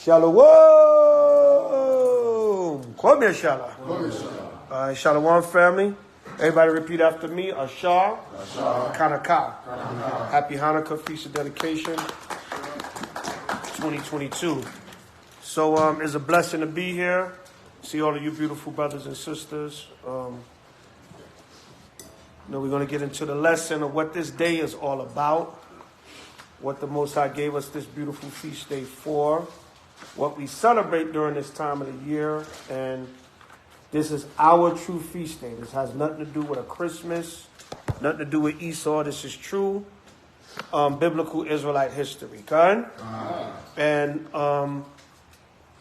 Shalom. Come here, Shalom. Shalom, family. Everybody repeat after me. Ashar. Hanukkah. Happy Hanukkah, Feast of Dedication 2022. So it's a blessing to be here. See all of you beautiful brothers and sisters. We're going to get into the lesson of what this day is all about. What the Most High gave us this beautiful feast day for. What we celebrate during this time of the year. And this is our true feast day. This has nothing to do with a Christmas. Nothing to do with Esau. This is true biblical Israelite history. Okay? And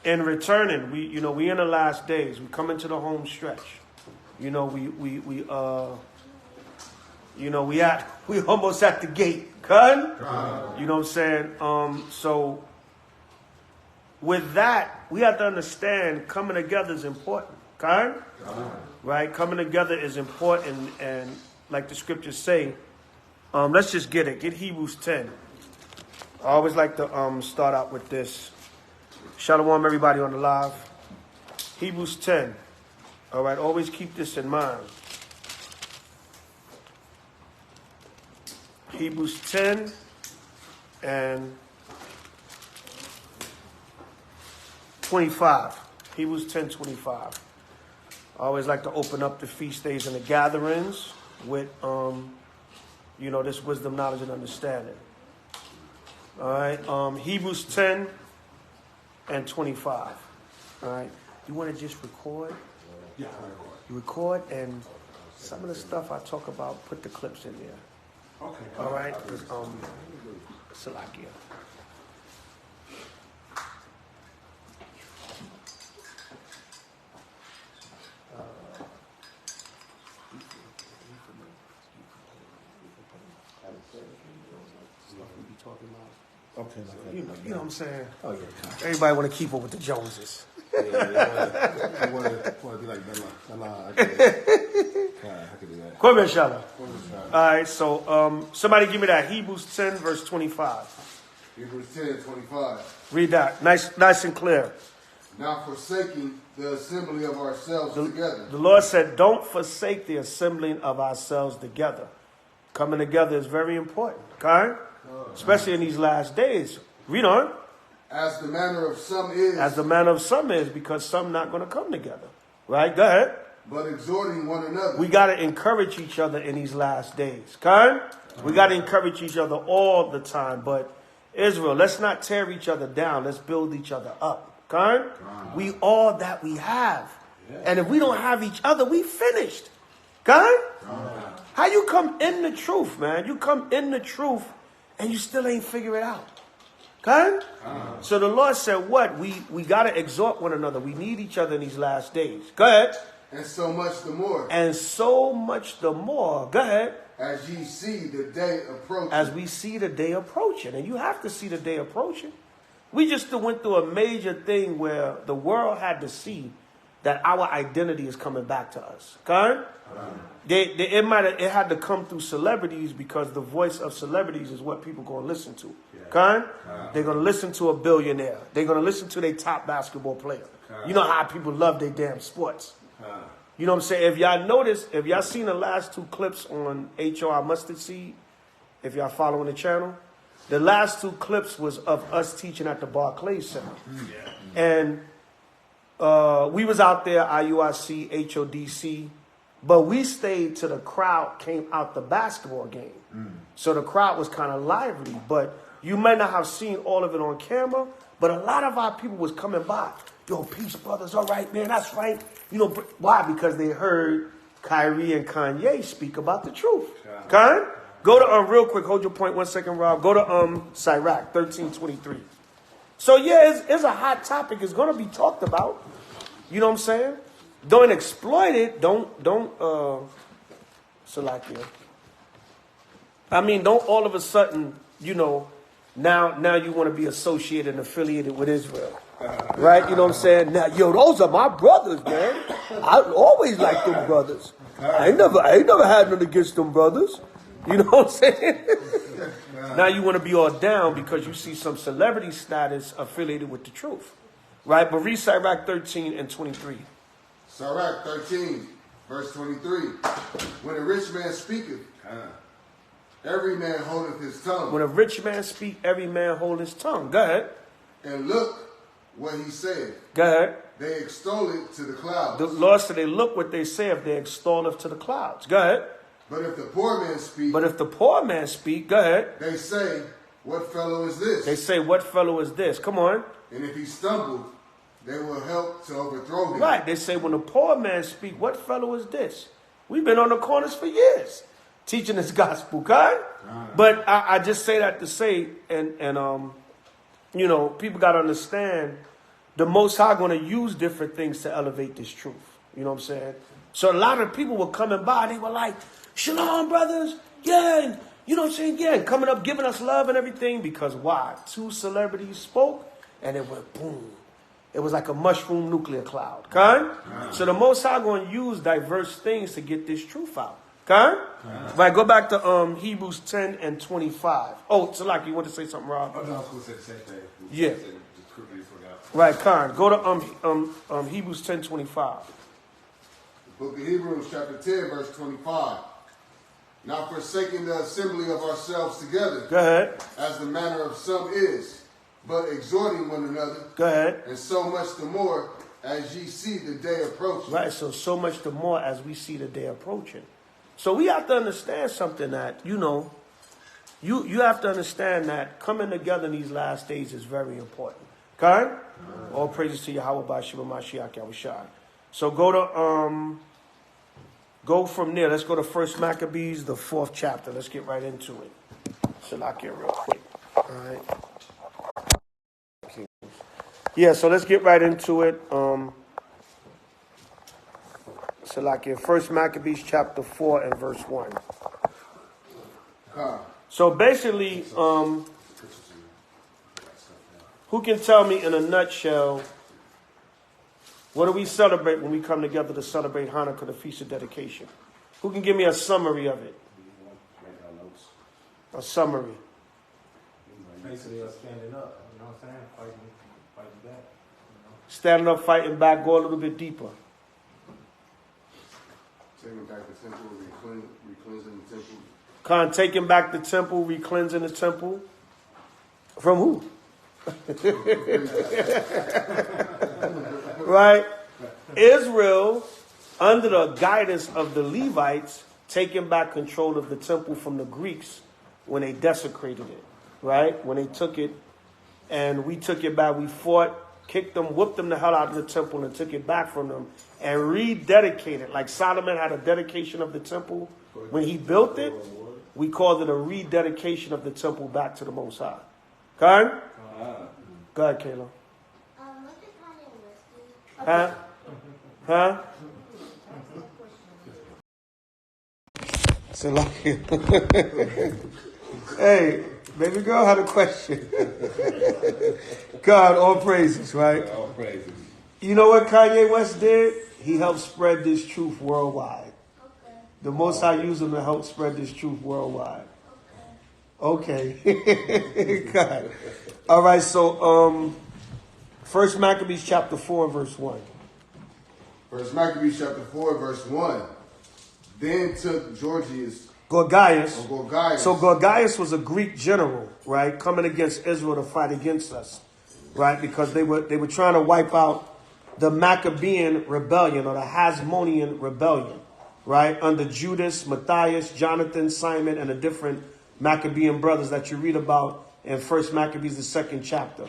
in returning, we in the last days. We come into the home stretch. We almost at the gate. Okay? You know what I'm saying? So with that, we have to understand coming together is important. Okay? Right? Coming together is important, and like the scriptures say, let's just get it. Get Hebrews 10. I always like to start out with this. Shalom, everybody on the live. Hebrews 10. All right, always keep this in mind. Hebrews 10 and 25. Hebrews 10, 25. I always like to open up the feast days and the gatherings with, this wisdom, knowledge, and understanding. All right. Hebrews 10 and 25. All right. You want to just record? Yeah, I record. You record, and some of the stuff I talk about, put the clips in there. Okay. All right. Salakia. Okay. You know what I'm saying? Oh, yeah. Everybody want to keep up with the Joneses. I want to be like Bella. I can do that. Come here, Shalom. All right, so somebody give me that. Hebrews 10, verse 25. Hebrews 10, 25. Read that. Nice and clear. Not forsaking the assembly of ourselves together. The Lord said, don't forsake the assembling of ourselves together. Coming together is very important, okay? Especially in these last days. Read on. As the manner of some is. As the manner of some is, because some not going to come together. Right? Go ahead. But exhorting one another. We got to encourage each other in these last days. Okay? We got to encourage each other all the time. But Israel, let's not tear each other down. Let's build each other up. Okay? We all that we have. And if we don't have each other, we finished. Okay? How you come in the truth, man? You come in the truth and you still ain't figure it out. Okay? So the Lord said what? We got to exhort one another. We need each other in these last days. Go ahead. And so much the more. And so much the more. Go ahead. As ye see the day approaching. As we see the day approaching. And you have to see the day approaching. We just went through a major thing where the world had to see that our identity is coming back to us. Okay? It had to come through celebrities because the voice of celebrities is what people going to listen to. Okay? They're going to listen to a billionaire. They're going to listen to their top basketball player. You know how people love their damn sports. You know what I'm saying? If y'all notice, if y'all seen the last two clips on H.O.I. Mustard Seed, if y'all following the channel, the last two clips was of us teaching at the Barclays Center. And we was out there, IUIC, HODC, but we stayed till the crowd came out the basketball game. So the crowd was kind of lively, but you may not have seen all of it on camera, but a lot of our people was coming by. Yo, peace, brothers. All right, man, that's right. You know, why? Because they heard Kyrie and Kanye speak about the truth. Okay? Go to, real quick, hold your point 1 second, Rob. Go to Sirach, 13:23. So, yeah, it's a hot topic. It's going to be talked about. You know what I'm saying? Don't exploit it. Don't Salakia. I mean, don't all of a sudden, now you want to be associated and affiliated with Israel. Right? You know what I'm saying? Now, those are my brothers, man. I always liked them brothers. I ain't never had nothing against them brothers. You know what I'm saying? Now you want to be all down because you see some celebrity status affiliated with the truth. Right? But read Sirach 13 and 23. Sirach 13, verse 23. When a rich man speaketh, every man holdeth his tongue. When a rich man speak, every man hold his tongue. Go ahead. And look what he said. Go ahead. They extol it to the clouds. The Lord said they look what they say if they extol it to the clouds. Go ahead. But if the poor man speak, go ahead. They say, what fellow is this? They say, what fellow is this? Come on. And if he stumbled, they will help to overthrow him. Right. They say, when the poor man speak, what fellow is this? We've been on the corners for years teaching this gospel, God. But I just say that to say, and you know, people got to understand the Most High going to use different things to elevate this truth. You know what I'm saying? So a lot of people were coming by. They were like, Shalom, brothers. Yeah. And, you know what I'm saying? Yeah. And coming up, giving us love and everything. Because why? 2 celebrities spoke and it went boom. It was like a mushroom nuclear cloud. Okay? So the Most High going to use diverse things to get this truth out. Okay? Right. Go back to Hebrews 10 and 25. Oh, Salaki, you want to say something, Rob? Oh, no, I was going to say the same thing. Yeah. Just quickly forgot. Right, Khan. Go to Hebrews 10, 25. The book of Hebrews, chapter 10, verse 25. Not forsaking the assembly of ourselves together, Go ahead. as the manner of some is, but exhorting one another, Go ahead. and so much the more as ye see the day approaching. Right, so much the more as we see the day approaching. So we have to understand something that, you know, you have to understand that coming together in these last days is very important. Okay? All praises to Yahweh Bashima Mashiach Yahushua. So go from there. Let's go to 1 Maccabees, the 4th chapter. Let's get right into it. Salakia real quick. All right. Yeah, so let's get right into it. Salakia, 1 Maccabees chapter 4 and verse 1. So basically, who can tell me in a nutshell, what do we celebrate when we come together to celebrate Hanukkah, the Feast of Dedication? Who can give me a summary of it? A summary. Basically, us standing up, you know what I'm saying? Fighting back. You know? Standing up, fighting back, go a little bit deeper. Taking back the temple, re-cleansing the temple. Taking back the temple, re-cleansing the temple. From who? Right? Israel, under the guidance of the Levites, taking back control of the temple from the Greeks when they desecrated it. Right? When they took it, and we took it back, we fought, kicked them, whooped them the hell out of the temple and took it back from them and rededicated. Like Solomon had a dedication of the temple when he built it. We called it a rededication of the temple back to the Most High. Okay? Go ahead, Kayla. What did Kanye West do? Huh? Huh? So hey, baby girl had a question. God, all praises, right? All praises. You know what Kanye West did? He helped spread this truth worldwide. Okay. The Most High used him to help spread this truth worldwide. Okay. God. All right, so 1 Maccabees chapter 4 and verse 1. 1 Maccabees chapter 4, verse 1. Then took Gorgias. So Gorgias was a Greek general, right, coming against Israel to fight against us, right, because they were trying to wipe out the Maccabean rebellion or the Hasmonean rebellion, right, under Judas, Matthias, Jonathan, Simon, and the different Maccabean brothers that you read about in 1 Maccabees, the 2nd chapter.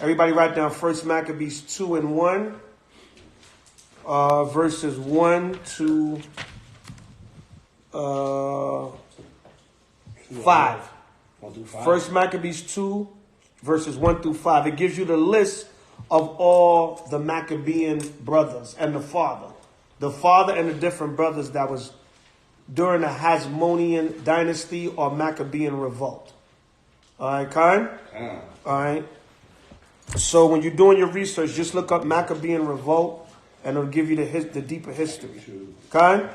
Everybody write down 1 Maccabees 2 and 1, verses 1 to 5. 1 Maccabees 2, verses 1 through 5. It gives you the list of all the Maccabean brothers and the father. The father and the different brothers that was during the Hasmonean dynasty or Maccabean revolt. All right, Khan? All right. So when you're doing your research, just look up Maccabean revolt and it'll give you the deeper history. Khan?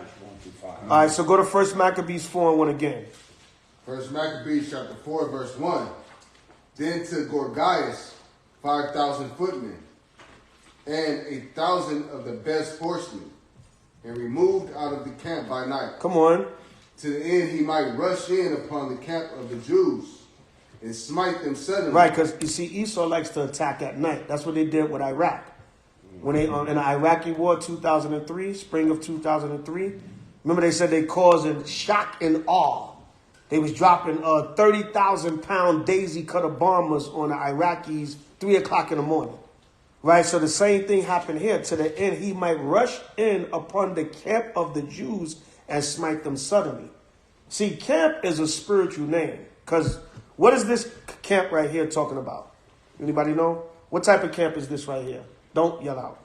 All right, so go to 1 Maccabees 4 and 1 again. First Maccabees chapter 4, verse 1. Then to Gorgias 5,000 footmen, and 1,000 of the best horsemen, and removed out of the camp by night. Come on. To the end he might rush in upon the camp of the Jews and smite them suddenly. Right, because you see, Esau likes to attack at night. That's what they did with Iraq. When they in the Iraqi war 2003, spring of 2003, remember they said they caused shock and awe. They was dropping 30,000-pound daisy cutter bombers on the Iraqis 3 o'clock in the morning. Right, so the same thing happened here. To the end, he might rush in upon the camp of the Jews and smite them suddenly. See, camp is a spiritual name. Because what is this camp right here talking about? Anybody know? What type of camp is this right here? Don't yell out.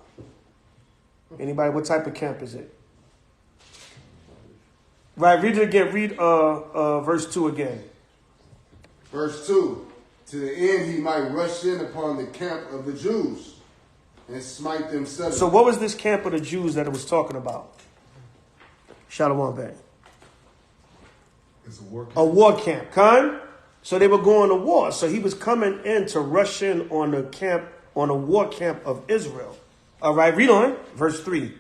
Anybody, what type of camp is it? Right, read it again. Read verse 2 again. Verse 2. To the end he might rush in upon the camp of the Jews and smite them suddenly. So what was this camp of the Jews that it was talking about? Shalom Bay. It's a war camp. A war camp. Khan? So they were going to war. So he was coming in to rush in on the camp, on a war camp of Israel. All right, read on. Verse 3.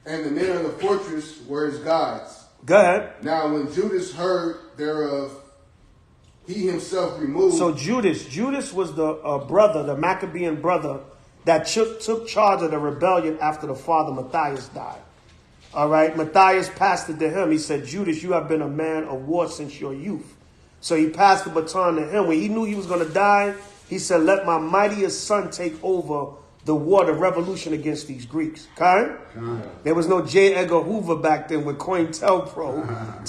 And the men of the fortress were his guides. Go ahead. Now when Judas heard thereof, he himself removed. So Judas was the brother, the Maccabean brother, that took charge of the rebellion after the father Matthias died. All right, Matthias passed it to him. He said, Judas, you have been a man of war since your youth. So he passed the baton to him. When he knew he was going to die, he said, let my mightiest son take over the war, the revolution against these Greeks. Okay? There was no J. Edgar Hoover back then with COINTELPRO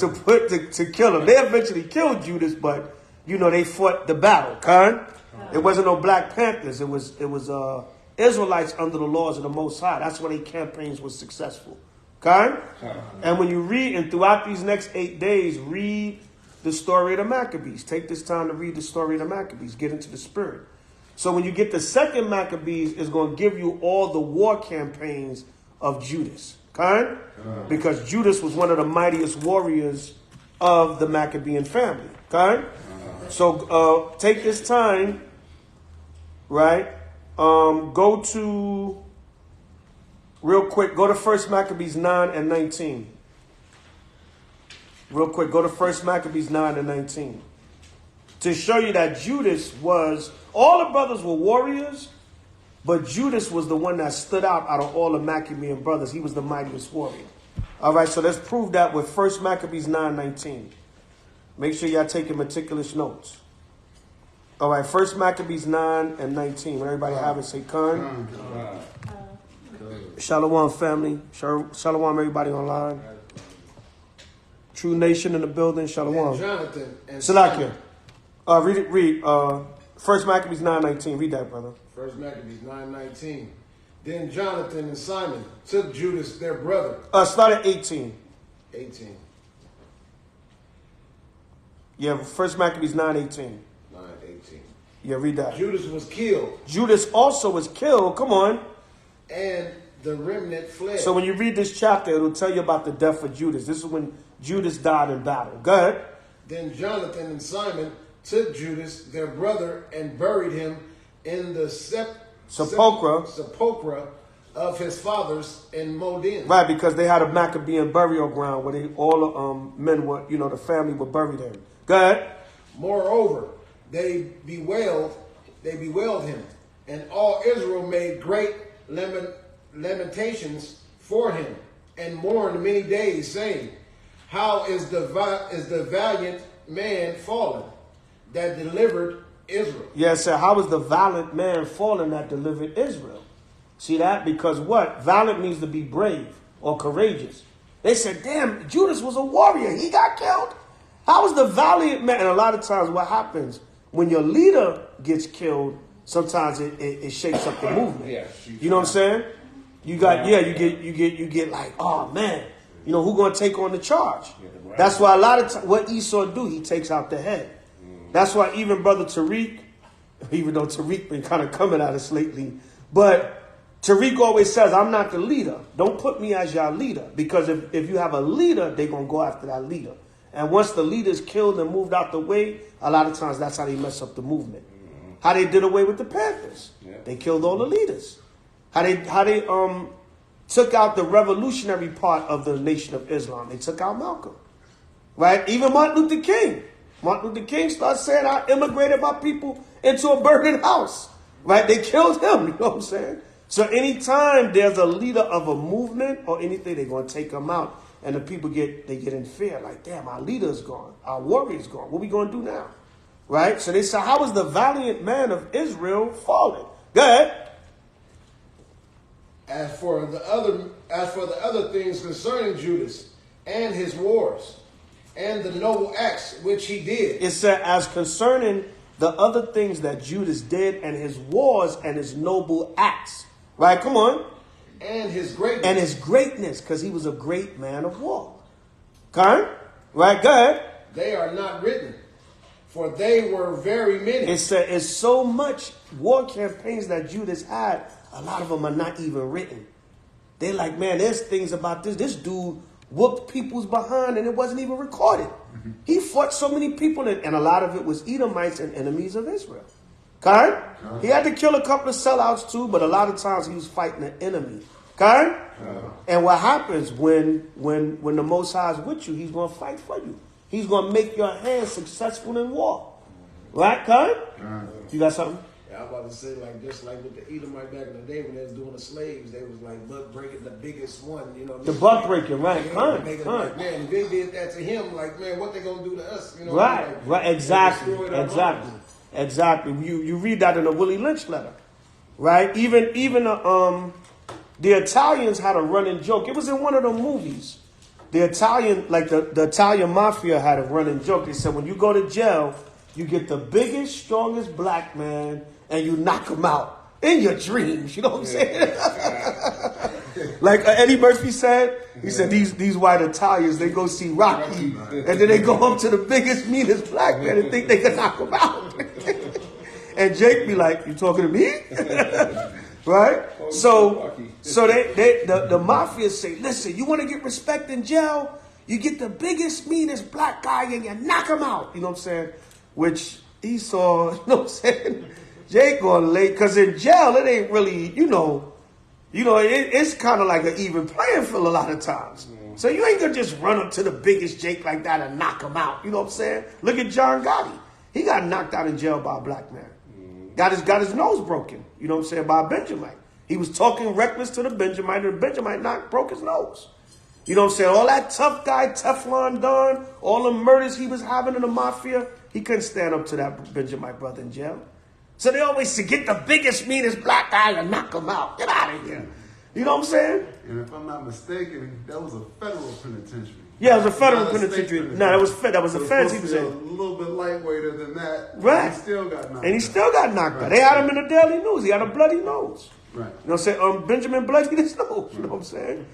to kill him. They eventually killed Judas, but, you know, they fought the battle. Okay? It wasn't no Black Panthers. It was Israelites under the laws of the Most High. That's why their campaigns were successful. Okay? And when you read, and throughout these next 8 days, read the story of the Maccabees. Take this time to read the story of the Maccabees. Get into the spirit. So when you get the second Maccabees, it's going to give you all the war campaigns of Judas. Okay? Because Judas was one of the mightiest warriors of the Maccabean family. Okay? So take this time, right? Go to, real quick, go to 1 Maccabees 9 and 19. Real quick, go to 1 Maccabees 9 and 19. To show you that Judas was, all the brothers were warriors, but Judas was the one that stood out of all the Maccabean brothers. He was the mightiest warrior. All right, so let's prove that with 1 Maccabees 9:19. Make sure y'all taking meticulous notes. All right, 1 Maccabees 9 and 19. When everybody have it, say Khan. Shalom, family. Shalom, everybody online. True Nation in the building. Shalom. Jonathan and Salakia. Read 1 Maccabees 9:19. Read that, brother. 1 Maccabees 9:19. Then Jonathan and Simon took Judas their brother. Start at 18. 18. Yeah, 1 Maccabees 9:18. 9:18. Yeah, read that. Judas was killed. Judas also was killed. Come on. And the remnant fled. So when you read this chapter, it'll tell you about the death of Judas. This is when Judas died in battle. Go ahead. Then Jonathan and Simon took Judas, their brother, and buried him in the sepulchre of his fathers in Modin. Right, because they had a Maccabean burial ground where all the men were, the family were buried in. Go ahead. Moreover, they bewailed him, and all Israel made great lamentations for him, and mourned many days, saying, how is the valiant man fallen that delivered Israel? Yes, sir. How is the valiant man fallen that delivered Israel? See that? Because what? Valiant means to be brave or courageous. They said, damn, Judas was a warrior. He got killed. How is the valiant man? And a lot of times what happens when your leader gets killed, sometimes it shakes up the movement. Yeah, you know what I'm saying? You get like, oh man, who gonna take on the charge? That's why a lot of times what Esau do, he takes out the head. That's why even Brother Tariq, even though Tariq been kind of coming at us lately, but Tariq always says, I'm not the leader. Don't put me as your leader. Because if you have a leader, they're going to go after that leader. And once the leaders killed and moved out the way, a lot of times that's how they mess up the movement. How they did away with the Panthers. They killed all the leaders. How they took out the revolutionary part of the Nation of Islam. They took out Malcolm. Right? Even Martin Luther King. Martin Luther King started saying, I immigrated my people into a burning house. Right? They killed him. You know what I'm saying? So anytime there's a leader of a movement or anything, they're going to take them out. And the people get in fear. Like, damn, our leader's gone. Our warrior's gone. What we going to do now? Right? So they say, how is the valiant man of Israel fallen? Go ahead. As for the other things concerning Judas and his wars and the noble acts which he did. It said, as concerning the other things that Judas did and his wars and his noble acts. Right? Come on. And his greatness. And his greatness, because he was a great man of war. Okay? Right? Go ahead. They are not written, for they were very many. It said, it's so much war campaigns that Judas had, a lot of them are not even written. They're like, man, there's things about this. This dude whooped people's behind and it wasn't even recorded. He fought so many people, and a lot of it was Edomites and enemies of Israel. Okay? He had to kill a couple of sellouts too, but a lot of times he was fighting an enemy. Okay? And what happens when the Most High is with you, he's going to fight for you. He's going to make your hands successful in war. Right, okay? You got something? Yeah, I'm about to say, like, just like with the Edomite back in the day when they was doing the slaves, they was like buck breaking the biggest one, you know. The buck breaking, right? Like, man, if they did that to him, like, man, what they gonna do to us? You know, right, like, right, exactly. You read that in the Willie Lynch letter, right? Even the Italians had a running joke. It was in one of the movies. The Italian, like the Italian mafia had a running joke. They said when you go to jail, you get the biggest, strongest black man and you knock him out in your dreams. You know what I'm saying? Like Eddie Murphy said, he said these white Italians, they go see Rocky and then they go up to the biggest, meanest black man and think they can knock him out. And Jake be like, you talking to me? Right? So the mafia say, listen, you want to get respect in jail? You get the biggest, meanest black guy and you knock him out. You know what I'm saying? Which Esau, you know what I'm saying? Jake going late, because in jail it ain't really, it's kind of like an even playing field a lot of times. So you ain't gonna just run up to the biggest Jake like that and knock him out. You know what I'm saying? Look at John Gotti. He got knocked out in jail by a black man. Got his nose broken. You know what I'm saying? By a Benjamite. He was talking reckless to the Benjamite, and the Benjamite broke his nose. You know what I'm saying? All that tough guy, Teflon Don, all the murders he was having in the mafia, he couldn't stand up to that Benjamite brother in jail. So they always say, get the biggest, meanest black guy and knock him out. Get out of here. You know what I'm saying? And if I'm not mistaken, that was a federal penitentiary. Yeah, it was a federal penitentiary. No, that was a feds he was in. A little bit lightweighter than that. Right. He still got knocked out. And he still got knocked out. They had him in the Daily News. He had a bloody nose. Right. You know what I'm saying? Benjamin bloodied his nose. You know what I'm saying?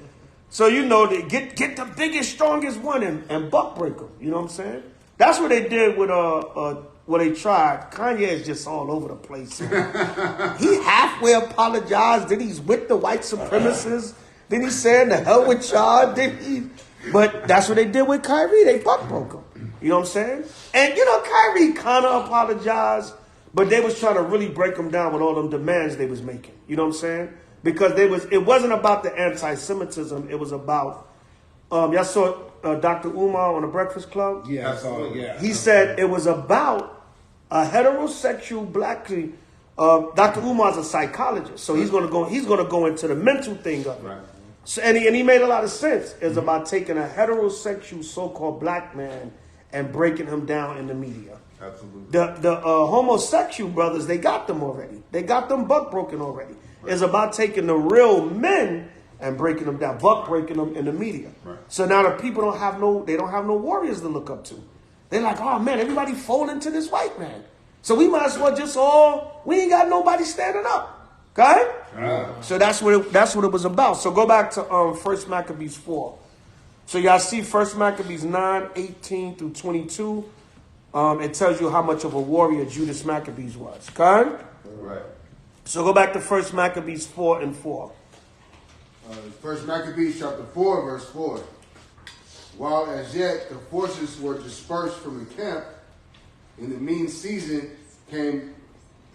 So they get the biggest, strongest one and buck break him. You know what I'm saying? That's what they did with what they tried. Kanye is just all over the place. He halfway apologized. Then he's with the white supremacists. Then he said, the hell with y'all. But that's what they did with Kyrie. They buck broke him. You know what I'm saying? And, Kyrie kind of apologized, but they was trying to really break him down with all them demands they was making. You know what I'm saying? Because it wasn't about the anti-Semitism. It was about, y'all saw Dr. Umar on the Breakfast Club? Yeah, I saw it, yeah. He said it was about a heterosexual black, Dr. Umar's a psychologist, so he's gonna go into the mental thing of it. Right. So, and he made a lot of sense. It's about taking a heterosexual so-called black man and breaking him down in the media. Absolutely. The homosexual brothers, they got them already. They got them buck broken already. Right. It's about taking the real men and breaking them down, buck breaking them in the media. Right. So now the people don't have no warriors to look up to. They're like, oh man, everybody folding to this white man. So we might as well we ain't got nobody standing up. Okay? So that's what it was about. So go back to 1 Maccabees 4. So y'all see 1 Maccabees 9:18 through 22. It tells you how much of a warrior Judas Maccabees was. Okay? Right. So go back to 1 Maccabees 4:4. 1 Maccabees chapter 4, verse 4. while as yet the forces were dispersed from the camp, in the mean season came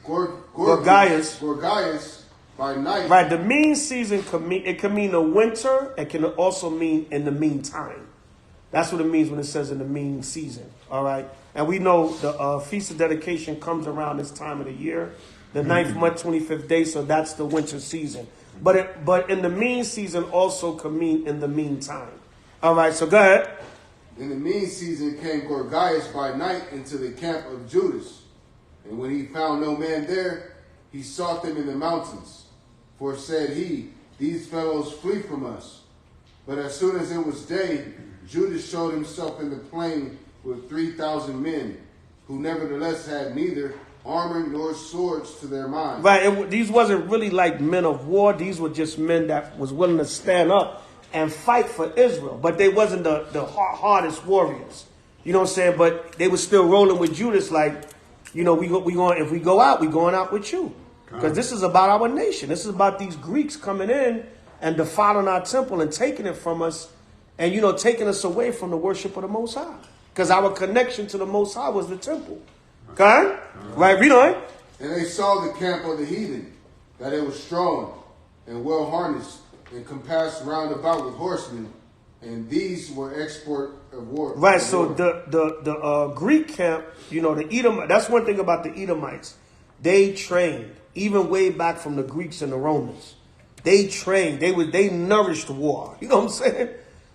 Gorgias by night. Right, the mean season can mean the winter. It can also mean in the meantime. That's what it means when it says in the mean season. All right, and we know the Feast of Dedication comes around this time of the year, the 9th month, 25th day. So that's the winter season. But in the mean season also can mean in the meantime. All right, so go ahead. In the mean season came Gorgias by night into the camp of Judas. And when he found no man there, he sought them in the mountains. For said he, these fellows flee from us. But as soon as it was day, Judas showed himself in the plain with 3,000 men, who nevertheless had neither armor nor swords to their mind. Right, these wasn't really like men of war. These were just men that was willing to stand up and fight for Israel. But they wasn't the hardest warriors. You know what I'm saying? But they were still rolling with Judas like, you know, if we go out, we going out with you. Because this is about our nation. This is about these Greeks coming in and defiling our temple and taking it from us and, you know, taking us away from the worship of the Most High. Because our connection to the Most High was the temple. Okay? Right, read on. And they saw the camp of the heathen, that it was strong and well harnessed and compassed round about with horsemen. And these were export of war. Right, so the Greek camp, you know, the Edom, that's one thing about the Edomites. They trained, even way back from the Greeks and the Romans. They trained, they nourished war. You know what I'm saying?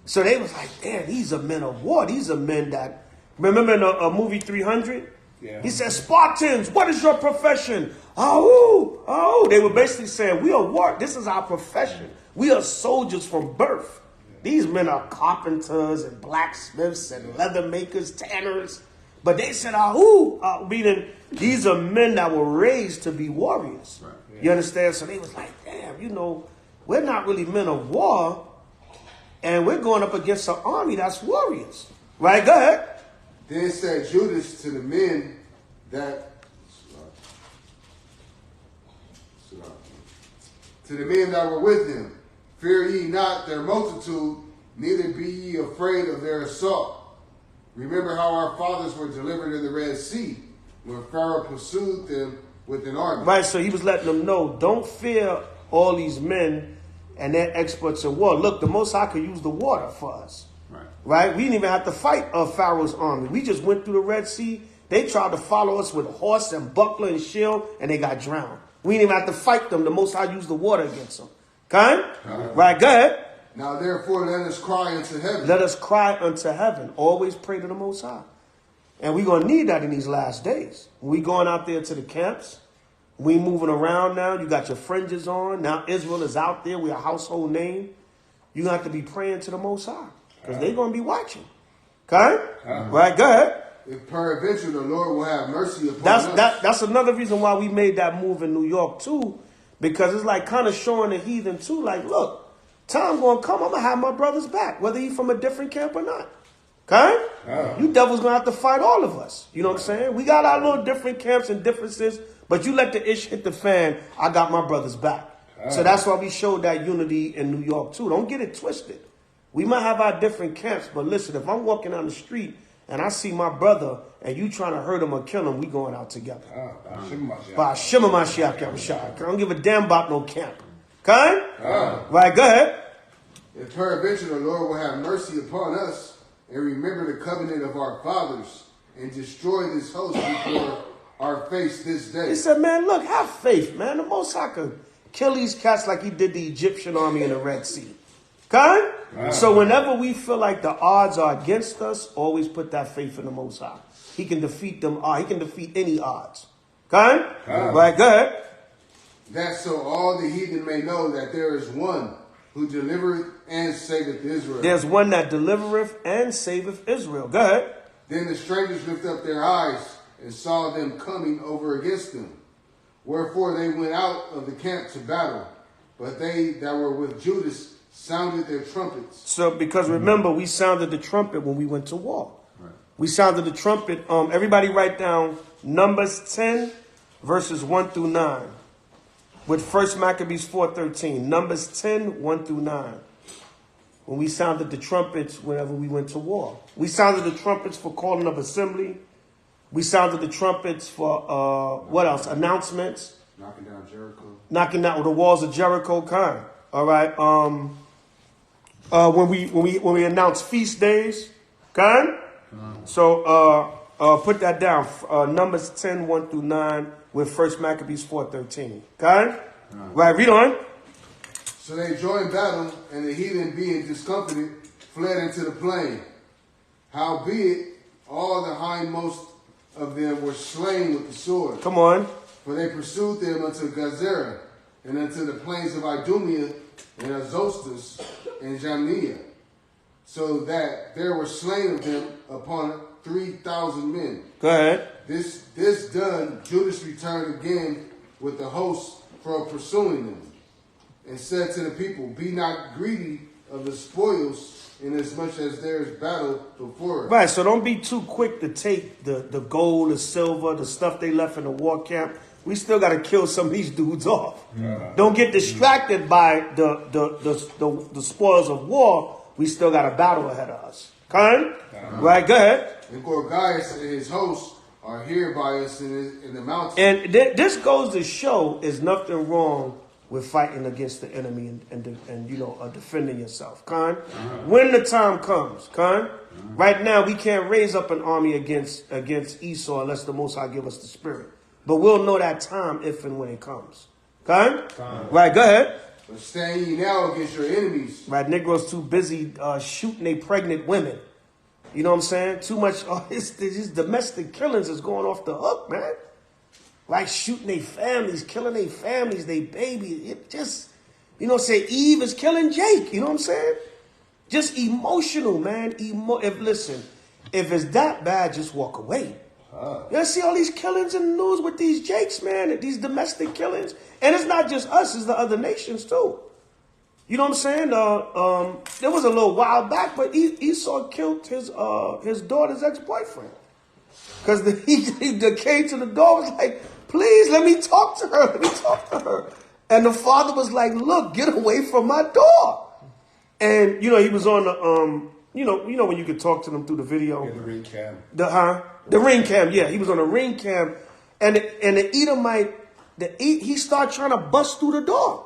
So they was like, damn, these are men of war. These are men that, remember in the movie 300? Yeah. He said, Spartans, what is your profession? Oh. They were basically saying, we are war. This is our profession. We are soldiers from birth. These men are carpenters and blacksmiths and leather makers, tanners. But they said, meaning these are men that were raised to be warriors. Right. Yeah. You understand? So they was like, damn, you know, we're not really men of war. And we're going up against an army that's warriors. Right? Go ahead. Then said Judas to the men that were with him, fear ye not their multitude, neither be ye afraid of their assault. Remember how our fathers were delivered in the Red Sea, when Pharaoh pursued them with an army. Right, so he was letting them know, don't fear all these men and their experts in war. Look, the Most High could use the water for us. Right? We didn't even have to fight Pharaoh's army. We just went through the Red Sea. They tried to follow us with horse and buckler and shield, and they got drowned. We didn't even have to fight them. The Most High used the water against them. Okay? Right, go ahead. Now therefore let us cry unto heaven. Let us cry unto heaven. Always pray to the Most High. And we're going to need that in these last days. We going out there to the camps. We moving around now. You got your fringes on. Now Israel is out there. We're a household name. You're going to have to be praying to the Most High. Because they're going to be watching. Okay? Right, go ahead. If peradventure the Lord will have mercy upon us. That's another reason why we made that move in New York too. Because it's like kind of showing the heathen too. Like, look, time going to come. I'm going to have my brothers back. Whether he's from a different camp or not. Okay? You devils going to have to fight all of us. You know what I'm saying? We got our little different camps and differences. But you let the ish hit the fan. I got my brothers back. So that's why we showed that unity in New York too. Don't get it twisted. We might have our different camps, but listen, if I'm walking down the street and I see my brother and you trying to hurt him or kill him, we going out together. By Shema Mashiach Yahushua. I don't give a damn about no camp. Okay? Right, go ahead. If peradventure the Lord will have mercy upon us and remember the covenant of our fathers and destroy this host before our face this day. He said, man, look, have faith, man. The Most High could kill these cats like he did the Egyptian army in the Red Sea. Okay? So whenever we feel like the odds are against us, always put that faith in the Most High. He can defeat them. He can defeat any odds. Okay? Right, go ahead. That so all the heathen may know that there is one who delivereth and saveth Israel. There's one that delivereth and saveth Israel. Go ahead. Then the strangers lifted up their eyes and saw them coming over against them. Wherefore they went out of the camp to battle. But they that were with Judas sounded their trumpets. So, because remember, we sounded the trumpet when we went to war. Right. We sounded the trumpet. Everybody write down Numbers 10, verses 1 through 9. With 1 Maccabees 4:13. Numbers 10, 1 through 9. when we sounded the trumpets whenever we went to war. We sounded the trumpets for calling of assembly. We sounded the trumpets for, what else? Announcements. Knocking down Jericho. Knocking down the walls of Jericho, kind. All right. When we announce feast days, kind. So put that down. Numbers 10, 1 through 9 with 1 Maccabees 4:13. Okay? Right, read on. So they joined battle, and the heathen, being discomfited, fled into the plain. Howbeit, all the hindmost of them were slain with the sword. Come on. For they pursued them unto Gazera, and unto the plains of Idumea, and Azostus, and Jamnia, so that there were slain of them upon 3,000 men. Go ahead. This done, Judas returned again with the host for pursuing them, and said to the people, be not greedy of the spoils, inasmuch as there is battle before us. Right, so don't be too quick to take the gold, the silver, the stuff they left in the war camp. We still got to kill some of these dudes off. Don't get distracted by the spoils of war. We still got a battle ahead of us. Okay? Right, go ahead. And Gorgias and his hosts are here by us in the mountain. And this goes to show there's nothing wrong with fighting against the enemy and defending yourself. Con? When the time comes, con? Right now, we can't raise up an army against Esau unless the Most High give us the spirit. But we'll know that time if and when it comes. Okay? Right, go ahead. But stand ye now against your enemies. Right, Negroes too busy shooting they pregnant women. You know what I'm saying? Too much, these domestic killings is going off the hook, man. Like shooting their families, killing their families, their babies. It just, say Eve is killing Jake. You know what I'm saying? Just emotional, man. If it's that bad, just walk away. You see all these killings in the news with these Jakes, man, these domestic killings. And it's not just us, it's the other nations too. You know what I'm saying? There was a little while back, but Esau killed his daughter's ex-boyfriend. Because he came to the door, was like, please, let me talk to her. And the father was like, look, get away from my door. And, he was on the, when you could talk to them through the video. Yeah, the ring cam. The ring cam, yeah. He was on a ring cam. And the Edomite, he started trying to bust through the door.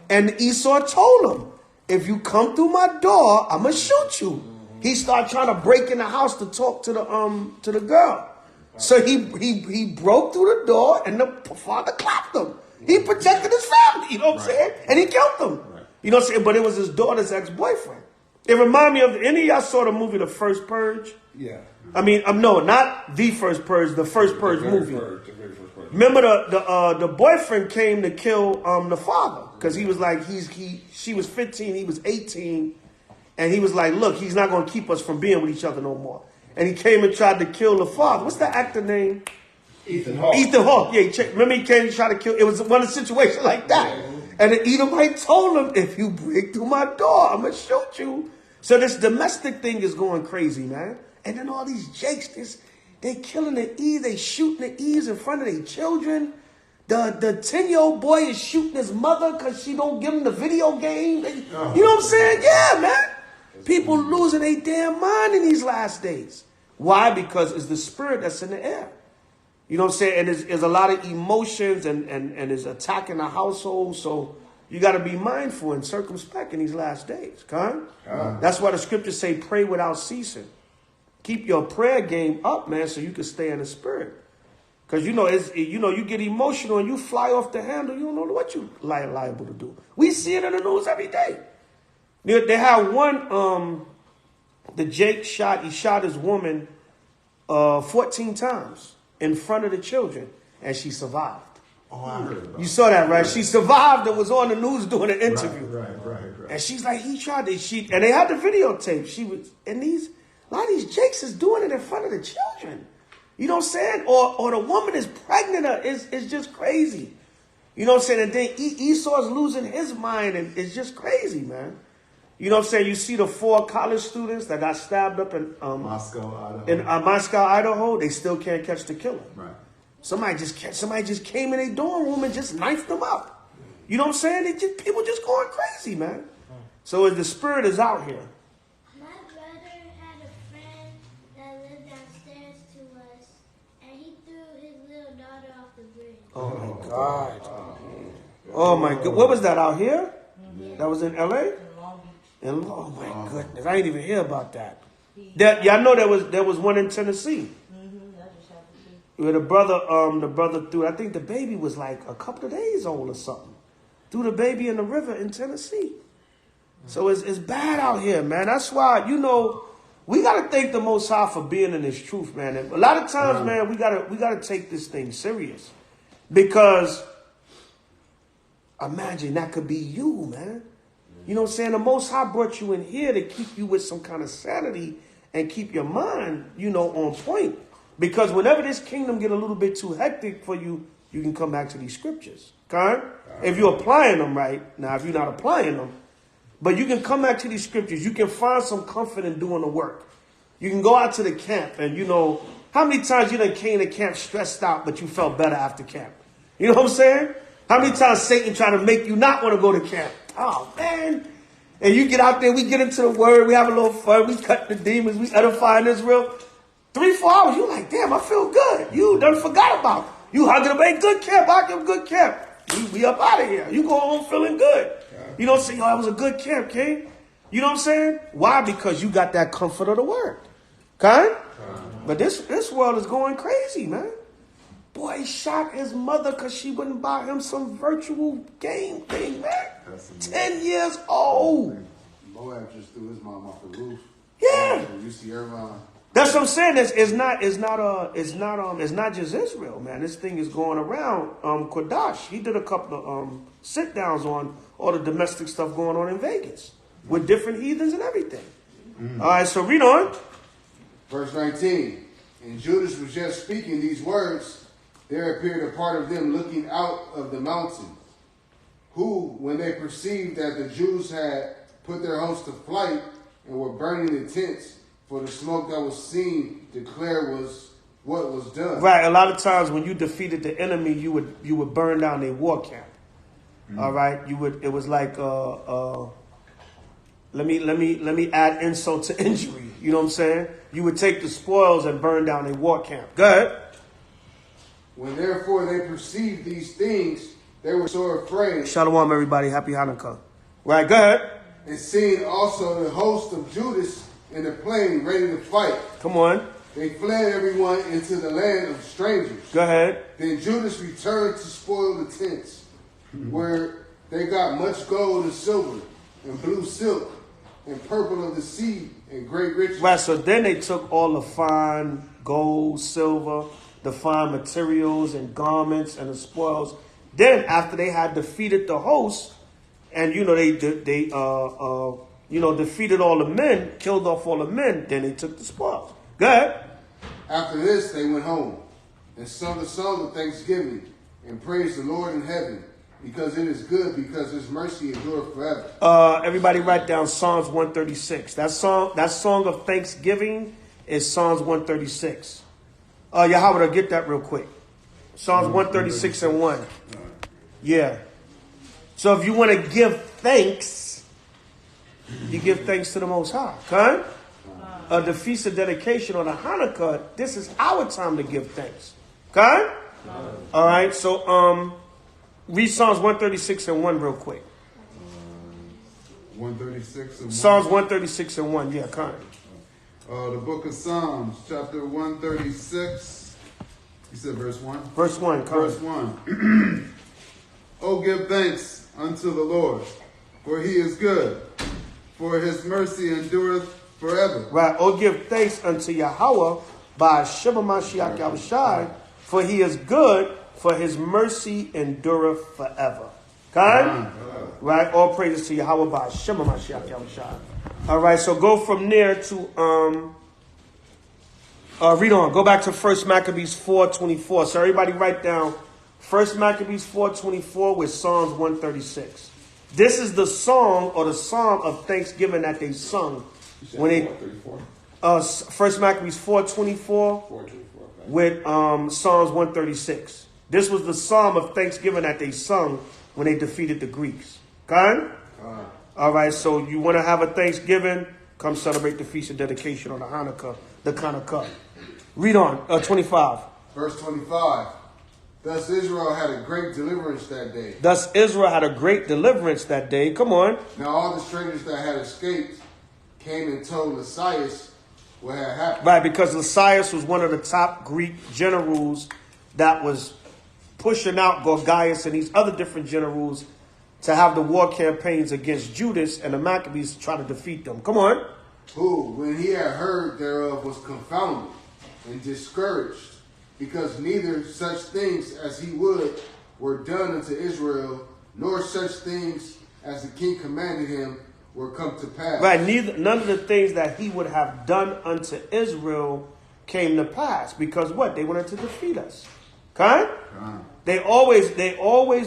And Esau told him, if you come through my door, I'm going to shoot you. He started trying to break in the house to talk to the girl. So he broke through the door and the father clapped him. He protected his family, you know what I'm saying? And he killed them. You know what I'm saying? But it was his daughter's ex-boyfriend. It reminded me of, any of y'all saw the movie The First Purge? Yeah. I mean, no, not The First Purge, the First Purge movie. Remember the boyfriend came to kill the father because he was like, she was 15, he was 18, and he was like, look, he's not going to keep us from being with each other no more. And he came and tried to kill the father. What's that actor name? Ethan Hawke. Ethan Hawke, yeah. Remember he came and tried to kill, it was one of the situations like that. Yeah. And the Edomite told him, if you break through my door, I'm going to shoot you. So this domestic thing is going crazy, man. And then all these Jakes, they killing the Eves, they shooting the Eves in front of their children. The 10-year-old boy is shooting his mother because she don't give him the video game. You know what I'm saying? Yeah, man. People losing their damn mind in these last days. Why? Because it's the spirit that's in the air. You know what I'm saying? And there's a lot of emotions and is attacking the household. So you got to be mindful and circumspect in these last days. That's why the scriptures say pray without ceasing. Keep your prayer game up, man, so you can stay in the spirit. Because, you get emotional and you fly off the handle. You don't know what you liable to do. We see it in the news every day. They had one, the Jake shot his woman 14 times in front of the children, and she survived. Oh, I heard about You saw that, right? She survived and was on the news doing an interview. Right. And she's like, he tried to, and they had the videotape. A lot of these Jakes is doing it in front of the children. You know what I'm saying? Or the woman is pregnant. It's just crazy. You know what I'm saying? And then Esau's losing his mind, and it's just crazy, man. You know what I'm saying? You see the 4 college students that got stabbed up in Moscow, Idaho. In Moscow, Idaho. They still can't catch the killer. Right. Somebody just came in their dorm room and just knifed them up. You know what I'm saying? People just going crazy, man. So the spirit is out here. My brother had a friend that lived downstairs to us, and he threw his little daughter off the bridge. Oh my God. Oh my God. What was that out here? That was in L.A.? Oh my goodness. I didn't even hear about that. Yeah, I know there was one in Tennessee. Where the brother threw, I think the baby was like a couple of days old or something. Threw the baby in the river in Tennessee. So it's bad out here, man. That's why, we got to thank the Most High for being in this truth, man. And a lot of times, man, we gotta take this thing serious. Because imagine that could be you, man. You know what I'm saying? The Most High brought you in here to keep you with some kind of sanity and keep your mind, on point. Because whenever this kingdom get a little bit too hectic for you, you can come back to these scriptures. Okay? If you're applying them right. Now, if you're not applying them, but you can come back to these scriptures. You can find some comfort in doing the work. You can go out to the camp and, how many times you done came to camp stressed out, but you felt better after camp? You know what I'm saying? How many times Satan trying to make you not want to go to camp? Oh, man. And you get out there, we get into the word, we have a little fun, we cut the demons, we edifying Israel. 3-4 hours, you like, damn, I feel good. You done forgot about it. You hugging them, hey, good camp, I give good camp. We up out of here. You go home feeling good. You don't say, that was a good camp, King. You know what I'm saying? Why? Because you got that comfort of the word. Okay? But this world is going crazy, man. Boy, he shot his mother because she wouldn't buy him some virtual game thing, man. 10 years old. Moab just threw his mom off the roof. Yeah. You see Irvine. That's what I'm saying. It's not just Israel, man. This thing is going around. Kodash, he did a couple of sit downs on all the domestic stuff going on in Vegas with different heathens and everything. All right, so read on. Verse 19. And Judas was just speaking these words. There appeared a part of them looking out of the mountain, who, when they perceived that the Jews had put their host to flight and were burning the tents, for the smoke that was seen declared was what was done. Right. A lot of times when you defeated the enemy, you would burn down their war camp. All right. It was like let me add insult to injury. You know what I'm saying? You would take the spoils and burn down their war camp. Go ahead. When therefore they perceived these things, they were so afraid. Shalom, everybody. Happy Hanukkah. Right. Go ahead. And seeing also the host of Judas in the plain ready to fight. Come on. They fled everyone into the land of strangers. Go ahead. Then Judas returned to spoil the tents, where they got much gold and silver, and blue silk, and purple of the sea, and great riches. Right, so then they took all the fine gold, silver, the fine materials and garments and the spoils. Then after they had defeated the host, and they defeated all the men, killed off all the men, then they took the spoils. Go ahead. After this, they went home and sung a song of thanksgiving and praised the Lord in heaven, because it is good, because his mercy endureth forever. Everybody write down Psalms 136. That song of thanksgiving is Psalms 136. Yahweh, get that real quick. Psalms 136 and 1. Yeah. So if you want to give thanks, you give thanks to the Most High. Okay? The Feast of Dedication or the Hanukkah, this is our time to give thanks. Okay? All right. So read Psalms 136 and 1 real quick. 136 and 1. Psalms 136 and 1. Yeah, kind. The book of Psalms, chapter 136. You said verse 1? Verse 1. Verse 1. Oh, give thanks unto the Lord, for he is good, for his mercy endureth forever. Right. Oh, give thanks unto Yahweh by Shema Mashiach Yahushai, for he is good, for his mercy endureth forever. Okay? Right. All praises to Yahweh by Shema Mashiach Yahushai. All right. So go from there to read on. Go back to 1 Maccabees 4:24. So everybody write down 1 Maccabees 4:24 with Psalms 136. This is the song or the psalm of thanksgiving that they sung when they 1 Maccabees 4:24 with Psalms 136. This was the psalm of thanksgiving that they sung when they defeated the Greeks. Okay? All right, so you want to have a Thanksgiving? Come celebrate the Feast of Dedication on the Hanukkah, the Hanukkah. Read on, 25. Verse 25. Thus Israel had a great deliverance that day. Thus Israel had a great deliverance that day. Come on. Now all the strangers that had escaped came and told Lysias what had happened. Right, because Lysias was one of the top Greek generals that was pushing out Gorgias and these other different generals to have the war campaigns against Judas and the Maccabees to try to defeat them. Come on. Who, when he had heard thereof, was confounded and discouraged, because neither such things as he would were done unto Israel, nor such things as the king commanded him were come to pass. Right, none of the things that he would have done unto Israel came to pass. Because what? They wanted to defeat us. Okay? They always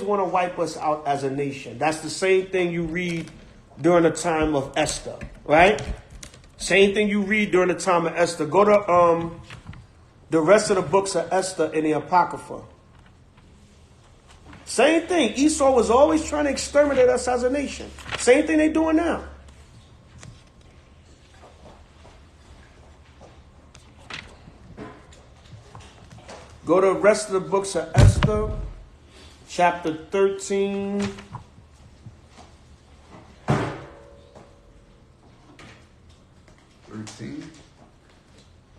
want to wipe us out as a nation. That's the same thing you read during the time of Esther, right? Same thing you read during the time of Esther. Go to the rest of the books of Esther in the Apocrypha. Same thing. Esau was always trying to exterminate us as a nation. Same thing they're doing now. Go to the rest of the books of Esther, chapter 13.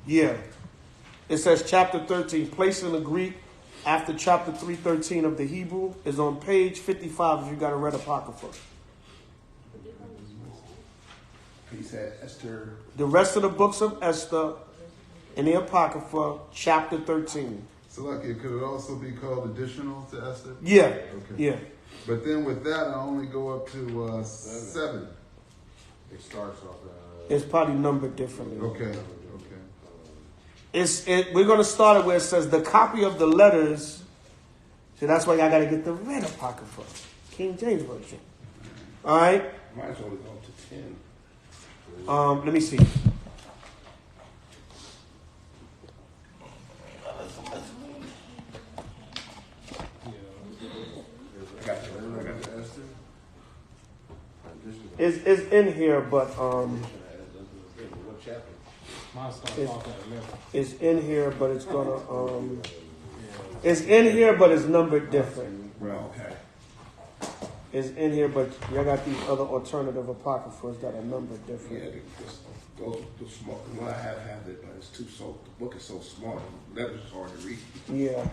Yeah. It says chapter 13. Place in the Greek after chapter 313 of the Hebrew is on page 55 if you got a red apocrypha. He said Esther. The rest of the books of Esther in the Apocrypha, chapter 13. So, like, could it also be called additional to Esther? Yeah. Okay. Yeah. But then with that, I only go up to 7. It starts off. It's probably numbered differently. Okay. We're going to start it where it says the copy of the letters. So that's why I got to get the red apocrypha, King James version. All right. Mine's only going to 10. Let me see. It's in here, but it's in here, but it's gonna it's in here, but it's numbered different. Right. Okay. It's in here, but y'all got these other alternative apocryphas that are numbered different. Yeah, those small. What I have it, but it's too so. The book is so small. The letters is hard to read. Yeah.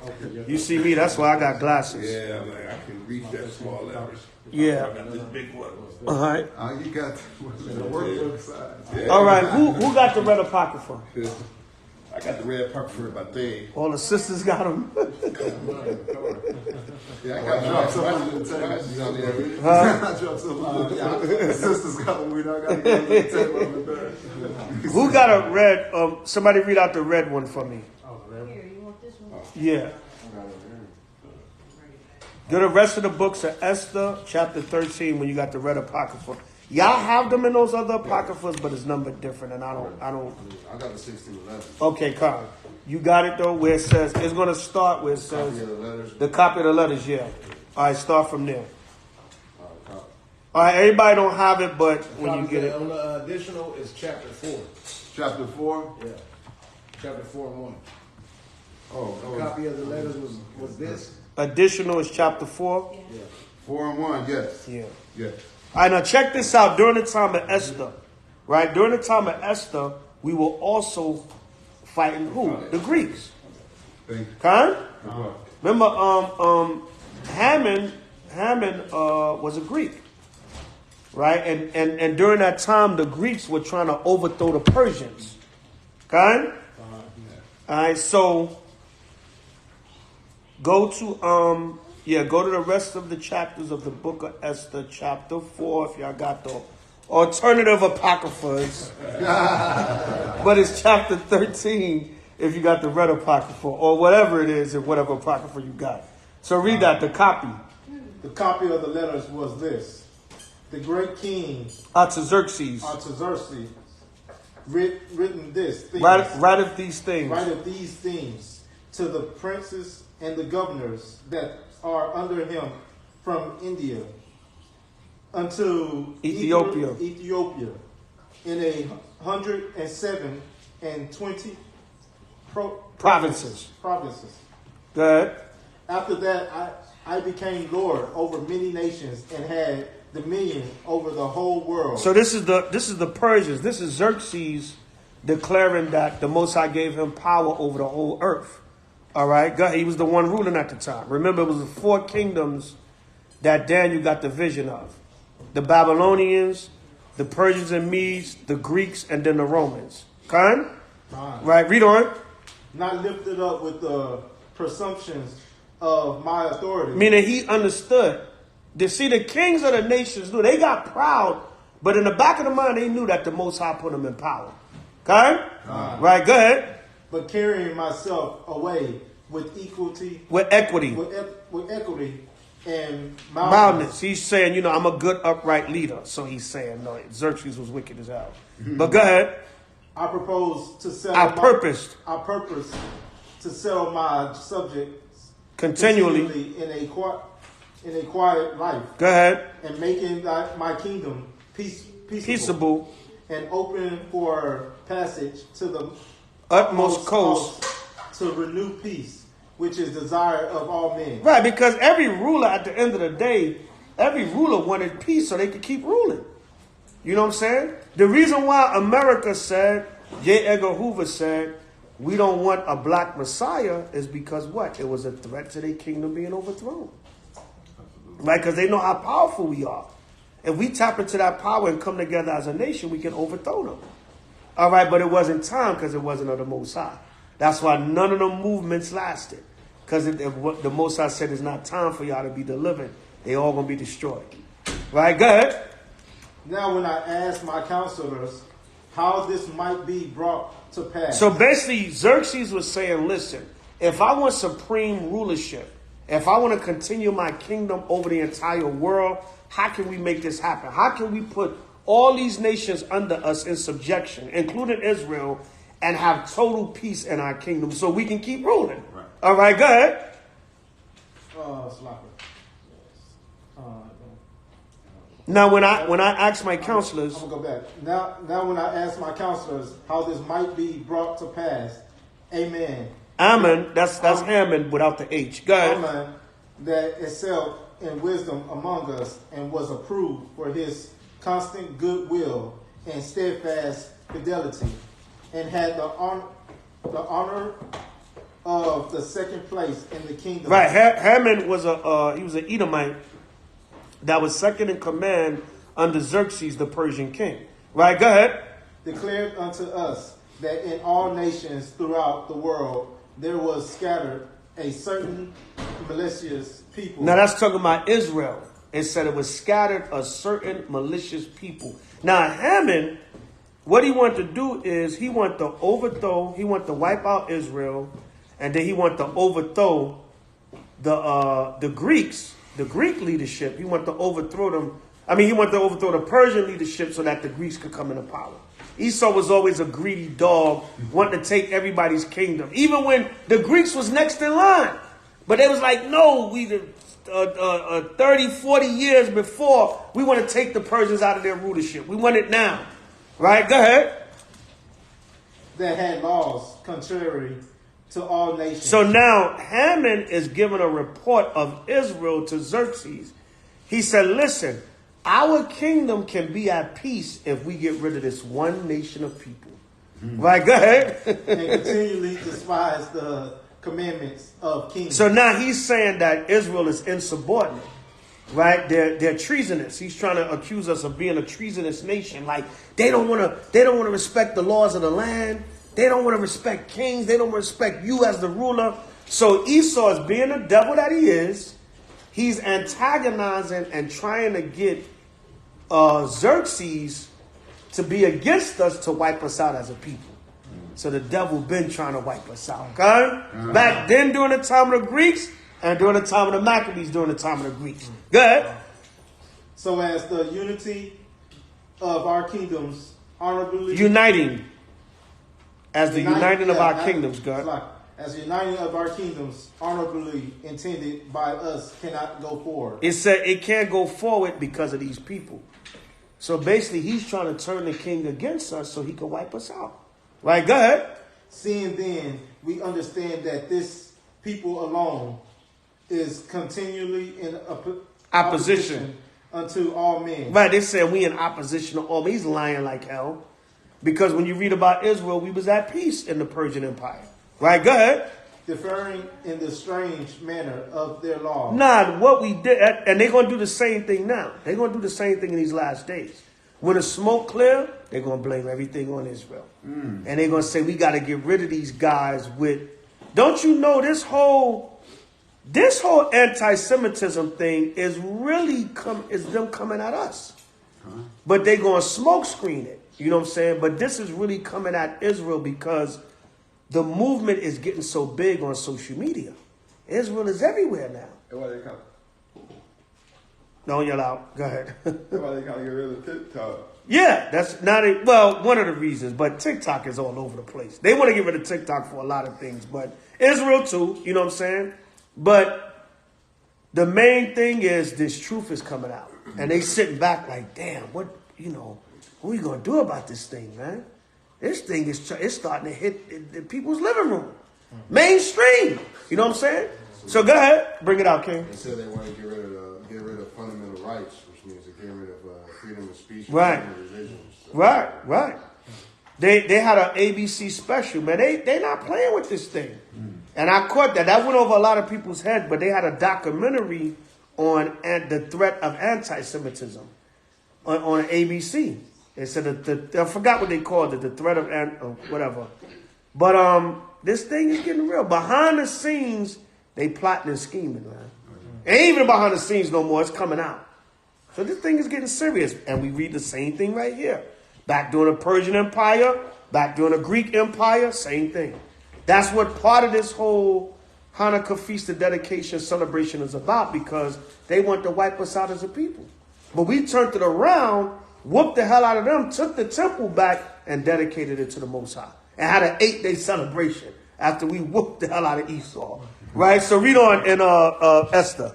You see me? That's why I got glasses. Yeah, like I can read that small letters. Yeah. I got this big one. All right. You got the workbook side. Yeah. All right. Who got the red apocrypha? I got the red apocrypha in my thing. All the sisters got them. Yeah, I got something to tell you. Huh? Sisters got one. We don't got to go to the table on the back. Who got a red? Somebody read out the red one for me. Here, you want this one? Yeah. Do the rest of the books of Esther, chapter 13, when you got the red apocrypha. Y'all have them in those other apocryphas, but it's numbered different, and I don't. I got the 1611. Okay, Carl. You got it though, where it says it's gonna start where it says the copy of the letters, yeah. All right, start from there. All right, everybody don't have it, but when you get it. On the additional is chapter 4. Chapter 4? Yeah. Chapter 4 and 1. Oh, A copy of the letters was this? Additional is chapter 4. Yeah. 4 and 1, yes. Yeah. Yes. All right, now check this out. During the time of Esther, right? During the time of Esther, we were also fighting who? The Greeks. Thank you. Huh? Remember, Haman was a Greek, right? And during that time, the Greeks were trying to overthrow the Persians. Okay? All right, so go to go to the rest of the chapters of the book of Esther, chapter 4, if y'all got the alternative apocryphas. But it's chapter 13 if you got the red apocrypha, or whatever it is, and whatever apocrypha you got. So read that, the copy. The copy of the letters was this. The great king Artaxerxes. Written this. Writeth these things. Writeth these things to the princes and the governors that are under him from India unto Ethiopia in 107 and 20 provinces. Go ahead. After that, I became Lord over many nations and had dominion over the whole world. So this is the Persians. This is Xerxes declaring that the Most High gave him power over the whole earth. All right, go ahead. He was the one ruling at the time. Remember, it was the 4 kingdoms that Daniel got the vision of: the Babylonians, the Persians and Medes, the Greeks, and then the Romans. Okay? Right. Read on. Not lifted up with the presumptions of my authority. Meaning he understood. See, the kings of the nations knew. They got proud, but in the back of the mind, they knew that the Most High put them in power. Okay? Right, go ahead. But carrying myself away with equity. With equity. With equity and mildness. He's saying, I'm a good, upright leader. So he's saying, no, Xerxes was wicked as hell. But go ahead. I propose to settle. I purpose to settle my subjects continually in a quiet life. Go ahead. And making my kingdom peaceable and open for passage to the utmost coast to renew peace, which is desire of all men. Right, because every ruler at the end of the day, every ruler wanted peace so they could keep ruling. You know what I'm saying? The reason why America said, J. Edgar Hoover said, we don't want a black Messiah is because what? It was a threat to their kingdom being overthrown. Right? Because they know how powerful we are. If we tap into that power and come together as a nation, we can overthrow them. All right, but it wasn't time because it wasn't of the Most High. That's why none of the movements lasted. Because what the Most High said is not time for y'all to be delivered. They all going to be destroyed. Right, go ahead. Now when I asked my counselors how this might be brought to pass. So basically, Xerxes was saying, listen, if I want supreme rulership, if I want to continue my kingdom over the entire world, how can we make this happen? How can we put all these nations under us in subjection, including Israel, and have total peace in our kingdom so we can keep ruling? Right. All right, go ahead. Now, when I asked my counselors, I'm gonna go back. Now, when I asked my counselors how this might be brought to pass, Amen. Amen. That's Hammond without the H. Go ahead. Amen. That excelled in wisdom among us and was approved for his constant goodwill and steadfast fidelity, and had the honor of the second place in the kingdom. Right. Hammond was he was an Edomite that was second in command under Xerxes, the Persian king. Right, go ahead. Declared unto us that in all nations throughout the world there was scattered a certain malicious people. Now that's talking about Israel. It said it was scattered a certain malicious people. Now Hammond, what he wanted to do is he wanted to overthrow, he wanted to wipe out Israel, and then he wanted to overthrow the Greeks. The Greek leadership, he wanted to overthrow them. He wanted to overthrow the Persian leadership so that the Greeks could come into power. Esau was always a greedy dog, wanting to take everybody's kingdom. Even when the Greeks was next in line. But they was like, no, 30, 40 years before, we want to take the Persians out of their rulership. We want it now. Right? Go ahead. That had laws contrary to all nations. So now Hammond is giving a report of Israel to Xerxes. He said, listen, our kingdom can be at peace if we get rid of this one nation of people. Right, go ahead. And continually despise the commandments of kings. So now he's saying that Israel is insubordinate. Right? They're treasonous. He's trying to accuse us of being a treasonous nation. Like they don't want to respect the laws of the land. They don't want to respect kings. They don't respect you as the ruler. So Esau is being the devil that he is. He's antagonizing and trying to get Xerxes to be against us to wipe us out as a people. So the devil been trying to wipe us out. Okay? Back then during the time of the Greeks and during the time of the Maccabees during the time of the Greeks. Go ahead. So as the unity of our kingdoms honorably... Uniting. As the uniting of our kingdoms, God. as the uniting of our kingdoms honorably intended by us cannot go forward. It said it can't go forward because of these people. So basically, he's trying to turn the king against us so he can wipe us out. Right, go ahead. Seeing then, we understand that this people alone is continually in opposition unto all men. Right, they said we in opposition to all men. He's lying like hell. Because when you read about Israel, we was at peace in the Persian Empire. Right, go ahead. Differing in the strange manner of their law. Nah, what we did, and they're going to do the same thing now. They're going to do the same thing in these last days. When the smoke clear, they're going to blame everything on Israel. And they're going to say, we got to get rid of these guys with... Don't you know this whole anti-Semitism thing is really is them coming at us. But they're going to smoke screen it. You know what I'm saying? But this is really coming at Israel because the movement is getting so big on social media. Israel is everywhere now. Why they kind Don't yell out. Go ahead. of get rid of TikTok? Yeah, that's not it. Well, one of the reasons, but TikTok is all over the place. They want to get rid of TikTok for a lot of things, but Israel too, you know what I'm saying? But the main thing is this truth is coming out. And they sitting back like, damn, what are we going to do about this thing, man? This thing is starting to hit people's living room. Mainstream. You know what I'm saying? So go ahead. Bring it out, King. They said they want to get rid of fundamental rights, which means to get rid of freedom of speech and Right. freedom of religion. So. Right. They had an ABC special, man. They not playing with this thing. And I caught that. That went over a lot of people's heads, but they had a documentary on the threat of anti-Semitism on ABC. They said I forgot what they called it, the threat of whatever. But this thing is getting real. Behind the scenes, they plotting and scheming, man. Ain't even behind the scenes no more. It's coming out. So this thing is getting serious. And we read the same thing right here. Back during the Persian Empire, back during the Greek Empire, same thing. That's what part of this whole Hanukkah Feast of Dedication celebration is about, because they want to wipe us out as a people. But we turned it around, whooped the hell out of them, took the temple back, and dedicated it to the Most High. And had an 8-day celebration after we whooped the hell out of Esau. Right? So read on in Esther,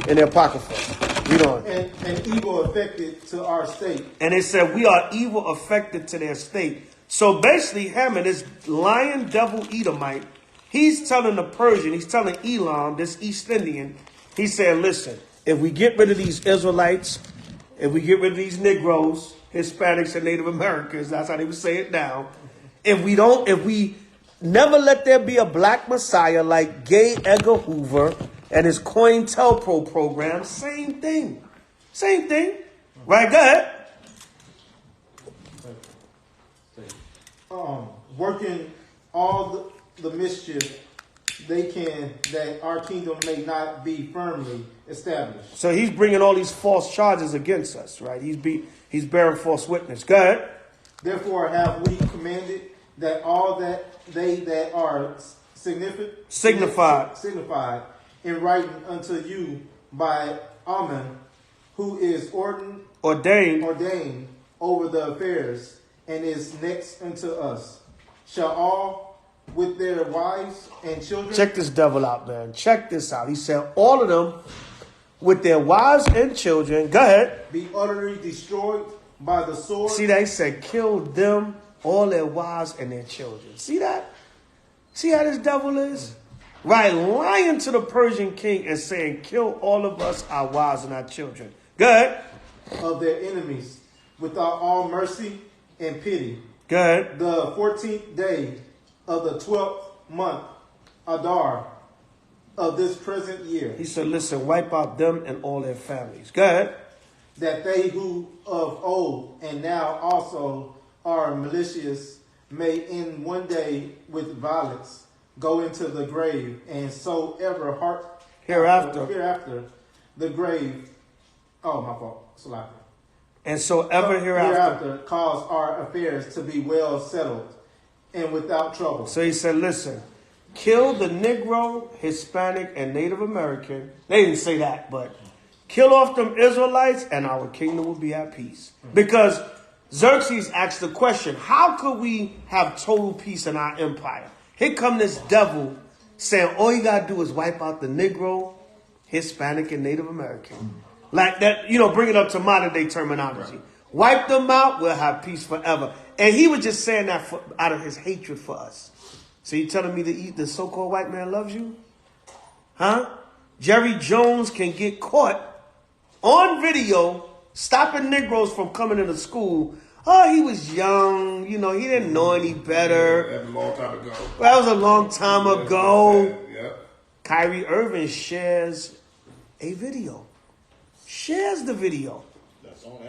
in the Apocrypha. Read on. And evil affected to our state. And it said, we are evil affected to their state. So basically, Haman, this lion devil Edomite, he's telling the Persian, he's telling Elam, this East Indian, he said, listen, if we get rid of these Israelites, if we get rid of these Negroes, Hispanics and Native Americans, that's how they would say it now. If we never let there be a black messiah like Gay Edgar Hoover and his COINTELPRO program, same thing. Same thing. Right, go ahead. Working all the mischief they can, that our kingdom may not be firmly established. So he's bringing all these false charges against us, right? He's bearing false witness. Go ahead. Therefore have we commanded that all that are signified in writing unto you by Amen, who is ordained over the affairs, and is next unto us, shall all with their wives and children. Check this devil out, man. Check this out. He said all of them with their wives and children, go ahead, be utterly destroyed by the sword. See that? He said kill them, all their wives and their children. See that? See how this devil is? Right, lying to the Persian king and saying kill all of us, our wives and our children. Go ahead. Of their enemies without all mercy and pity. Go ahead. The 14th day of the 12th month, Adar, of this present year. He said, listen, wipe out them and all their families. Go ahead. That they who of old and now also are malicious may in one day with violence go into the grave, and so ever hereafter the grave. Oh, my fault. Slapping. And so ever hereafter cause our affairs to be well settled and without trouble. So he said, listen, kill the Negro, Hispanic, and Native American. They didn't say that, but kill off them Israelites and our kingdom will be at peace. Because Xerxes asked the question, how could we have total peace in our empire? Here come this devil saying all you got to do is wipe out the Negro, Hispanic, and Native American. Like that, bring it up to modern day terminology. Right. Wipe them out, we'll have peace forever. And he was just saying that out of his hatred for us. So you telling me the so-called white man loves you? Huh? Jerry Jones can get caught on video stopping Negroes from coming into school. Oh, he was young. He didn't know any better. That was a long time ago. That was a long time ago. Yeah. Kyrie Irving shares a video. Shares the video.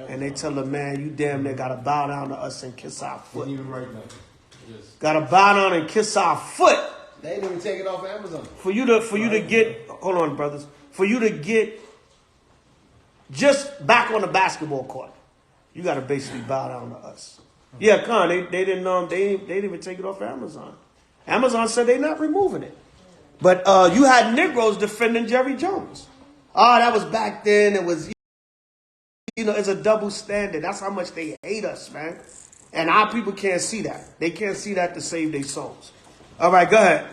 And they tell the man, you damn near got to bow down to us and kiss our foot. Didn't even write nothing. Got to bow down and kiss our foot. They didn't even take it off Amazon. For you to get, hold on, brothers. For you to get just back on the basketball court, you got to basically bow down to us. Yeah, Con, they didn't they didn't even take it off Amazon. Amazon said they're not removing it. But you had Negroes defending Jerry Jones. Oh, that was back then. It was, it's a double standard. That's how much they hate us, man. And our people can't see that. They can't see that to save their souls. All right, go ahead.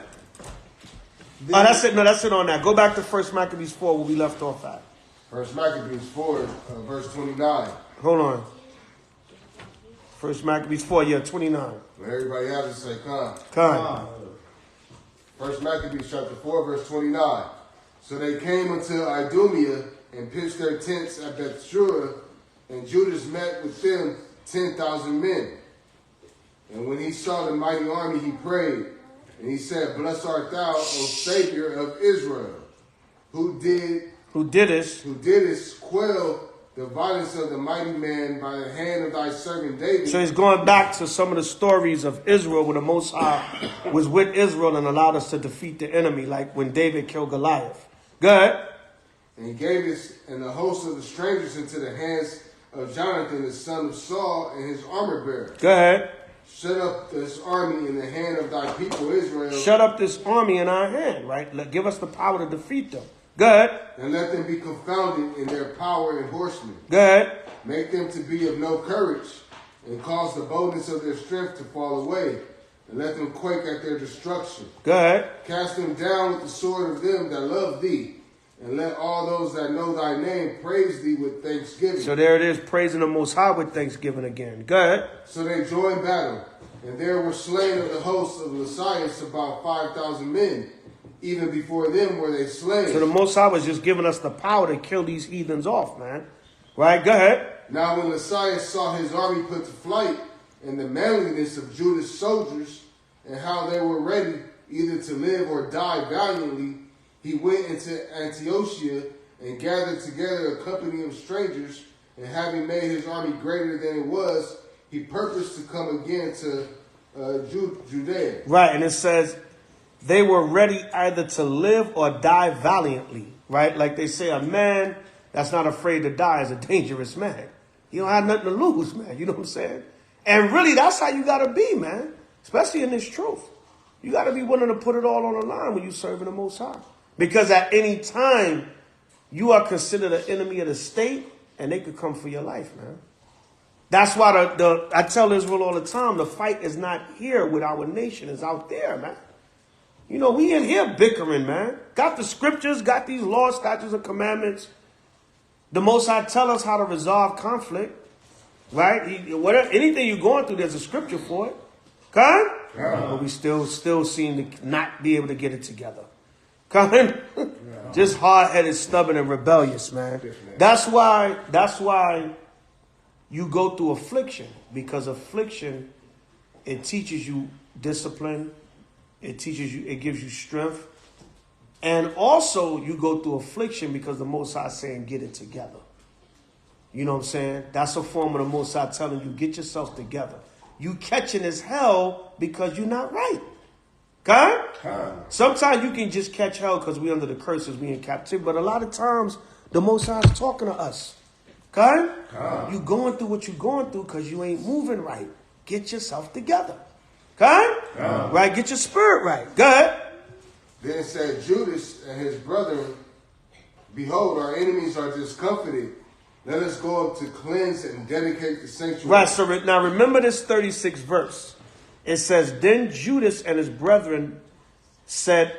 That's it. No, that's it on that. Go back to 1 Maccabees 4 where we left off at. 1 Maccabees 4, verse 29. Hold on. 1 Maccabees 4, 29. When everybody has it, say, come. Come. 1 Maccabees chapter 4, verse 29. So they came unto Idumea and pitched their tents at Bethshura, and Judas met with them 10,000 men. And when he saw the mighty army, he prayed, and he said, Blessed art thou, O Savior of Israel, who didst quell the violence of the mighty man by the hand of thy servant David. So he's going back to some of the stories of Israel where the Most High was with Israel and allowed us to defeat the enemy, like when David killed Goliath. Go ahead. And he gave us and the host of the strangers into the hands of Jonathan, the son of Saul, and his armor bearer. Go ahead. Shut up this army in the hand of thy people Israel. Shut up this army in our hand, right? Give us the power to defeat them. Go ahead. And let them be confounded in their power and horsemen. Go ahead. Make them to be of no courage, and cause the boldness of their strength to fall away, and let them quake at their destruction. Go ahead. Cast them down with the sword of them that love thee, and let all those that know thy name praise thee with thanksgiving. So there it is, praising the Most High with thanksgiving again. Go ahead. So they joined battle, and there were slain of the hosts of Lysias about 5,000 men. Even before them were they slain. So the Most High was just giving us the power to kill these heathens off, man. Right? Go ahead. Now when Lysias saw his army put to flight, and the manliness of Judas' soldiers, and how they were ready either to live or die valiantly, he went into Antiochia and gathered together a company of strangers, and having made his army greater than it was, he purposed to come again to Judea. Right, and it says they were ready either to live or die valiantly, right? Like they say, a man that's not afraid to die is a dangerous man. You don't have nothing to lose, man. You know what I'm saying? And really, that's how you got to be, man, especially in this truth. You got to be willing to put it all on the line when you're serving the Most High. Because at any time, you are considered an enemy of the state, and they could come for your life, man. That's why I tell Israel all the time, the fight is not here with our nation. It's out there, man. We in here bickering, man. Got the scriptures, got these laws, statutes, and commandments. The Most High tell us how to resolve conflict, right? Anything you're going through, there's a scripture for it. Okay? Yeah. But we still seem to not be able to get it together. Okay? Yeah. Just hard-headed, stubborn, and rebellious, man. That's why you go through affliction, because affliction, it teaches you discipline. It gives you strength. And also you go through affliction because the Most High is saying, get it together. You know what I'm saying? That's a form of the Most High telling you, get yourself together. You catching as hell because you're not right. Okay? Sometimes you can just catch hell because we under the curses, we in captivity. But a lot of times the Most High is talking to us. Okay? You going through what you're going through because you ain't moving right. Get yourself together. Okay? Right, get your spirit right. Go ahead. Then said Judas and his brethren, Behold, our enemies are discomfited. Let us go up to cleanse and dedicate the sanctuary. Right, so now remember this 36th verse. It says, then Judas and his brethren said,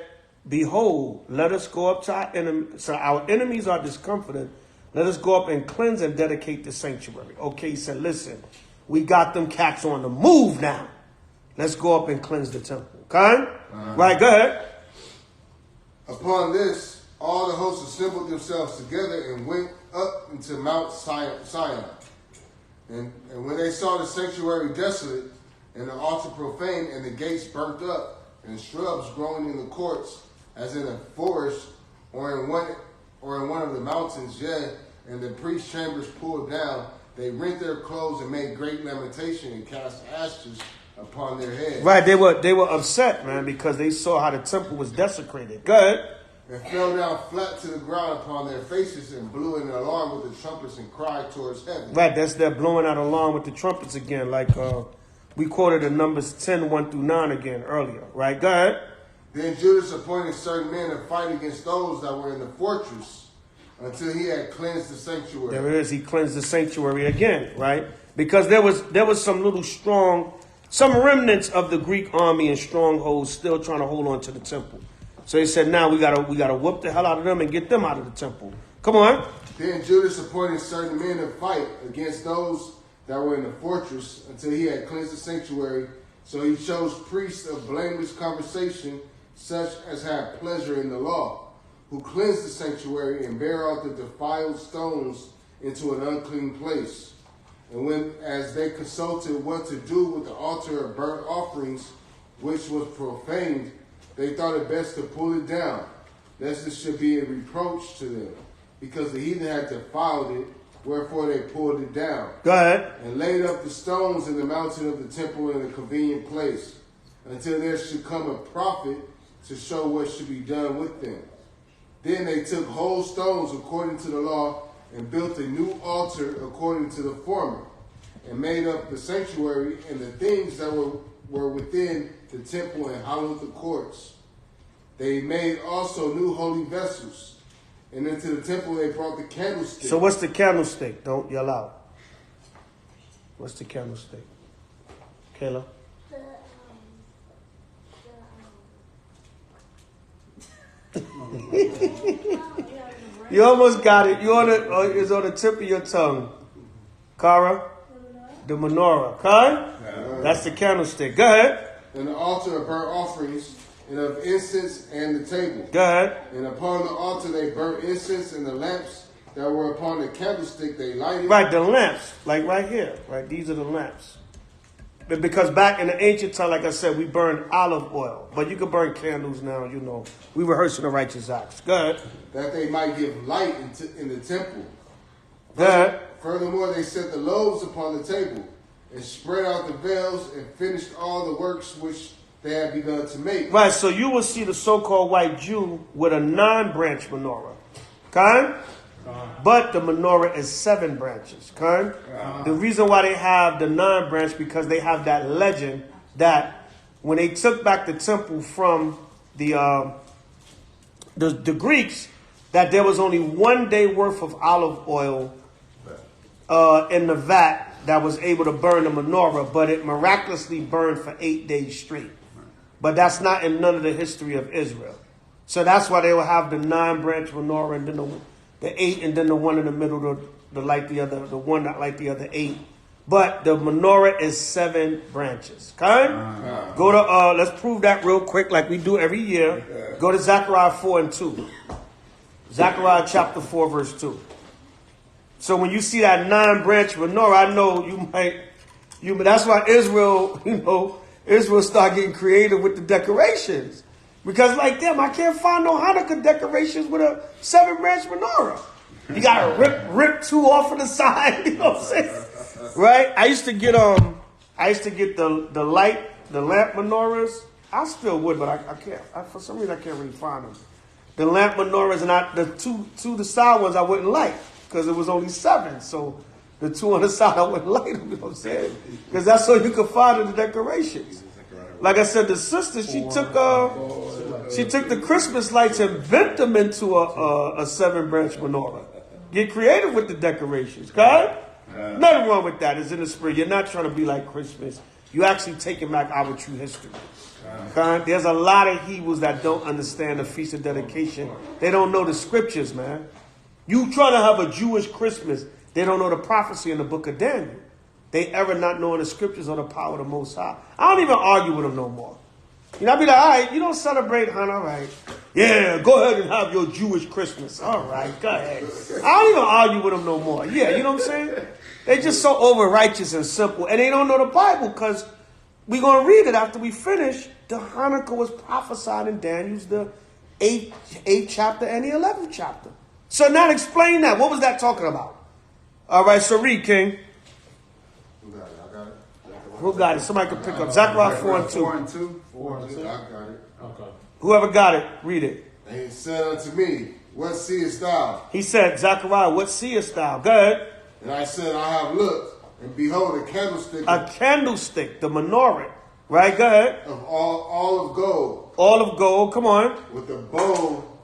behold, let us go up to our enemies. So our enemies are discomfited. Let us go up and cleanse and dedicate the sanctuary. Okay, he said, listen, we got them cats on the move now. Let's go up and cleanse the temple. Okay? Right, go ahead. Upon this, all the hosts assembled themselves together and went up into Mount Sinai. And when they saw the sanctuary desolate, and the altar profane, and the gates burnt up, and shrubs growing in the courts, as in a forest, or in one of the mountains, yea, and the priest's chambers pulled down, they rent their clothes and made great lamentation and cast ashes upon their heads. Right, they were upset, man, because they saw how the temple was desecrated. Go ahead. And fell down flat to the ground upon their faces and blew an alarm with the trumpets and cried towards heaven. Right, that's their blowing out alarm with the trumpets again, like we quoted in Numbers 10, 1 through 9 again earlier. Right, go ahead. Then Judas appointed certain men to fight against those that were in the fortress until he had cleansed the sanctuary. There it is. He cleansed the sanctuary again, right? Because there was some little some remnants of the Greek army and strongholds still trying to hold on to the temple. So he said, now we gotta whoop the hell out of them and get them out of the temple. Come on. Then Judas appointed certain men to fight against those that were in the fortress until he had cleansed the sanctuary. So he chose priests of blameless conversation, such as had pleasure in the law, who cleansed the sanctuary and bare out the defiled stones into an unclean place. And as they consulted what to do with the altar of burnt offerings, which was profaned, they thought it best to pull it down, lest it should be a reproach to them, because the heathen had defiled it, wherefore they pulled it down. Go ahead. And laid up the stones in the mountain of the temple in a convenient place, until there should come a prophet to show what should be done with them. Then they took whole stones according to the law, and built a new altar according to the former, and made up the sanctuary and the things that were within the temple and hallowed the courts. They made also new holy vessels, and into the temple they brought the candlestick. So what's the candlestick? Don't yell out. What's the candlestick? Kayla? You almost got it. It's on the tip of your tongue. Kara? The menorah. Okay? That's the candlestick. Go ahead. And the altar of burnt offerings, and of incense, and the table. Go ahead. And upon the altar they burnt incense, and the lamps that were upon the candlestick they lighted. Right, the lamps. Like right here. Right, these are the lamps. Because back in the ancient time, like I said, we burned olive oil. But you can burn candles now, you know. We rehearsing the righteous acts. Go ahead. That they might give light in the temple. Go ahead. Furthermore, they set the loaves upon the table, and spread out the veils, and finished all the works which they had begun to make. Right, so you will see the so-called white Jew with a 9-branch menorah. Okay? But the menorah is 7 branches. Okay? The reason why they have the 9 branch, because they have that legend that when they took back the temple from the Greeks, that there was only 1 day worth of olive oil in the vat that was able to burn the menorah, but it miraculously burned for 8 days straight. But that's not in none of the history of Israel. So that's why they will have the 9-branch menorah, and then the 8, and then the one in the middle, the one that like the other 8. But the menorah is 7 branches. Okay? Go to let's prove that real quick, like we do every year. Go to Zechariah 4 and 2. Zechariah chapter 4, verse 2. So when you see that 9-branch menorah, I know that's why Israel start getting creative with the decorations. Because like them, I can't find no Hanukkah decorations with a 7-branch menorah. You gotta rip 2 off of the side, you know what I'm saying? Right? I used to get the lamp menorahs. I still would, but I can't. For some reason I can't really find them. The lamp menorahs, and the the side ones I wouldn't like, because it was only 7. So the 2 on the side I wouldn't like them, you know what I'm saying? Because that's all you could find in the decorations. Like I said, the sister, she took the Christmas lights and bent them into a 7-branch menorah. Get creative with the decorations, okay? Nothing wrong with that. It's in the spirit. You're not trying to be like Christmas. You actually taking back our true history. Okay? There's a lot of Hebrews that don't understand the Feast of Dedication. They don't know the scriptures, man. You try to have a Jewish Christmas, they don't know the prophecy in the book of Daniel. They ever not knowing the scriptures or the power of the Most High. I don't even argue with them no more. You know, I'll be like, all right, you don't celebrate Hanukkah, all right. Yeah, go ahead and have your Jewish Christmas. All right, go ahead. I don't even argue with them no more. Yeah, you know what I'm saying? They're just so over-righteous and simple. And they don't know the Bible because we're going to read it after we finish. The Hanukkah was prophesied in Daniel's, the 8th chapter and the 11th chapter. So now explain that. What was that talking about? All right, so read, King. Who got it? Somebody can pick up. Zechariah 4 and 2. 4 and 2. 4 and 2. I got it. Okay. Whoever got it, read it. And he said unto me, what seest thou? He said, Zechariah, what seest thou? Go ahead. And I said, I have looked, and behold, a candlestick. A candlestick, the menorah. Right, go ahead. Of all of gold. All of gold, come on. With a bowl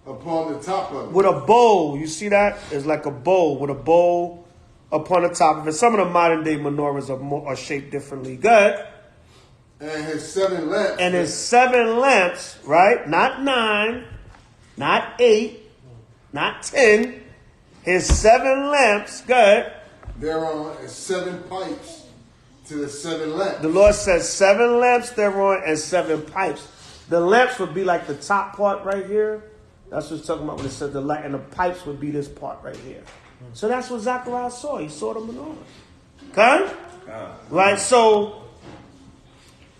upon the top of it. With a bowl. You see that? It's like a bowl with a bowl upon the top of it. Some of the modern day menorahs are shaped differently. Go ahead. And his 7 lamps. And his 7 lamps, right? Not 9, not 8, not 10. His 7 lamps, go ahead. Thereon is 7 pipes to the 7 lamps. The Lord says 7 lamps thereon and 7 pipes. The lamps would be like the top part right here. That's what it's talking about when it says the light. And the pipes would be this part right here. So that's what Zechariah saw. He saw the menorah. Okay? Right? So,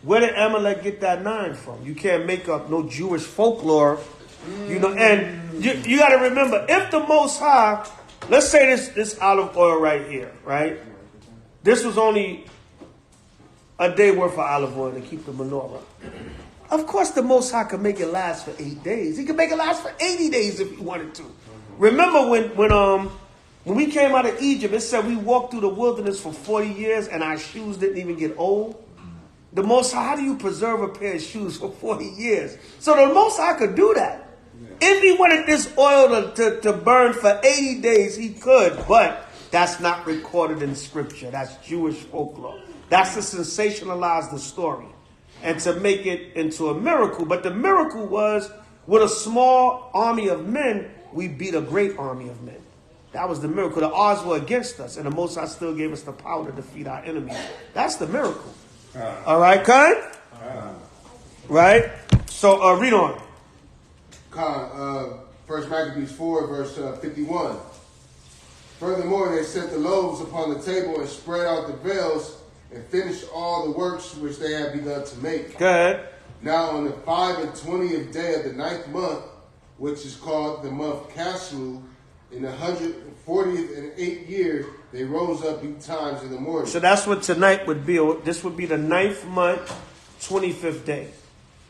where did Amalek get that 9 from? You can't make up no Jewish folklore. You know, and you got to remember, if the Most High, let's say this olive oil right here, right? This was only a day worth of olive oil to keep the menorah. Of course, the Most High could make it last for 8 days. He could make it last for 80 days if he wanted to. Remember when we came out of Egypt, it said we walked through the wilderness for 40 years and our shoes didn't even get old. The Most High, how do you preserve a pair of shoes for 40 years? So the Most High could do that. If he wanted this oil to burn for 80 days, he could, but that's not recorded in Scripture. That's Jewish folklore. That's to sensationalize the story and to make it into a miracle. But the miracle was, with a small army of men, we beat a great army of men. That was the miracle. The odds were against us, and the Most High still gave us the power to defeat our enemies. That's the miracle. All right, Khan? Right? So, read on. Khan, 1 Maccabees 4, verse 51. Furthermore, they set the loaves upon the table and spread out the veils and finished all the works which they had begun to make. Go ahead. Now on the 25th day of the 9th month, which is called the month Caslu, in the 140th and 8th year, they rose up betimes in the morning. So that's what tonight would be. This would be the 9th month, 25th day,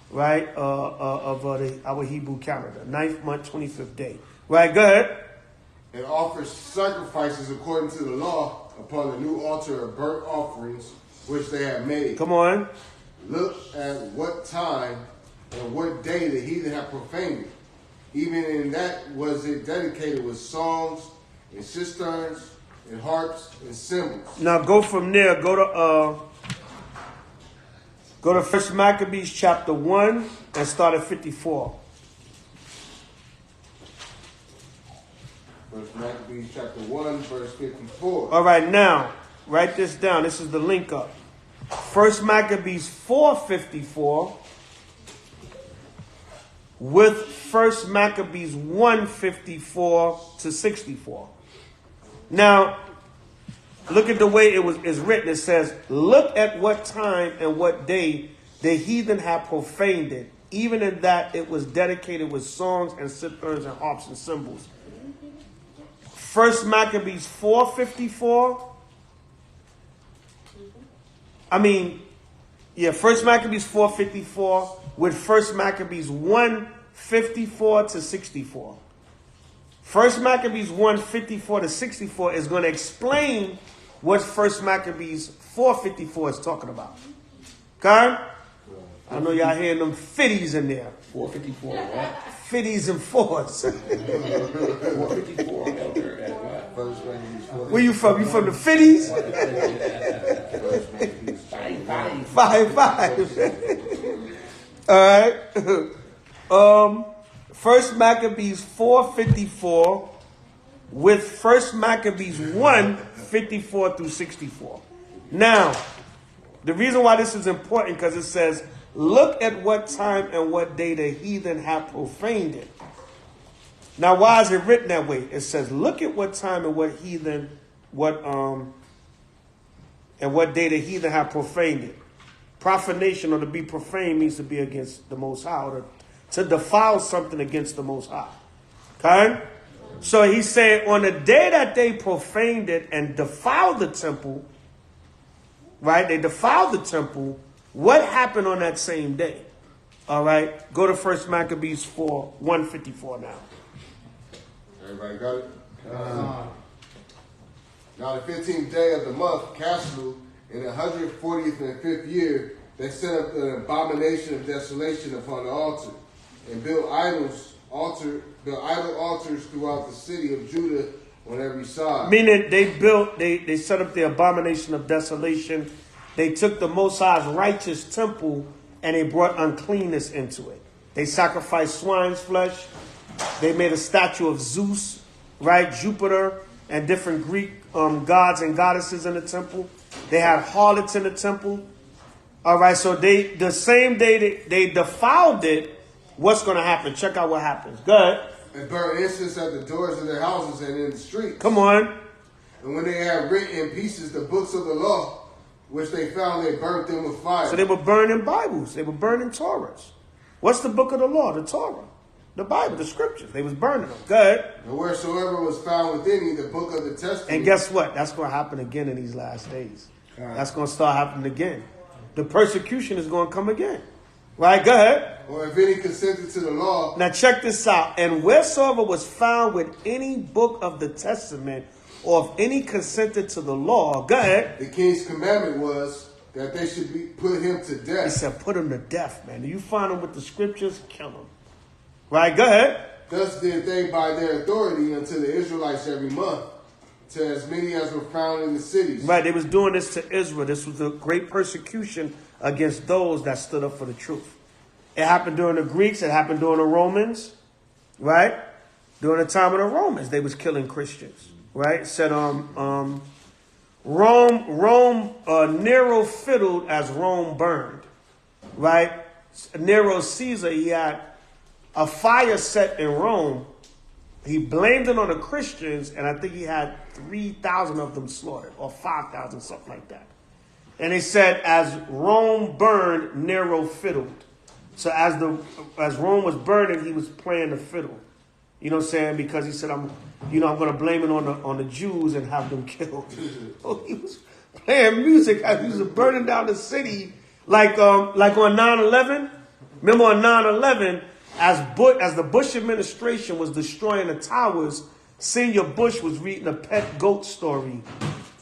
right, of our Hebrew calendar. 9th month, 25th day. Right, go ahead. And offers sacrifices according to the law upon the new altar of burnt offerings which they had made. Come on. Look at what time and what day the heathen have profaned it. Even in that was it dedicated with songs and cisterns and harps and cymbals. Now go from there. Go to 1 Maccabees chapter 1 and start at 54. 1 Maccabees chapter 1 verse 54. All right, now write this down. This is the link up. 1 Maccabees 4:54 with 1 Maccabees 1:54 to 64. Now, look at the way is written. It says, look at what time and what day the heathen have profaned it. Even in that it was dedicated with songs and cisterns and harps and cymbals. 1 Maccabees 4:54. 1 Maccabees 4:54 with 1 Maccabees 1:54 to 64. 1 Maccabees 1:54 to 64 is going to explain what 1 Maccabees 4:54 is talking about. Okay? I know y'all hearing them fitties in there. 454, what? Fitties and fours. 454, elder, at what? Where you from? You from the fitties? 5. All right. First Maccabees 4:54 with First Maccabees 1:54 through 64. Now, the reason why this is important because it says, look at what time and what day the heathen have profaned it. Now, why is it written that way? It says, look at what time and what heathen, and what day the heathen have profaned it. Profanation, or to be profane, means to be against the Most High, or to defile something against the Most High. Okay? So he's saying on the day that they profaned it and defiled the temple, right? They defiled the temple. What happened on that same day? All right? Go to 1 Maccabees 1:54 now. Everybody got it? Now the 15th day of the month, Caslu, in the 140th and 5th year, they set up an abomination of desolation upon the altar, and built idol altars throughout the city of Judah on every side. Meaning they set up the abomination of desolation. They took the Most High's righteous temple and they brought uncleanness into it. They sacrificed swine's flesh. They made a statue of Zeus, right? Jupiter, and different Greek gods and goddesses in the temple. They had harlots in the temple. All right, so the same day they defiled it, what's going to happen? Check out what happens. Go ahead. They burned incense at the doors of their houses and in the streets. Come on. And when they had written in pieces the books of the law, which they found, they burnt them with fire. So they were burning Bibles. They were burning Torahs. What's the book of the law? The Torah. The Bible, the scriptures. They was burning them. Go ahead. And wheresoever was found within you the book of the Testament. And guess what? That's going to happen again in these last days. That's going to start happening again. The persecution is going to come again. Right? Go ahead. Or if any consented to the law. Now check this out. And wheresoever was found with any book of the Testament, or if any consented to the law, go ahead. The king's commandment was that they should put him to death. He said, put him to death, man. Do you find him with the scriptures? Kill him. Right? Go ahead. Thus did they by their authority unto the Israelites every month, to as many as were found in the cities. Right, they was doing this to Israel. This was a great persecution against those that stood up for the truth. It happened during the Greeks. It happened during the Romans. Right? During the time of the Romans, they was killing Christians. Right? It said, Nero fiddled as Rome burned. Right? Nero Caesar, he had a fire set in Rome. He blamed it on the Christians, and I think he had 3,000 of them slaughtered, or 5,000, something like that. And he said, as Rome burned, Nero fiddled. So as Rome was burning, he was playing the fiddle. You know what I'm saying? Because he said, I'm going to blame it on the Jews and have them killed. So he was playing music as he was burning down the city, like on 9/11. Remember on 9/11, as the Bush administration was destroying the towers, Senior Bush was reading a pet goat story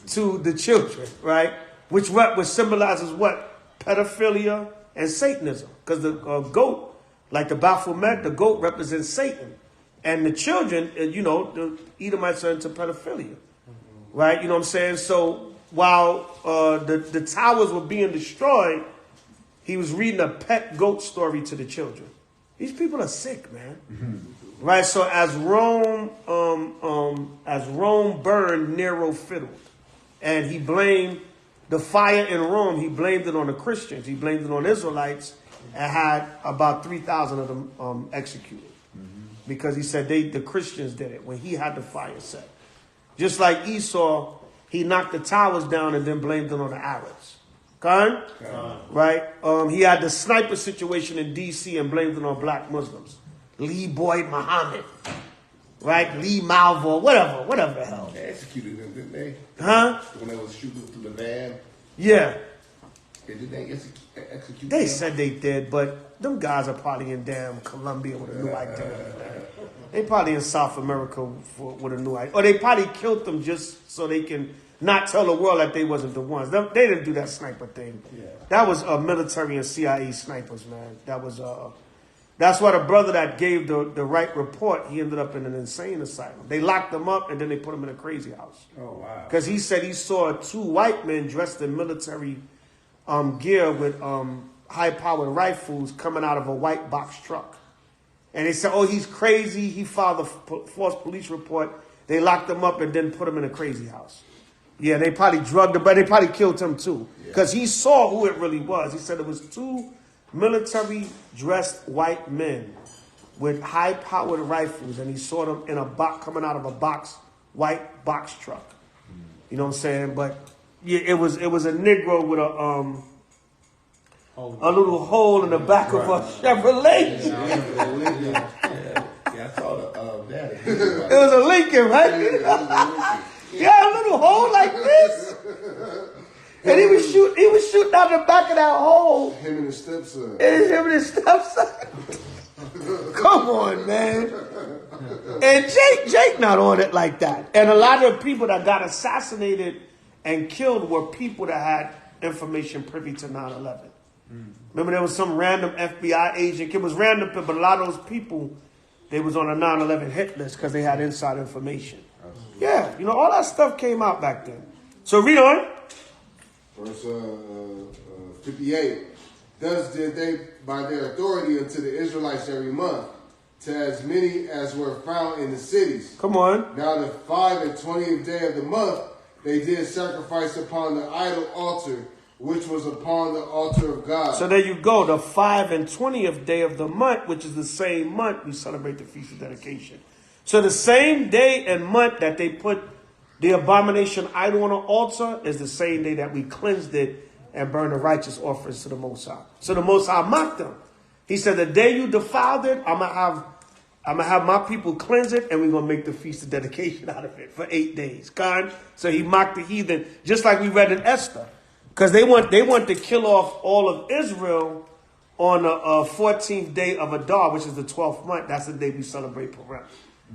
to the children, right? Which symbolizes what? Pedophilia and Satanism. Because the goat, like the Baphomet, the goat represents Satan. And the children, the Edomites are into pedophilia, right? You know what I'm saying? So while the towers were being destroyed, he was reading a pet goat story to the children. These people are sick, man. Mm-hmm. Right? So as Rome burned, Nero fiddled. And he blamed the fire in Rome, he blamed it on the Christians. He blamed it on Israelites and had about 3,000 of them executed. Mm-hmm. Because he said the Christians did it when he had the fire set. Just like Esau, he knocked the towers down and then blamed it on the Arabs. Right? He had the sniper situation in D.C. and blamed it on black Muslims. Lee Boyd Muhammad. Right? Lee Malvo, whatever the hell. They executed them, didn't they? Huh? When they was shooting through the van. Yeah. Did they execute They them? said they did, but them guys are probably in damn Colombia with a new identity. They probably in South America with a new identity. Or they probably killed them just so they can not tell the world that they wasn't the ones. They didn't do that sniper thing. Yeah. That was military and CIA snipers, man. That's why the brother that gave the right report, he ended up in an insane asylum. They locked him up and then they put him in a crazy house. Oh, wow. Because he said he saw two white men dressed in military gear with high-powered rifles coming out of a white box truck. And they said, oh, he's crazy. He filed a false police report. They locked him up and then put him in a crazy house. Yeah, they probably drugged him, but they probably killed him too. Because he saw who it really was. He said it was 2 military-dressed white men with high-powered rifles, and he saw them in a box coming out of a white box truck. You know what I'm saying? But yeah, it was a Negro with a little hole in the back of a Chevrolet. Yeah, I saw that. It was a Lincoln, right? Yeah, a little hole like this. And he was shooting out the back of that hole. Him and his stepson. It's him and his stepson. Come on, man. And Jake not on it like that. And a lot of people that got assassinated and killed were people that had information privy to 9/11. Remember, there was some random FBI agent. It was random, but a lot of those people, they was on a 9/11 hit list because they had inside information. Yeah, you know, all that stuff came out back then. So read on. Verse 58. Thus did they, by their authority, unto the Israelites every month, to as many as were found in the cities. Come on. Now the 5 and 20th day of the month, they did sacrifice upon the idol altar, which was upon the altar of God. So there you go. The 5 and 20th day of the month, which is the same month we celebrate the Feast of Dedication. So the same day and month that they put the abomination idol on the altar is the same day that we cleansed it and burned the righteous offerings to the Most High. So the Most High mocked them. He said, the day you defiled it, I'm gonna have my people cleanse it, and we're gonna make the Feast of Dedication out of it for 8 days. God, so he mocked the heathen, just like we read in Esther, because they want to kill off all of Israel on the 14th day of Adar, which is the 12th month. That's the day we celebrate Purim.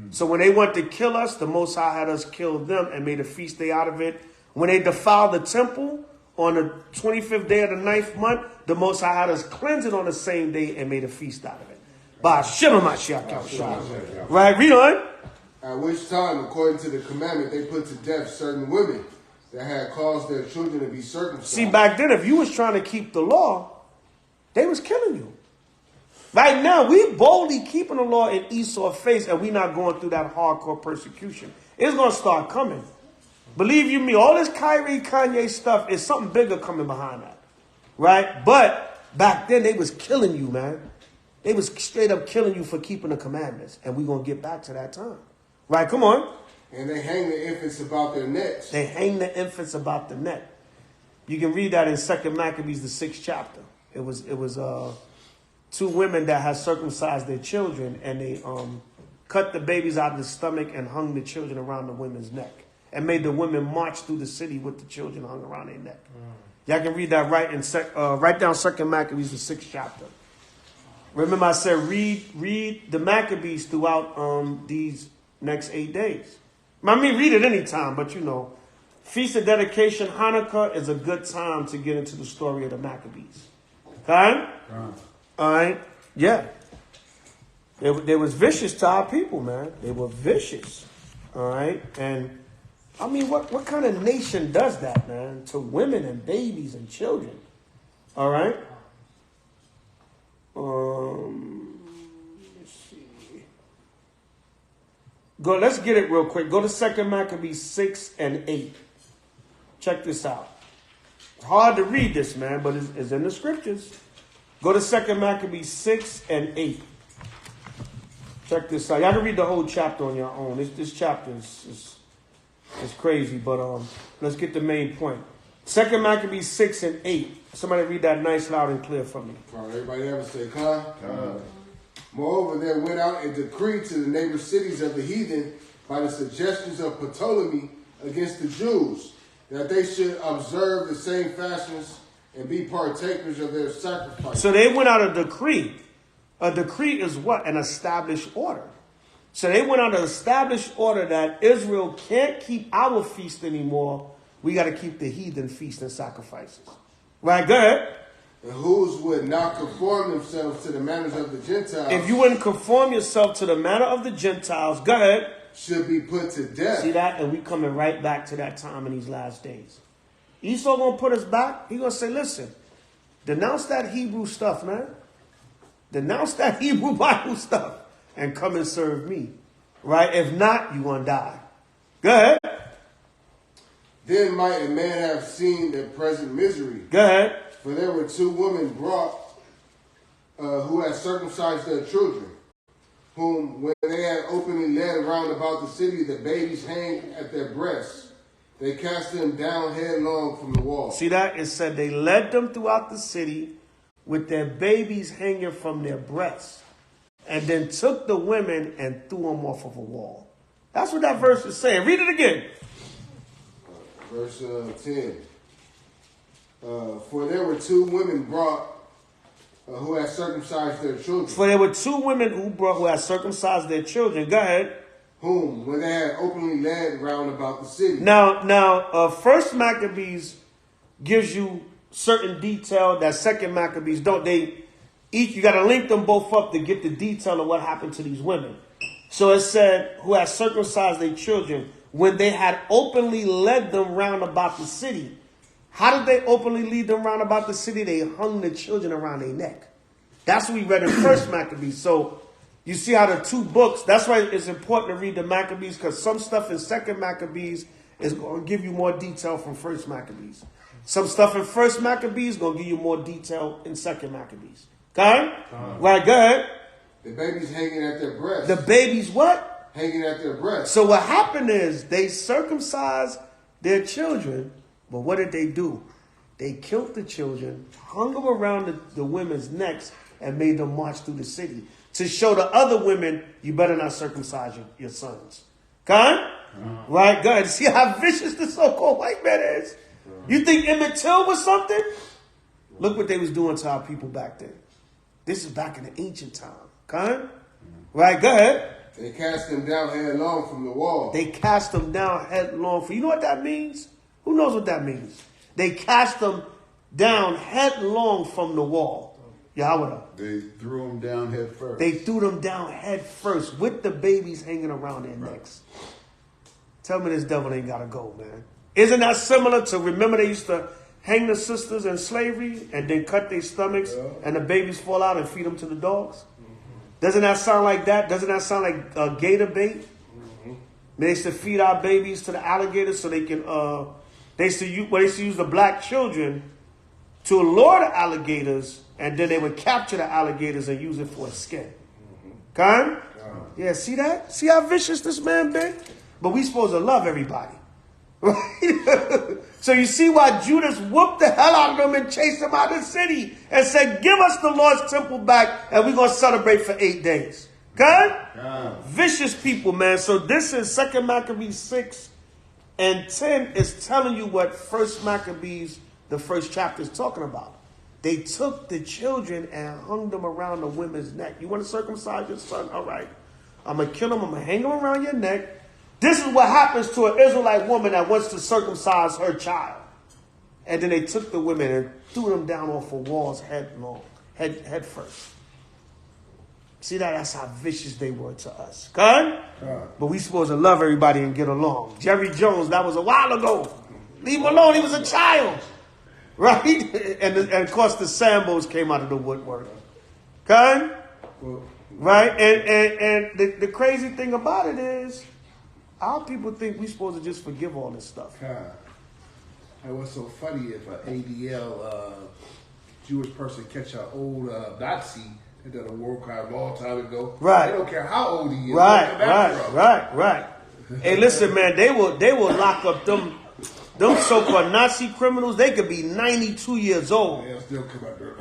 So when they want to kill us, the Most High had us kill them and made a feast day out of it. When they defiled the temple on the 25th day of the 9th month, the Most High had us cleanse it on the same day and made a feast out of it. By Shema Mashiach. Right, read on. At which time, according to the commandment, they put to death certain women that had caused their children to be circumcised. See, back then, if you was trying to keep the law, they was killing you. Right now, we boldly keeping the law in Esau's face, and we not going through that hardcore persecution. It's going to start coming. Believe you me, all this Kyrie, Kanye stuff is something bigger coming behind that. Right? But back then, they was killing you, man. They was straight up killing you for keeping the commandments. And we're going to get back to that time. Right? Come on. And they hang the infants about their necks. They hang the infants about the neck. You can read that in 2 Maccabees, the 6th chapter. It was 2 women that had circumcised their children, and they cut the babies out of the stomach and hung the children around the women's neck, and made the women march through the city with the children hung around their neck. Y'all can read that right down 2 Maccabees, the 6th chapter. Remember, I said read the Maccabees throughout these next 8 days. I mean, read it anytime, but you know, Feast of Dedication, Hanukkah is a good time to get into the story of the Maccabees. Okay? All right? Yeah. They was vicious to our people, man. They were vicious. All right? And, I mean, what kind of nation does that, man? To women and babies and children. All right? Let's see. Let's get it real quick. Go to 2 Maccabees 6 and 8. Check this out. It's hard to read this, man, but it's in the scriptures. Go to 2 Maccabees 6 and 8. Check this out. Y'all can read the whole chapter on your own. This chapter is crazy, but let's get the main point. 2 Maccabees 6 and 8. Somebody read that nice, loud, and clear for me. All right, everybody ever say, Khan? Moreover, there went out a decree to the neighbor cities of the heathen by the suggestions of Ptolemy against the Jews, that they should observe the same fashions and be partakers of their sacrifice. So they went out a decree. A decree is what? An established order. So they went out an established order that Israel can't keep our feast anymore. We got to keep the heathen feast and sacrifices. Right, go ahead. And whose would not conform themselves to the manners of the Gentiles. If you wouldn't conform yourself to the manner of the Gentiles, go ahead. Should be put to death. See that? And we coming right back to that time in these last days. Esau going to put us back. He going to say, listen, Denounce that Hebrew stuff, man. Denounce that Hebrew Bible stuff and come and serve me. Right? If not, you're going to die. Go ahead. Then might a man have seen their present misery. Go ahead. For there were 2 women brought who had circumcised their children, whom when they had openly led around about the city, the babies hanged at their breasts. They cast them down headlong from the wall. See that? It said they led them throughout the city with their babies hanging from their breasts, and then took the women and threw them off of a wall. That's what that verse is saying. Read it again. Verse 10. For there were 2 women brought who had circumcised their children. For there were 2 women who had circumcised their children. Go ahead. Whom, when they had openly led round about the city. Now, First Maccabees gives you certain detail that Second Maccabees don't. You got to link them both up to get the detail of what happened to these women. So it said, who had circumcised their children when they had openly led them round about the city. How did they openly lead them round about the city? They hung the children around their neck. That's what we read in First Maccabees. So you see how the 2 books, that's why it's important to read the Maccabees, because some stuff in Second Maccabees is going to give you more detail from First Maccabees. Some stuff in First Maccabees is going to give you more detail in Second Maccabees. Okay? Right, go ahead. The babies hanging at their breasts. The babies what? Hanging at their breasts. So what happened is they circumcised their children, but what did they do? They killed the children, hung them around the women's necks, and made them march through the city to show the other women, you better not circumcise your sons. Okay? Right, good. See how vicious the so-called white man is? You think Emmett Till was something? Look what they was doing to our people back then. This is back in the ancient time. Okay? Right, go ahead. They cast them down headlong from the wall. They cast them down headlong. You know what that means? Who knows what that means? They cast them down headlong from the wall. Yahweh. They threw them down head first. They threw them down head first with the babies hanging around their necks. Tell me this devil ain't got to go, man. Isn't that similar to, remember they used to hang the sisters in slavery and then cut their stomachs and the babies fall out and feed them to the dogs? Doesn't that sound like that? Doesn't that sound like gator bait? They used to feed our babies to the alligators so they can, they used to use the black children to lure the alligators, and then they would capture the alligators and use it for a skin. Okay? Yeah, see that? See how vicious this man been? But we supposed to love everybody. Right? So you see why Judas whooped the hell out of them and chased them out of the city and said, give us the Lord's temple back and we're going to celebrate for 8 days. Okay? Vicious people, man. So this is 2 Maccabees 6 and 10 is telling you what 1 Maccabees, the first chapter, is talking about. They took the children and hung them around the women's neck. You want to circumcise your son? All right. I'm going to kill him. I'm going to hang him around your neck. This is what happens to an Israelite woman that wants to circumcise her child. And then they took the women and threw them down off of walls head first. See that? That's how vicious they were to us. Okay? But we supposed to love everybody and get along. Jerry Jones, that was a while ago. Leave him alone. He was a child. Right? And of course the Sambos came out of the woodwork. Okay? Right? And the crazy thing about it is, our people think we're supposed to just forgive all this stuff. It was so funny if an ADL Jewish person catch an old Nazi that did a war crime a long time ago. Right. They don't care how old he is. Right. Hey, listen, man, they will lock up them so-called Nazi criminals. They could be 92 years old. They'll still come out there.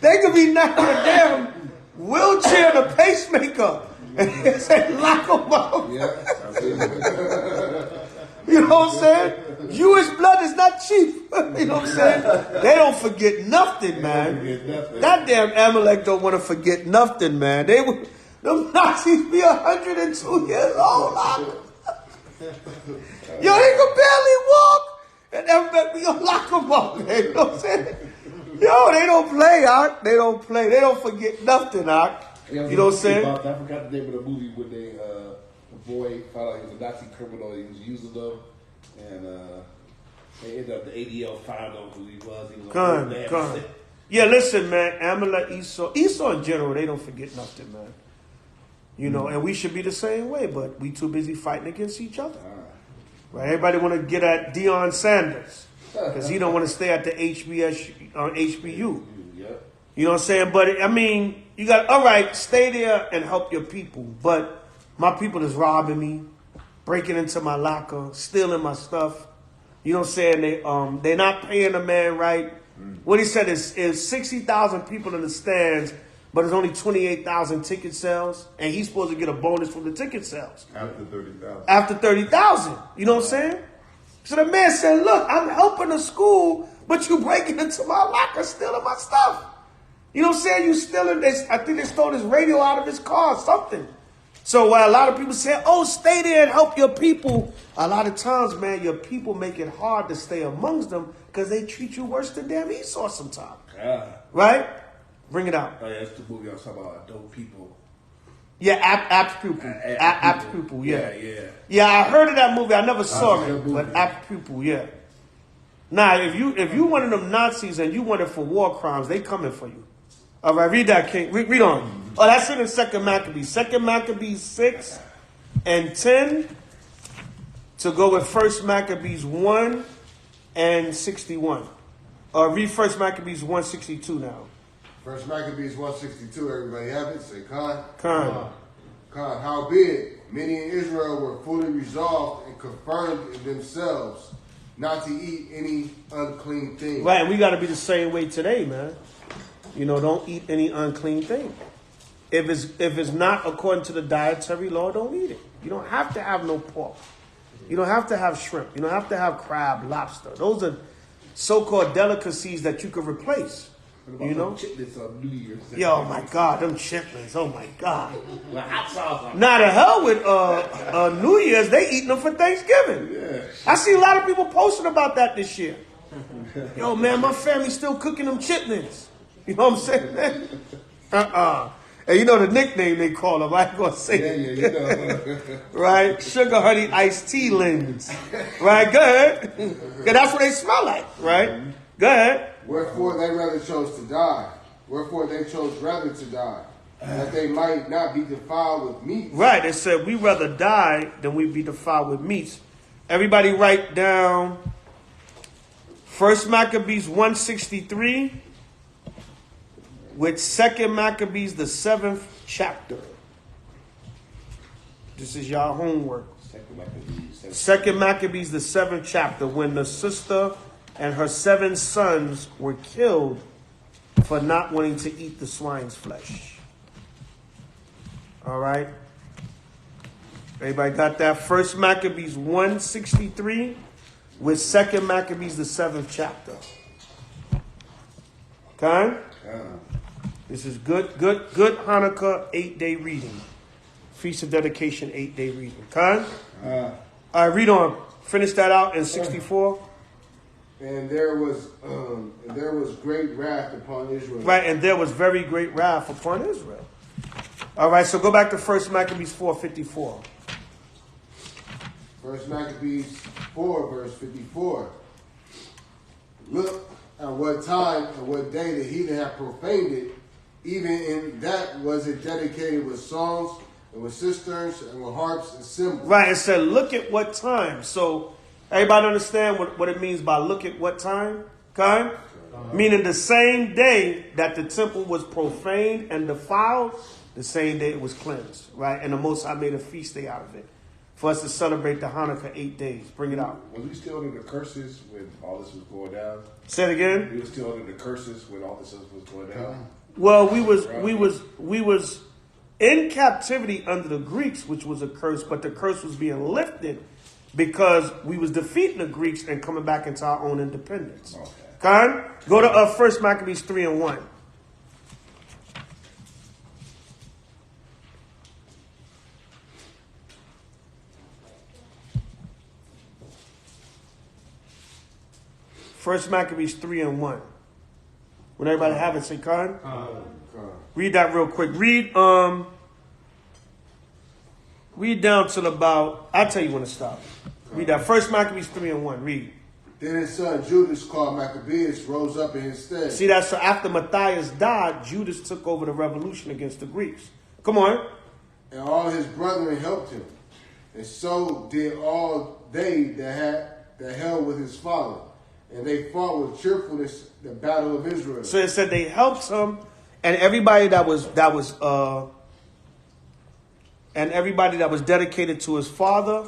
They could be knocking a damn wheelchair and a pacemaker. And they say, lock them up. Yeah. You know what I'm saying? Jewish blood is not cheap. You know what I'm saying? They don't forget nothing, man. That damn Amalek don't want to forget nothing, man. Them Nazis be 102 years old. Yo, he could barely walk. And everybody, we gonna lock them up, man. You know what I'm saying? Yo, they don't play, Art. They don't play. They don't forget nothing, Art. You know what I'm saying? I forgot the name of the movie when the boy found out he was a Nazi criminal. He was using them, and They ended up the ADL found out who he was. He was Con. Yeah, listen, man. Amalek, Esau in general, they don't forget nothing, man. You know, and we should be the same way, but we too busy fighting against each other. Right? Everybody want to get at Deion Sanders because he don't want to stay at the HBU. You know what I'm saying? But I mean, you got all right. Stay there and help your people. But my people is robbing me, breaking into my locker, stealing my stuff. You know what I'm saying? They're not paying the man right. What he said is 60,000 people in the stands, but there's only 28,000 ticket sales, and he's supposed to get a bonus from the ticket sales. After 30,000. After 30,000. You know what I'm saying? So the man said, look, I'm helping the school, but you breaking into my locker, stealing my stuff. You know what I'm saying? You stealing this. I think they stole his radio out of his car or something. So while a lot of people say, oh, stay there and help your people, a lot of times, man, your people make it hard to stay amongst them because they treat you worse than damn Esau sometimes. Right? Bring it out. Oh, yeah, that's the movie I was talking about, Adult People. Yeah, apt pupil. Apt pupil, yeah. Yeah. I heard of that movie. I never saw it, but apt pupil, yeah. Now, if you one of them Nazis and you wanted for war crimes, they coming for you. All right, read that, King. Read on. Oh, that's it in 2 Maccabees. 2 Maccabees 6 and 10 to go with 1 Maccabees 1 and 61. Read 1 Maccabees 162 now. 1 Maccabees 162, everybody have it? Say Khan. Khan. Howbeit, many in Israel were fully resolved and confirmed in themselves not to eat any unclean thing. Right, and we got to be the same way today, man. You know, don't eat any unclean thing. If it's not according to the dietary law, don't eat it. You don't have to have no pork. You don't have to have shrimp. You don't have to have crab, lobster. Those are so-called delicacies that you could replace. You know? Chitlins on New Year's. Yo, my God, them chitlins. Oh, my God. With hot sauce on. Now, the hell with New Year's, they eating them for Thanksgiving. Yeah. I see a lot of people posting about that this year. Yo, man, my family's still cooking them chitlins. You know what I'm saying, man? And you know the nickname they call them. I ain't going to say it. Yeah, you know. Right? Sugar honey iced tea lins. Right? Go ahead. Yeah, that's what they smell like. Right? Go ahead. Wherefore they rather chose to die. Wherefore they chose rather to die, that they might not be defiled with meat. Right. They said, we rather die than we be defiled with meats. Everybody write down 1 Maccabees 163 with 2 Maccabees, the 7th chapter. This is y'all homework. 2 Maccabees, the 7th chapter, when the sister and her 7 sons were killed for not wanting to eat the swine's flesh. All right. Everybody got that? 1 Maccabees 163 with 2 Maccabees, the 7th chapter. Okay? This is good Hanukkah 8-day reading. Feast of Dedication 8-day reading. Okay? All right, read on. Finish that out in 64. And there was great wrath upon Israel. Right, and there was very great wrath upon Israel. All right, so go back to 1 Maccabees 4:54. 1 Maccabees 4, verse 54. Look at what time and what day the heathen have profaned it. Even in that was it dedicated with songs and with cisterns and with harps and cymbals. Right, it said, look at what time. So everybody understand what it means by look at what time? Okay? Meaning the same day that the temple was profaned and defiled, the same day it was cleansed. Right? And the Most High made a feast day out of it for us to celebrate the Hanukkah 8 days. Bring it out. Was we still under the curses when all this was going down? Say it again. We were still under the curses when all this was going down. Well, we was in captivity under the Greeks, which was a curse, but the curse was being lifted because we was defeating the Greeks and coming back into our own independence. Okay? Go to 1 Maccabees 3 and 1. First Maccabees 3 and 1. When everybody have it, say Khan. Read that real quick. Read down till about, I'll tell you when to stop. Read that. 1 Maccabees 3 and 1. Read. Then his son Judas, called Maccabeus, rose up in his stead. See that? So after Matthias died, Judas took over the revolution against the Greeks. Come on. And all his brethren helped him. And so did all they that held with his father. And they fought with cheerfulness the battle of Israel. So it said they helped him, and everybody that was dedicated to his father,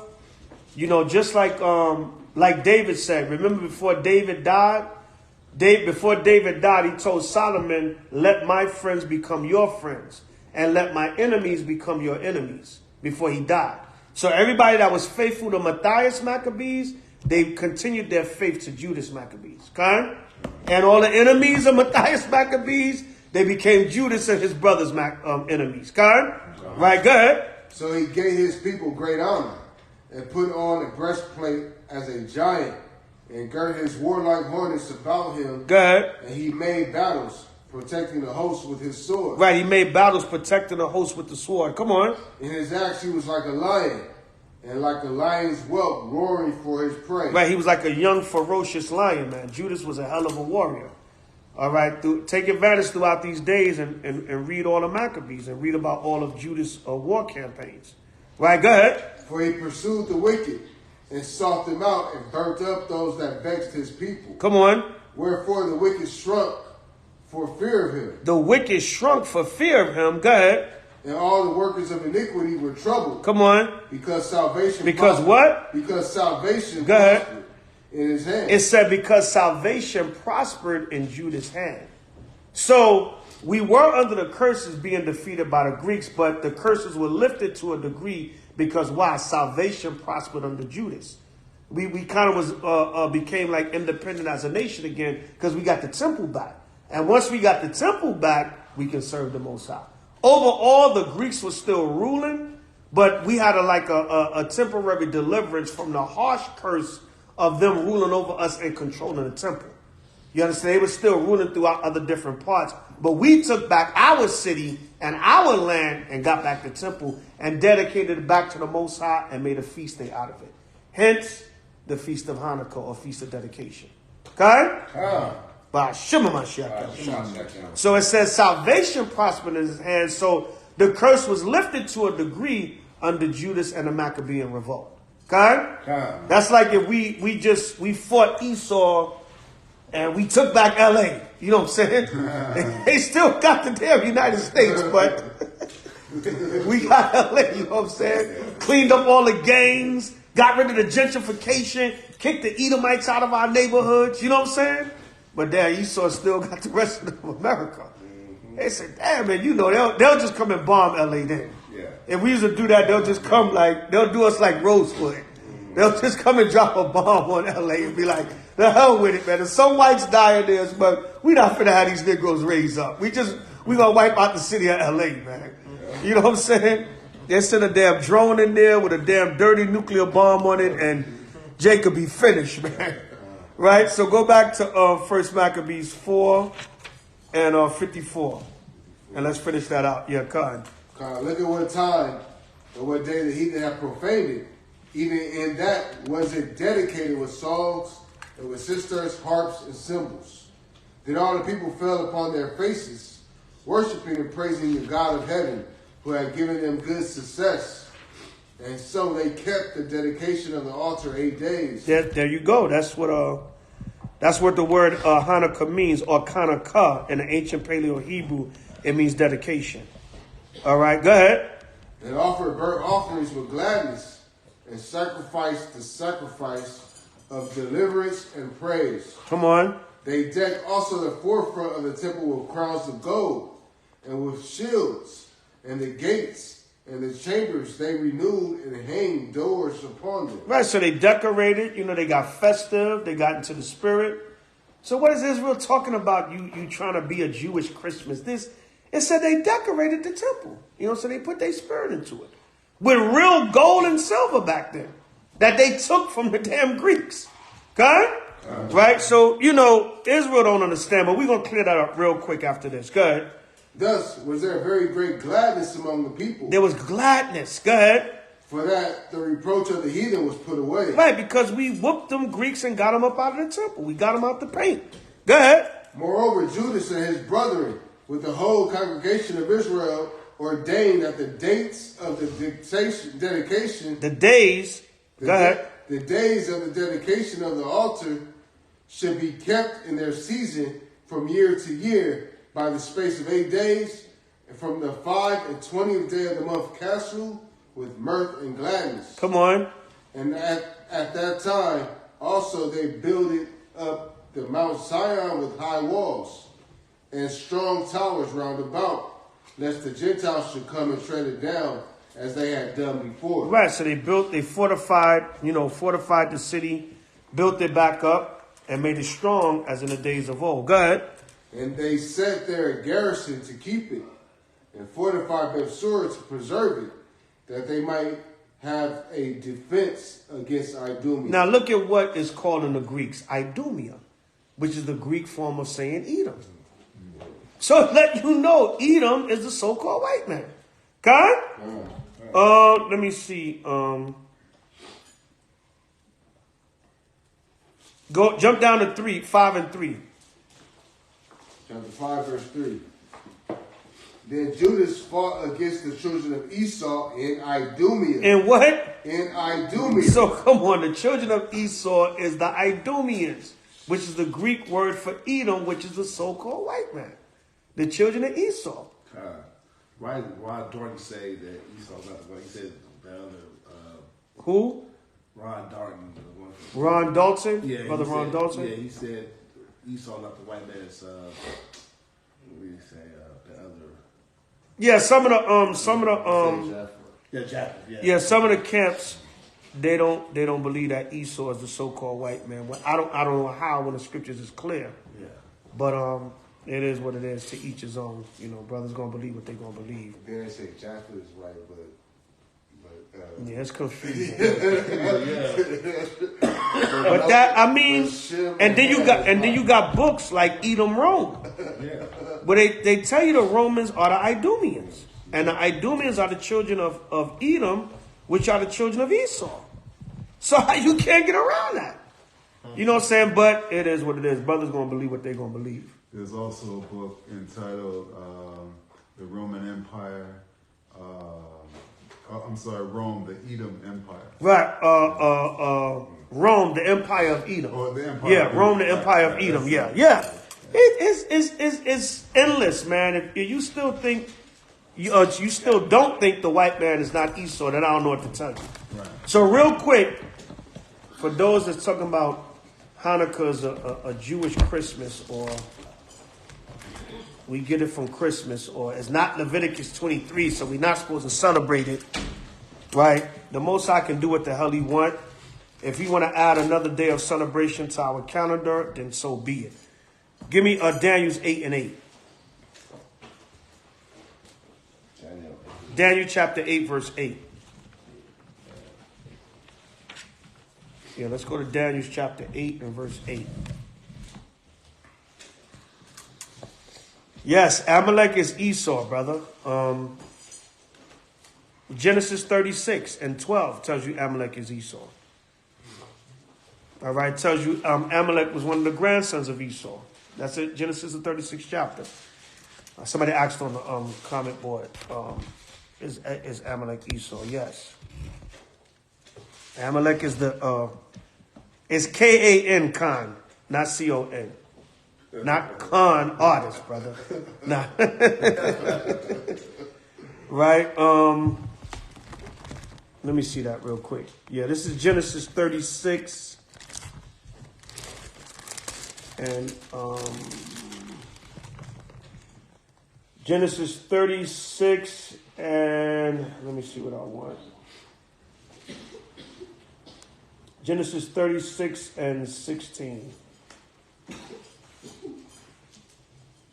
you know, just like David said. Remember, before David died, he told Solomon, "Let my friends become your friends, and let my enemies become your enemies." Before he died, so everybody that was faithful to Matthias Maccabees, they continued their faith to Judas Maccabees. Okay? And all the enemies of Matthias Maccabees, they became Judas and his brothers' enemies. Okay? Right, go ahead. So he gave his people great honor, and put on a breastplate as a giant, and girt his warlike harness about him. Go ahead. And he made battles, protecting the host with his sword. Right, he made battles protecting the host with the sword. Come on. In his acts he was like a lion, and like a lion's whelp roaring for his prey. Right, he was like a young, ferocious lion, man. Judas was a hell of a warrior. All right, take advantage throughout these days and read all the Maccabees and read about all of Judas' war campaigns. Right, go ahead. For he pursued the wicked and sought them out and burnt up those that vexed his people. Come on. Wherefore the wicked shrunk for fear of him. The wicked shrunk for fear of him. Go ahead. And all the workers of iniquity were troubled. Come on. Because salvation Because prospered. what? Because salvation Go ahead. prospered in his hand. It said because salvation prospered in Judas' hand. So we were under the curses being defeated by the Greeks, but the curses were lifted to a degree because why? Salvation prospered under Judas. We kind of became like independent as a nation again because we got the temple back. And once we got the temple back, we can serve the Most High. Overall, the Greeks were still ruling, but we had a temporary deliverance from the harsh curse of them ruling over us and controlling the temple. You understand? They were still ruling throughout other different parts. But we took back our city and our land and got back the temple and dedicated it back to the Most High and made a feast day out of it. Hence, the Feast of Hanukkah or Feast of Dedication. Okay? So it says salvation prospered in his hands. So the curse was lifted to a degree under Judas and the Maccabean revolt. Okay? That's like if we fought Esau and we took back LA. You know what I'm saying? They still got the damn United States, but we got LA, you know what I'm saying? Cleaned up all the gangs, got rid of the gentrification, kicked the Edomites out of our neighborhoods, you know what I'm saying? But damn, Esau still got the rest of America. They said, damn, man, you know, they'll just come and bomb LA then. Yeah. If we used to do that, they'll just come they'll do us like Rosewood. They'll just come and drop a bomb on LA and be like, the hell with it, man. There's some whites dying there, but we not finna have these Negroes raised up. We gonna wipe out the city of LA, man. You know what I'm saying? They send a damn drone in there with a damn dirty nuclear bomb on it and Jacob be finished, man. Right? So go back to 1 Maccabees 4 and 54. And let's finish that out. Yeah, Khan. Look at what time and what day the heathen have profaned it. Even in that was it dedicated with songs and with sisters, harps, and cymbals. Then all the people fell upon their faces, worshiping and praising the God of heaven, who had given them good success. And so they kept the dedication of the altar 8 days. There you go. That's what the word Hanukkah means, or Hanukkah in the ancient Paleo Hebrew. It means dedication. All right, go ahead. And offered burnt offerings with gladness, and sacrificed the sacrifice of deliverance and praise. Come on. They decked also the forefront of the temple with crowns of gold, and with shields, and the gates and the chambers they renewed and hanged doors upon them. Right, so they decorated, they got festive, they got into the spirit. So what is Israel talking about, you trying to be a Jewish Christmas? It said they decorated the temple, so they put their spirit into it. With real gold and silver back then that they took from the damn Greeks. Okay? Right? So, Israel don't understand, but we're going to clear that up real quick after this. Go ahead. Thus was there very great gladness among the people. There was gladness. Go ahead. For that, the reproach of the heathen was put away. Right, because we whooped them Greeks and got them up out of the temple. We got them out the paint. Go ahead. Moreover, Judas and his brethren, with the whole congregation of Israel, ordained that the dates of the dedication... The days... Go ahead. The days of the dedication of the altar should be kept in their season from year to year by the space of 8 days, and from the 5 and 20th day of the month Caslu, with mirth and gladness. Come on. And at that time, also they builded up the Mount Zion with high walls and strong towers round about, lest the Gentiles should come and tread it down as they had done before. Right, so they fortified the city, built it back up, and made it strong as in the days of old. Go ahead. And they set there a garrison to keep it, and fortified Bethsur to preserve it, that they might have a defense against Idumea. Now look at what is called in the Greeks, Idumea, which is the Greek form of saying Edom. So let you know, Edom is the so-called white man. Okay? Let me see. Jump down to 5 and 3. Chapter 5, verse 3. Then Judas fought against the children of Esau in Idumea. In what? In Idumea. So come on, the children of Esau is the Idumeans, which is the Greek word for Edom, which is the so-called white man. The children of Esau. Why Dorothy say that Esau's not the one? He said the other. Who? Ron Darton. Ron Dalton? Yeah, Brother Ron Dalton? Yeah, he said Esau not the white man. It's, what do you say? The other. Yeah, some of the Yeah, some of the camps they don't believe that Esau is the so-called white man. Well, I don't know how when the scriptures is clear. Yeah. But it is what it is. To each his own. You know, brothers gonna believe what they gonna believe. Then they say Jaffa is right, but yeah, it's confusing. But that, I mean, and then you got books like Edom Rome. Yeah. But they tell you the Romans are the Idumeans. And the Idumeans are the children of Edom, which are the children of Esau. So you can't get around that. You know what I'm saying? But it is what it is. Brothers going to believe what they're going to believe. There's also a book entitled The Roman Empire. Rome, the Edom Empire. Right. Rome, the Empire of Edom. Or the Empire of Rome, the Edom. Empire of Edom. Yeah. It's endless, man. If you still think, you still don't think the white man is not Esau, then I don't know what to tell you. Right. So real quick, for those that's talking about Hanukkah is a Jewish Christmas, or we get it from Christmas, or it's not Leviticus 23, so we're not supposed to celebrate it, right? The Most High can do what the hell he want. If he want to add another day of celebration to our calendar, then so be it. Give me Daniel's 8 and 8. Daniel chapter 8, verse 8. Yeah, let's go to Daniel chapter 8 and verse 8. Yes, Amalek is Esau, brother. Genesis 36 and 12 tells you Amalek is Esau. All right, tells you Amalek was one of the grandsons of Esau. That's it, Genesis the 36th chapter. Somebody asked on the comment board, is Amalek Esau? Yes. Amalek is it's K-A-N, Khan, not C-O-N. Not Khan artist, brother. Nah. Right? Let me see that real quick. Yeah, this is Genesis 36. And Genesis 36 and let me see what I want. Genesis 36 and 16.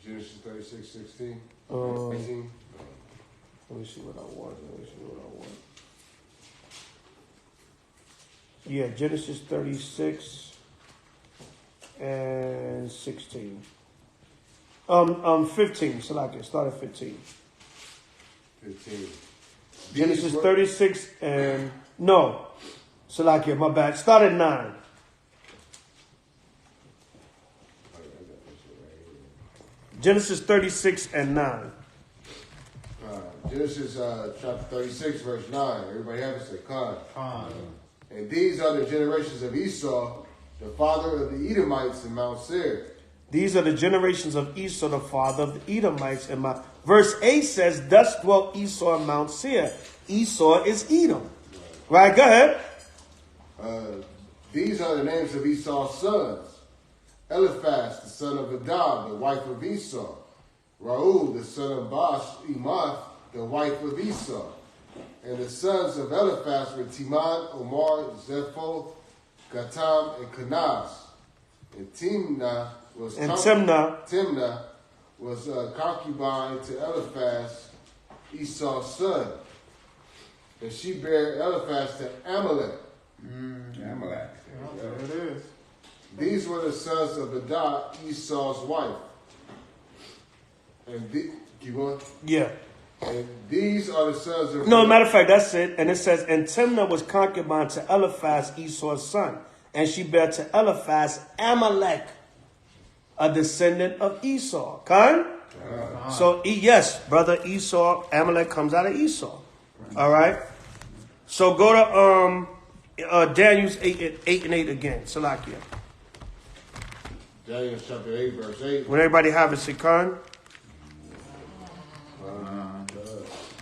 Genesis 36, 16. Let me see what I want. Yeah, Genesis 36 and 16. 15. Salakia, start at 15. 15. Genesis 36 and... No. Salakia, my bad. Start at 9. Genesis 36 and 9. Genesis chapter 36, verse 9. Everybody have it? Say, Khan. Khan. And these are the generations of Esau, the father of the Edomites in Mount Seir. These are the generations of Esau, the father of the Edomites in Mount... Verse 8 says, thus dwelt Esau in Mount Seir. Esau is Edom. Right, go ahead. These are the names of Esau's sons. Eliphaz, the son of Adad, the wife of Esau. Ra'ul, the son of Bash-Emath, the wife of Esau. And the sons of Eliphaz were Teman, Omar, Zepho, Gatam, and Kenaz. And Timnah was concubine to Eliphaz, Esau's son. And she bare Eliphaz to Amalek. Amalek. There it is. These were the sons of Adad, Esau's wife. And keep going. Yeah. And these are the sons of... No, matter of fact, that's it. And it says, and Timnah was concubine to Eliphaz, Esau's son. And she bare to Eliphaz Amalek, a descendant of Esau. Khan? So, yes, brother, Esau, Amalek comes out of Esau. All right? So go to Daniel's 8 and 8 again. Salakia. Daniel chapter 8, verse 8. When everybody have it, say Khan.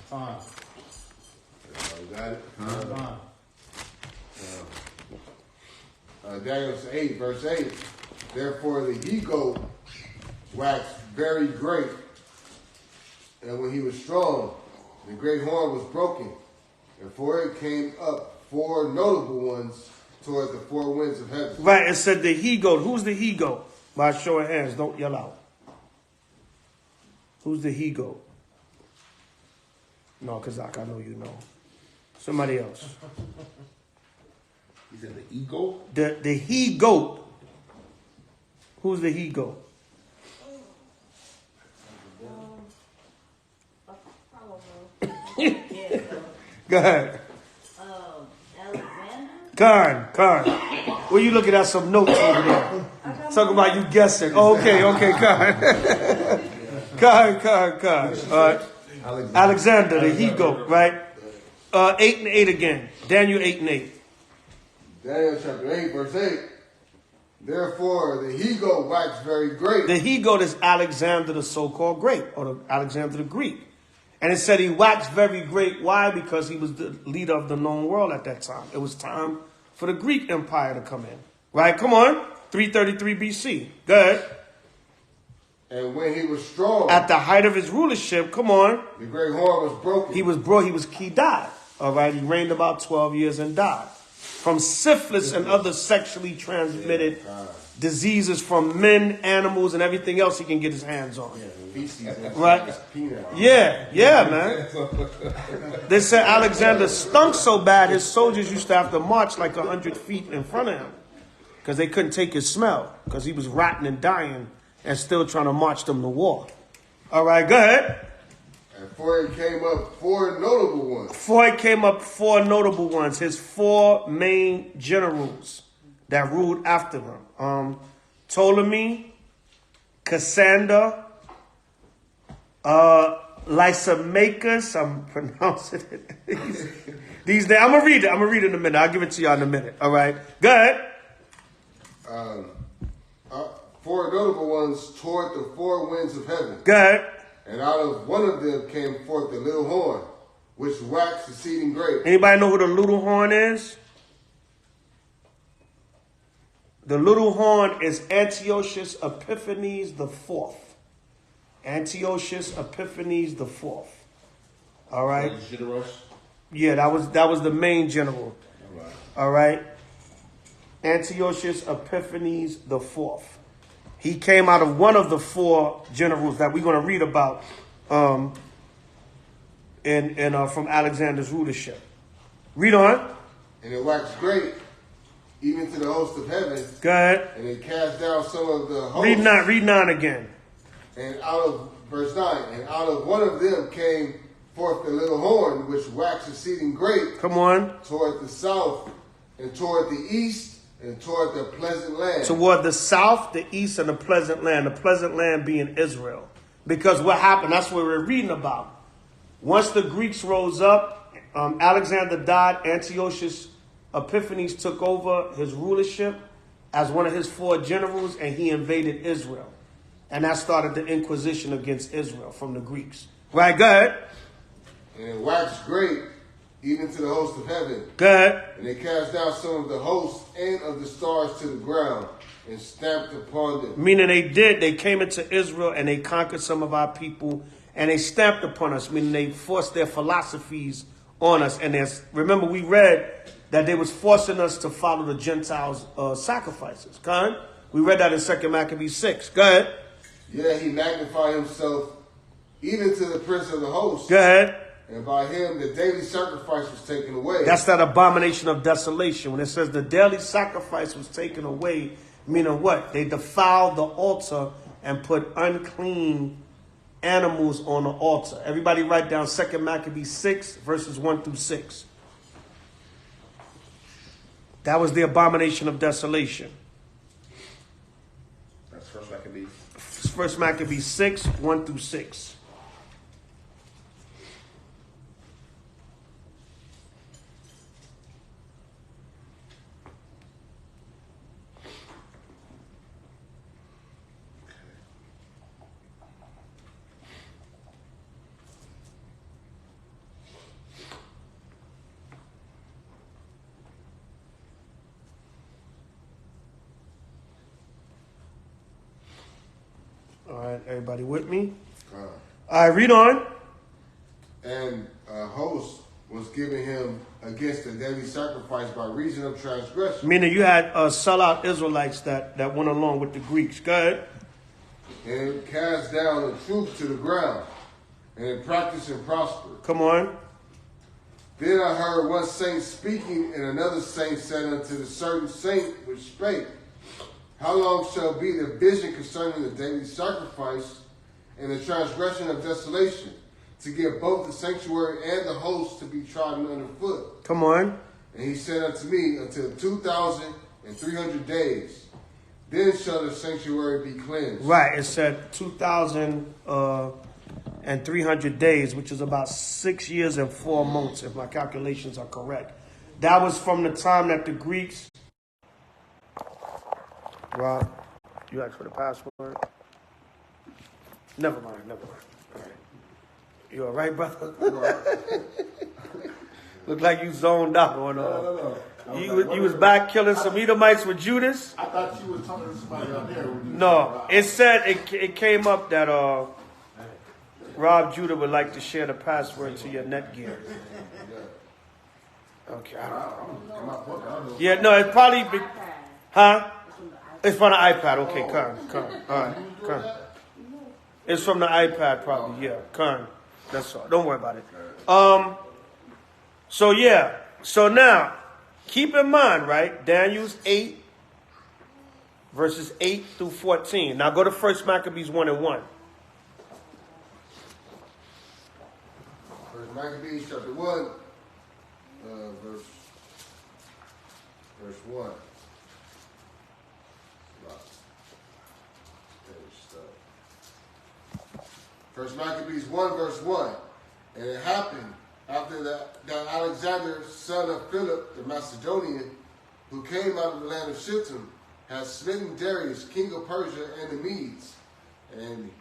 Khan. Got it? Khan. Daniel 8, verse 8. Therefore the he-goat waxed very great, and when he was strong, the great horn was broken, and for it came up 4 notable ones toward the 4 winds of heaven. Right, it said the he-goat. Who's the he-goat? By a show of hands, don't yell out. Who's the he-goat? No, Kazak, I know you know. Somebody else. He said the ego? The he-goat. Who's the he-goat? Go ahead. Alexander? Khan. Well, you looking at some notes over there. Talking about you guessing. Oh, okay, Khan. All right. Alexander, the he-goat, right? 8 and 8 again. Daniel 8 and 8. Daniel chapter 8, verse 8. Therefore, the he-goat waxed very great. The he-goat is Alexander the so-called great, or the Alexander the Greek. And it said he waxed very great. Why? Because he was the leader of the known world at that time. It was time for the Greek Empire to come in. Right? Come on. 333 BC. Go ahead. And when he was strong, at the height of his rulership, come on. The great horn was broken. He died. All right. He reigned about 12 years and died. From syphilis and other sexually transmitted diseases from men, animals, and everything else he can get his hands on. Right? Yeah, man. They said Alexander stunk so bad his soldiers used to have to march like 100 feet in front of him because they couldn't take his smell because he was rotting and dying and still trying to march them to war. All right, go ahead. And for it came up 4 notable ones. His 4 main generals that ruled after him. Ptolemy, Cassander, Lysimachus. I'm pronouncing it. These days, I'm gonna read it in a minute. I'll give it to y'all in a minute. All right, go ahead. 4 notable ones toward the 4 winds of heaven. Go ahead. And out of one of them came forth the little horn, which waxed exceeding great. Anybody know who the little horn is? The little horn is Antiochus Epiphanes IV. Antiochus Epiphanes IV. All right. Yeah, that was the main general. All right. Antiochus Epiphanes IV. He came out of one of the 4 generals that we're going to read about from Alexander's rulership. Read on. And it waxed great, even to the host of heaven. Go ahead. And it cast down some of the hosts. Read 9 again. And out of verse 9, and out of one of them came forth the little horn, which waxed exceeding great. Come on. Toward the south, and toward the east, and toward the pleasant land. Toward the south, the east, and the pleasant land being Israel. Because what happened, that's what we're reading about. Once the Greeks rose up, Alexander died, Antiochus Epiphanes took over his rulership as one of his 4 generals, and he invaded Israel. And that started the Inquisition against Israel from the Greeks. Right, go ahead. And it waxed great, even to the host of heaven. Go ahead. And they cast down some of the hosts and of the stars to the ground, and stamped upon them. Meaning they came into Israel and they conquered some of our people, and they stamped upon us, meaning they forced their philosophies on us. And remember, we read that they was forcing us to follow the Gentiles' sacrifices. Con? We read that in 2 Maccabees 6. Go ahead. Yeah, he magnified himself even to the prince of the host. Go ahead. And by him the daily sacrifice was taken away. That's that abomination of desolation. When it says the daily sacrifice was taken away, meaning what? They defiled the altar and put unclean animals on the altar. Everybody write down 2 Maccabees 6, verses 1 through 6. That was the abomination of desolation. That's First Maccabees. First Maccabees 6, 1 through 6. All right, everybody with me? All right, read on. And a host was given him against the daily sacrifice by reason of transgression. Meaning you had sellout Israelites that went along with the Greeks. Go ahead. And it cast down the truth to the ground, and it practiced and prospered. Come on. Then I heard one saint speaking, and another saint said unto the certain saint which spake, how long shall be the vision concerning the daily sacrifice and the transgression of desolation, to give both the sanctuary and the host to be trodden underfoot? Come on. And he said unto me, until 2,300 days, then shall the sanctuary be cleansed. Right, it said 2,300 days, which is about 6 years and 4 months, if my calculations are correct. That was from the time that the Greeks... Rob, you asked for the password? Never mind. All right. You all right, brother? Look like you zoned out on No. You was back killing some Edomites with Judas? I thought you was talking to somebody out there. No, it said it came up that Rob Judah would like to share the password to your Netgear. Okay. Yeah, no, it's probably huh? It's from the iPad. Okay, come. All right, come. It's from the iPad, probably. Yeah, come. That's all. Don't worry about it. So yeah. So now, keep in mind, right? Daniel's 8, verses 8 through 14. Now go to 1 Maccabees 1 and 1. 1 Maccabees chapter 1, verse 1. First Maccabees 1, verse 1. And it happened after that Alexander, son of Philip the Macedonian, who came out of the land of Shittim, had smitten Darius, king of Persia, and the Medes, and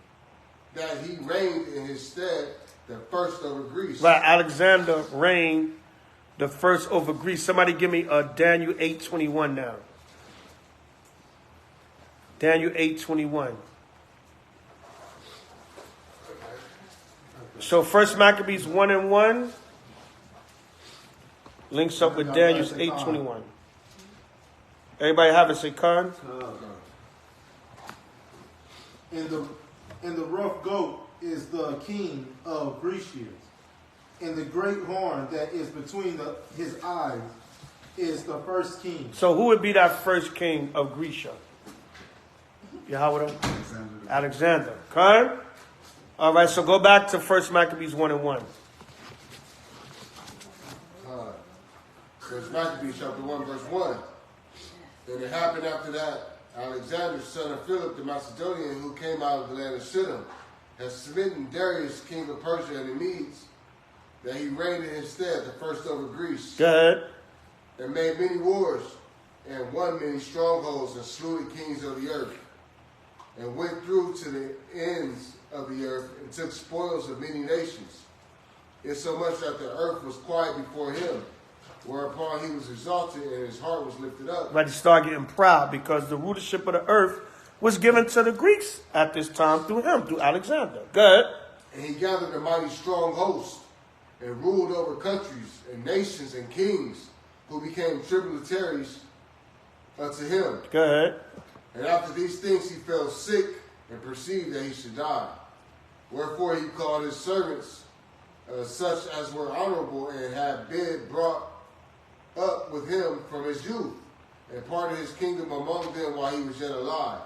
that he reigned in his stead the first over Greece. Right, Alexander reigned the first over Greece. Somebody give me Daniel 8:21 now. Daniel 8:21. So 1 Maccabees 1 and 1 links up with Daniel's 8:21. Everybody have it, say Khan? And the rough goat is the king of Grecia, and the great horn that is between his eyes is the first king. So who would be that first king of Grecia? Yahweh? Alexander. Khan? All right, so go back to 1 Maccabees 1 and 1. First Maccabees chapter 1, verse 1. And it happened after that, Alexander, son of Philip the Macedonian, who came out of the land of Sidon, has smitten Darius, king of Persia and the Medes, that he reigned in his stead, the first over Greece. Go ahead. And made many wars, and won many strongholds, and slew the kings of the earth, and went through to the ends of the earth, and took spoils of many nations, insomuch that the earth was quiet before him, whereupon he was exalted, and his heart was lifted up. Right, he started getting proud because the rulership of the earth was given to the Greeks at this time through him, through Alexander. Good. And he gathered a mighty strong host, and ruled over countries and nations and kings, who became tributaries unto him. Good. And after these things he fell sick, and perceived that he should die. Wherefore he called his servants, such as were honorable, and had been brought up with him from his youth, and parted his kingdom among them while he was yet alive.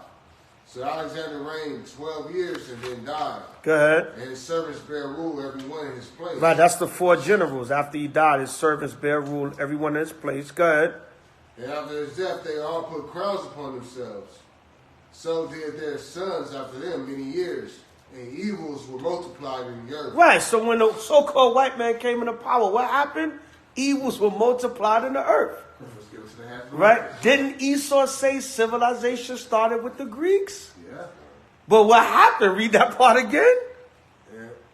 So Alexander reigned 12 years and then died. Go ahead. And his servants bare rule, every one in his place. Right, that's the 4 generals. After he died, his servants bare rule, everyone in his place. Go ahead. And after his death, they all put crowns upon themselves. So did their sons after them many years, and evils were multiplied in the earth. Right, so when the so-called white man came into power, what happened? Evils were multiplied in the earth. Right? Didn't Esau say civilization started with the Greeks? Yeah. But what happened? Read that part again.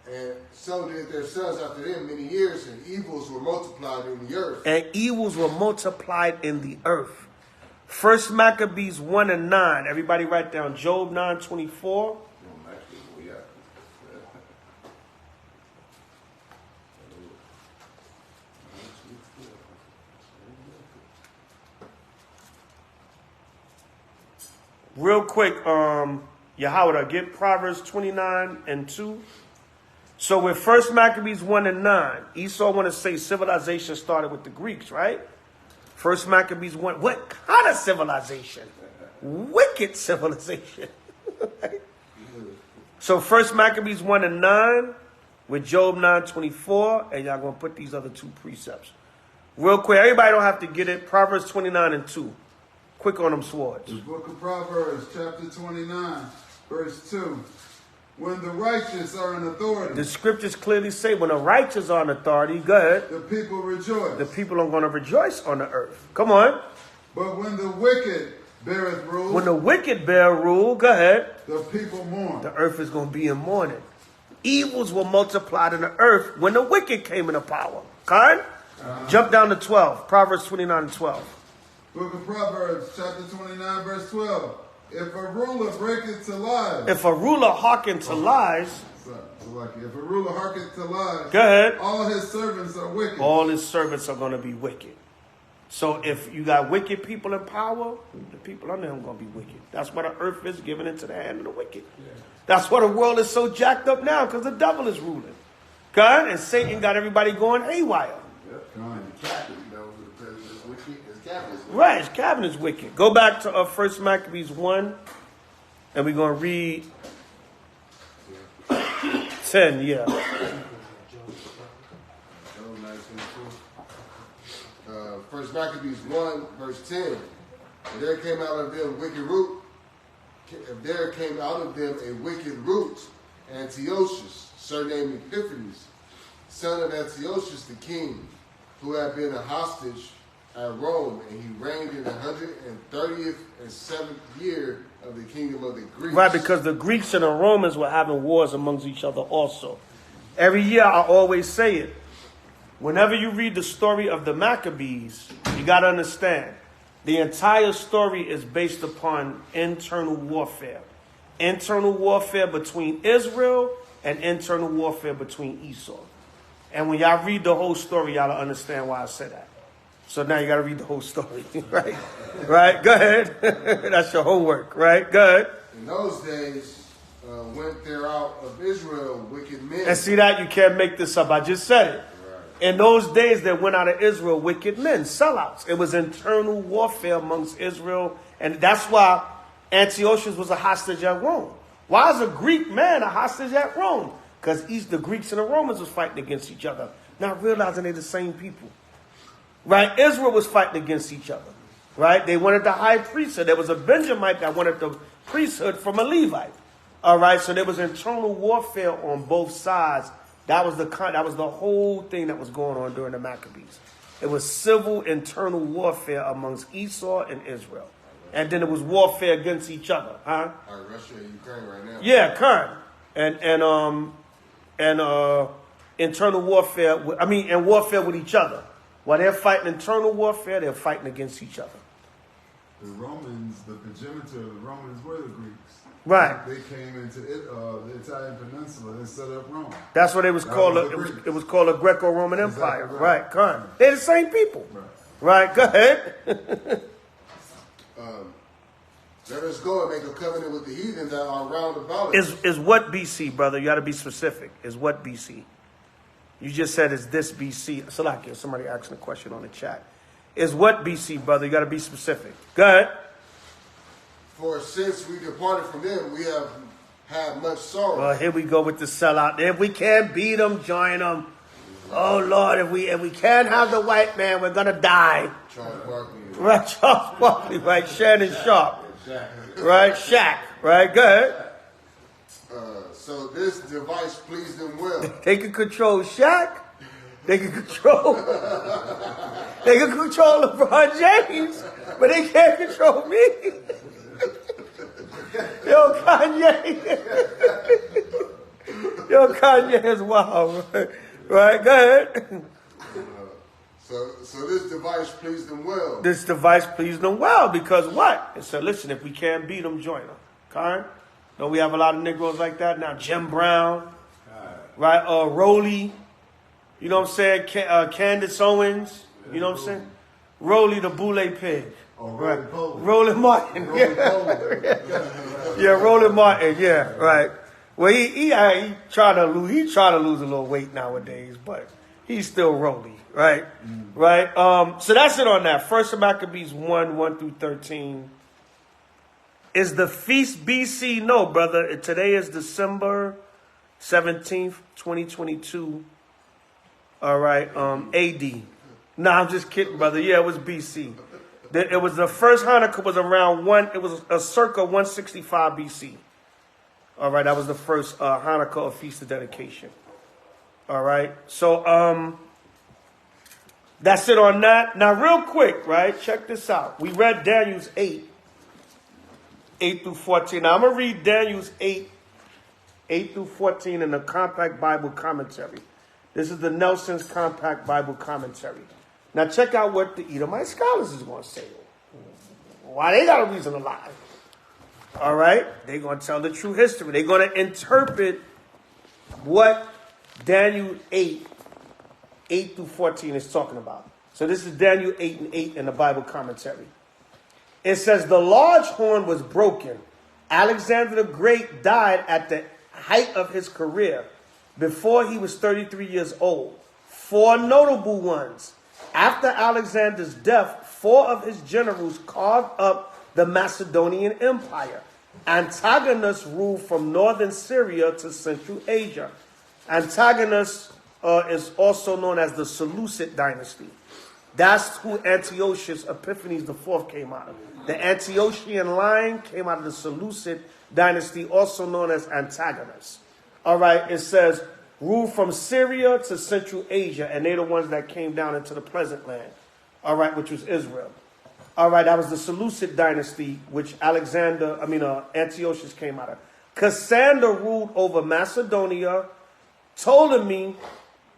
And so did their sons after them many years, and evils were multiplied in the earth. And evils were multiplied in the earth. First Maccabees 1 and 9. Everybody write down Job 9:24. Real quick, Yahweh, get Proverbs 29 and 2. So with First Maccabees 1 and 9, Esau want to say civilization started with the Greeks, right? First Maccabees 1, what kind of civilization? Wicked civilization. So First Maccabees 1 and 9 with Job 9:24, and y'all going to put these other 2 precepts. Real quick, everybody don't have to get it. Proverbs 29 and 2. Quick on them swords. The book of Proverbs, chapter 29, verse 2. When the righteous are in authority. The scriptures clearly say when the righteous are in authority, go ahead. The people rejoice. The people are going to rejoice on the earth. Come on. But when the wicked beareth rule. When the wicked bear rule, go ahead. The people mourn. The earth is going to be in mourning. Evils were multiplied in the earth when the wicked came into power. Okay? Jump down to 12. Proverbs 29 and 12. Book of Proverbs, chapter 29, verse 12. If a ruler breaketh to lies. If a ruler hearken to lies. If a ruler hearken to lies. Go ahead. All his servants are wicked. All his servants are going to be wicked. So if you got wicked people in power, the people under him are going to be wicked. That's why the earth is given into the hand of the wicked. Yeah. That's why the world is so jacked up now, because the devil is ruling. God and Satan got everybody going haywire. Right, his cabinet is wicked. Go back to First Maccabees 1, and we're going to read 10, yeah. First Maccabees 1, verse 10. And there came out of them wicked root. There came out of them a wicked root, Antiochus, surnamed Epiphanes, son of Antiochus the king, who had been a hostage at Rome, and he reigned in the 130th and 7th year of the kingdom of the Greeks. Right, because the Greeks and the Romans were having wars amongst each other also. Every year I always say it. Whenever you read the story of the Maccabees, you got to understand, the entire story is based upon internal warfare. Internal warfare between Israel and internal warfare between Esau. And when y'all read the whole story, y'all understand why I said that. So now you got to read the whole story, right? Right? Go ahead. That's your homework, right? Go ahead. In those days, went there out of Israel wicked men. And see that? You can't make this up. I just said it. Right. In those days, there went out of Israel wicked men, sellouts. It was internal warfare amongst Israel. And that's why Antiochus was a hostage at Rome. Why is a Greek man a hostage at Rome? Because the Greeks and the Romans was fighting against each other, not realizing they're the same people. Right? Israel was fighting against each other. Right? They wanted the high priesthood. There was a Benjamite that wanted the priesthood from a Levite. All right? So there was internal warfare on both sides. That was the whole thing that was going on during the Maccabees. It was civil internal warfare amongst Esau and Israel. And then it was warfare against each other. Huh? Like Russia and Ukraine right now. Yeah, current. And internal warfare, and warfare with each other. While they're fighting internal warfare, they're fighting against each other. The Romans, the progenitor of the Romans were the Greeks. Right. They came into the Italian peninsula and set up Rome. That's what it was called. It was called a Greco-Roman Empire. Right, current. They're the same people. Right, go ahead. Let us go and make a covenant with the heathen that are round about us. Is what BC, brother? You got to be specific. Is what BC? You just said, is this BC? Salakia, somebody asking a question on the chat. Is what BC, brother? You got to be specific. Go ahead. For since we departed from them, we have had much sorrow. Well, here we go with the sellout. If we can't beat them, join them. Oh, Lord, if we can't have the white man, we're going to die. Charles Barkley. Right, Charles Barkley, right? Shannon Sharp. Right, Shaq. Right, go ahead. So this device pleased them well. They can control Shaq. They can control LeBron James, but they can't control me. Yo, Kanye is wild. Right, go ahead. So this device pleased them well. This device pleased them well because what? It said, listen, if we can't beat them, join them. Okay? Don't we have a lot of Negroes like that now? Jim Brown, right? Rolly, you know what I'm saying? Candace Owens, you know what I'm saying? Rolly the Boule Pig. Oh, right. Roland Martin. Yeah, Roland Martin, yeah, right. Well, he tried to lose a little weight nowadays, but he's still Rolly, right? Right? So that's it on that. First of Maccabees 1 through 13. Is the feast BC? No, brother. Today is December 17th, 2022. All right. AD. No, I'm just kidding, brother. Yeah, it was BC. It was the first Hanukkah was around it was a circa 165 BC. All right. That was the first Hanukkah or Feast of Dedication. All right. So, that's it on that. Now, real quick, right? Check this out. We read Daniel's 8 through 14. Now, I'm going to read Daniel's 8 through 14 in the Compact Bible Commentary. This is the Nelson's Compact Bible Commentary. Now, check out what the Edomite scholars is going to say. Why they got a reason to lie. All right? They're going to tell the true history. They're going to interpret what Daniel 8 through 14 is talking about. So this is Daniel 8 and 8 in the Bible Commentary. It says, the large horn was broken. Alexander the Great died at the height of his career, before he was 33 years old. 4 notable ones. After Alexander's death, 4 of his generals carved up the Macedonian Empire. Antigonus ruled from northern Syria to Central Asia. Antigonus is also known as the Seleucid dynasty. That's who Antiochus Epiphanes IV came out of. The Antiochian line came out of the Seleucid dynasty, also known as Antigonus. All right, it says, ruled from Syria to Central Asia, and they're the ones that came down into the Pleasant Land, all right, which was Israel. All right, that was the Seleucid dynasty, which Antiochus came out of. Cassander ruled over Macedonia. Ptolemy,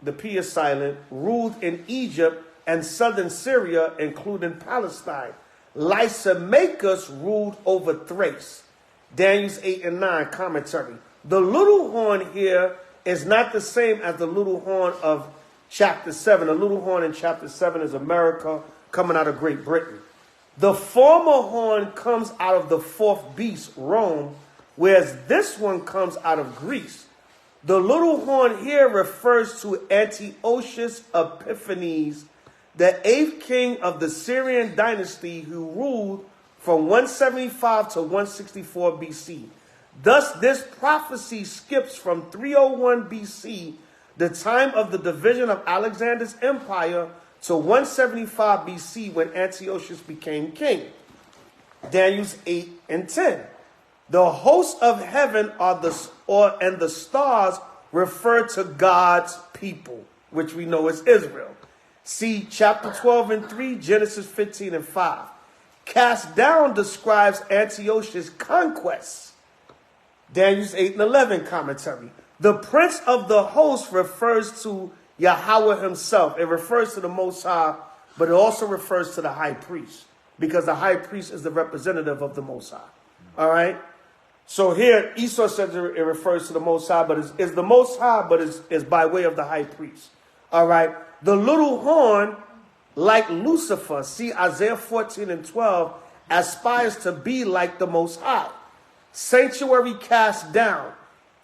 the P is silent, ruled in Egypt and southern Syria, including Palestine. Lysimachus ruled over Thrace. Daniel's 8 and 9 commentary. The little horn here is not the same as the little horn of chapter 7. The little horn in chapter 7 is America coming out of Great Britain. The former horn comes out of the 4th beast, Rome, whereas this one comes out of Greece. The little horn here refers to Antiochus Epiphanes, the 8th king of the Syrian dynasty who ruled from 175 to 164 BC. Thus, this prophecy skips from 301 BC, the time of the division of Alexander's empire, to 175 BC when Antiochus became king. Daniel 8 and 10. The hosts of heaven and the stars refer to God's people, which we know is Israel. See chapter 12 and 3, Genesis 15 and 5. Cast down describes Antiochus' conquests. Daniel 8 and 11 commentary. The prince of the host refers to Yahweh himself. It refers to the Most High, but it also refers to the high priest, because the high priest is the representative of the Most High. All right? So here, Esau says it refers to the Most High, but it's the Most High, but it's by way of the high priest. All right? The little horn, like Lucifer, see Isaiah 14 and 12, aspires to be like the Most High. Sanctuary cast down.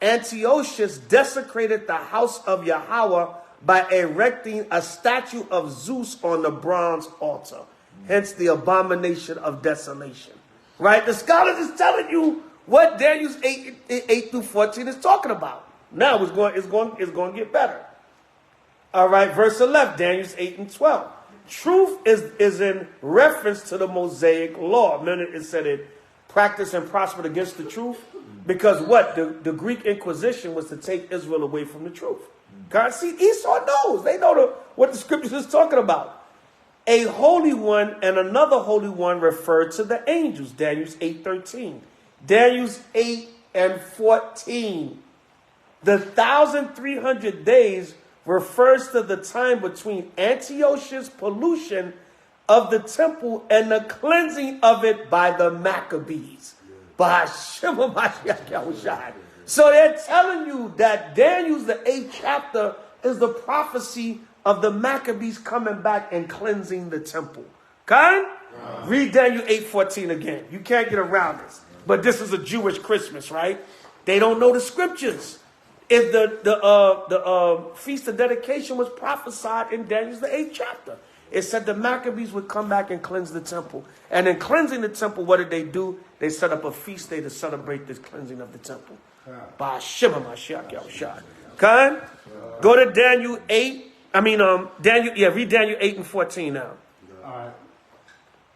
Antiochus desecrated the house of Yahweh by erecting a statue of Zeus on the bronze altar. Hence the abomination of desolation. Right? The scholars is telling you what Daniel 8 through 14 is talking about. Now it's going to get better. All right, verse 11, Daniel 8 and 12. Truth is in reference to the Mosaic law. Remember, it said it practiced and prospered against the truth. Because what? The Greek Inquisition was to take Israel away from the truth. God, see, Esau knows. They know what the scriptures is talking about. A holy one and another holy one referred to the angels. Daniel 8:13. Daniel 8 and 14. The 1,300 days refers to the time between Antiochus' pollution of the temple and the cleansing of it by the Maccabees. So they're telling you that Daniel's the 8th chapter is the prophecy of the Maccabees coming back and cleansing the temple. Okay? Read Daniel 8:14 again. You can't get around this. But this is a Jewish Christmas, right? They don't know the scriptures. If the Feast of Dedication was prophesied in Daniel's the 8th chapter. It said the Maccabees would come back and cleanse the temple. And in cleansing the temple, what did they do? They set up a feast day to celebrate this cleansing of the temple. Okay? Go to Daniel 8. Read Daniel 8 and 14 now. All right.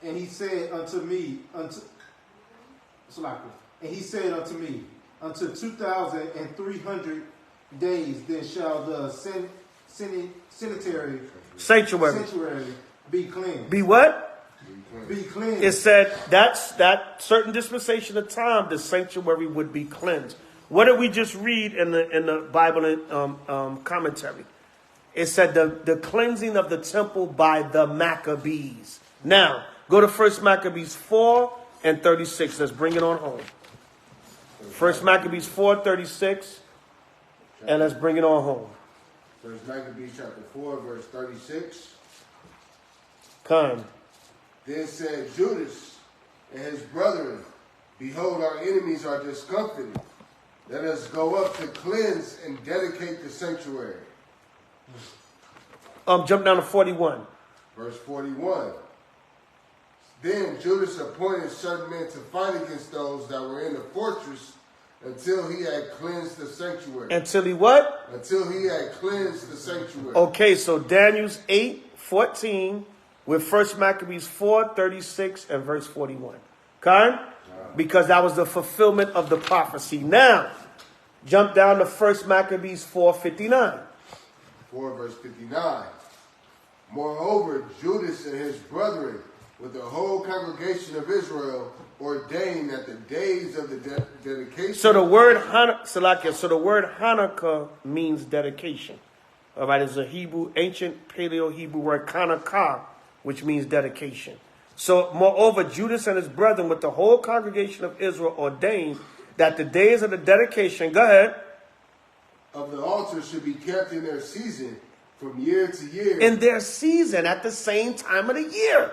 And he said unto me, unto 2,300 days, then shall the sanctuary be cleansed. Be what? Be cleansed. It said that certain dispensation of time, the sanctuary would be cleansed. What did we just read in the Bible commentary? It said the cleansing of the temple by the Maccabees. Now, go to 1 Maccabees 4 and 36. Let's bring it on home. 1 Maccabees 4:36, and let's bring it on home. 1 Maccabees chapter 4, verse 36. Come. Then said Judas and his brethren, behold, our enemies are discomfited. Let us go up to cleanse and dedicate the sanctuary. Jump down to 41. Verse 41. Then Judas appointed certain men to fight against those that were in the fortress until he had cleansed the sanctuary. Until he what? Until he had cleansed the sanctuary. Okay, so Daniel's 8:14 with 1 Maccabees 4:36 and verse 41. Okay? Because that was the fulfillment of the prophecy. Now, jump down to 1 Maccabees 4:59. 4 verse 59. Moreover, Judas and his brethren with the whole congregation of Israel ordained that the days of the dedication. So the word Hanukkah means dedication. All right, it's a ancient Paleo-Hebrew word Hanukkah, which means dedication. So moreover, Judas and his brethren with the whole congregation of Israel ordained that the days of the dedication, go ahead, of the altar should be kept in their season from year to year. In their season at the same time of the year.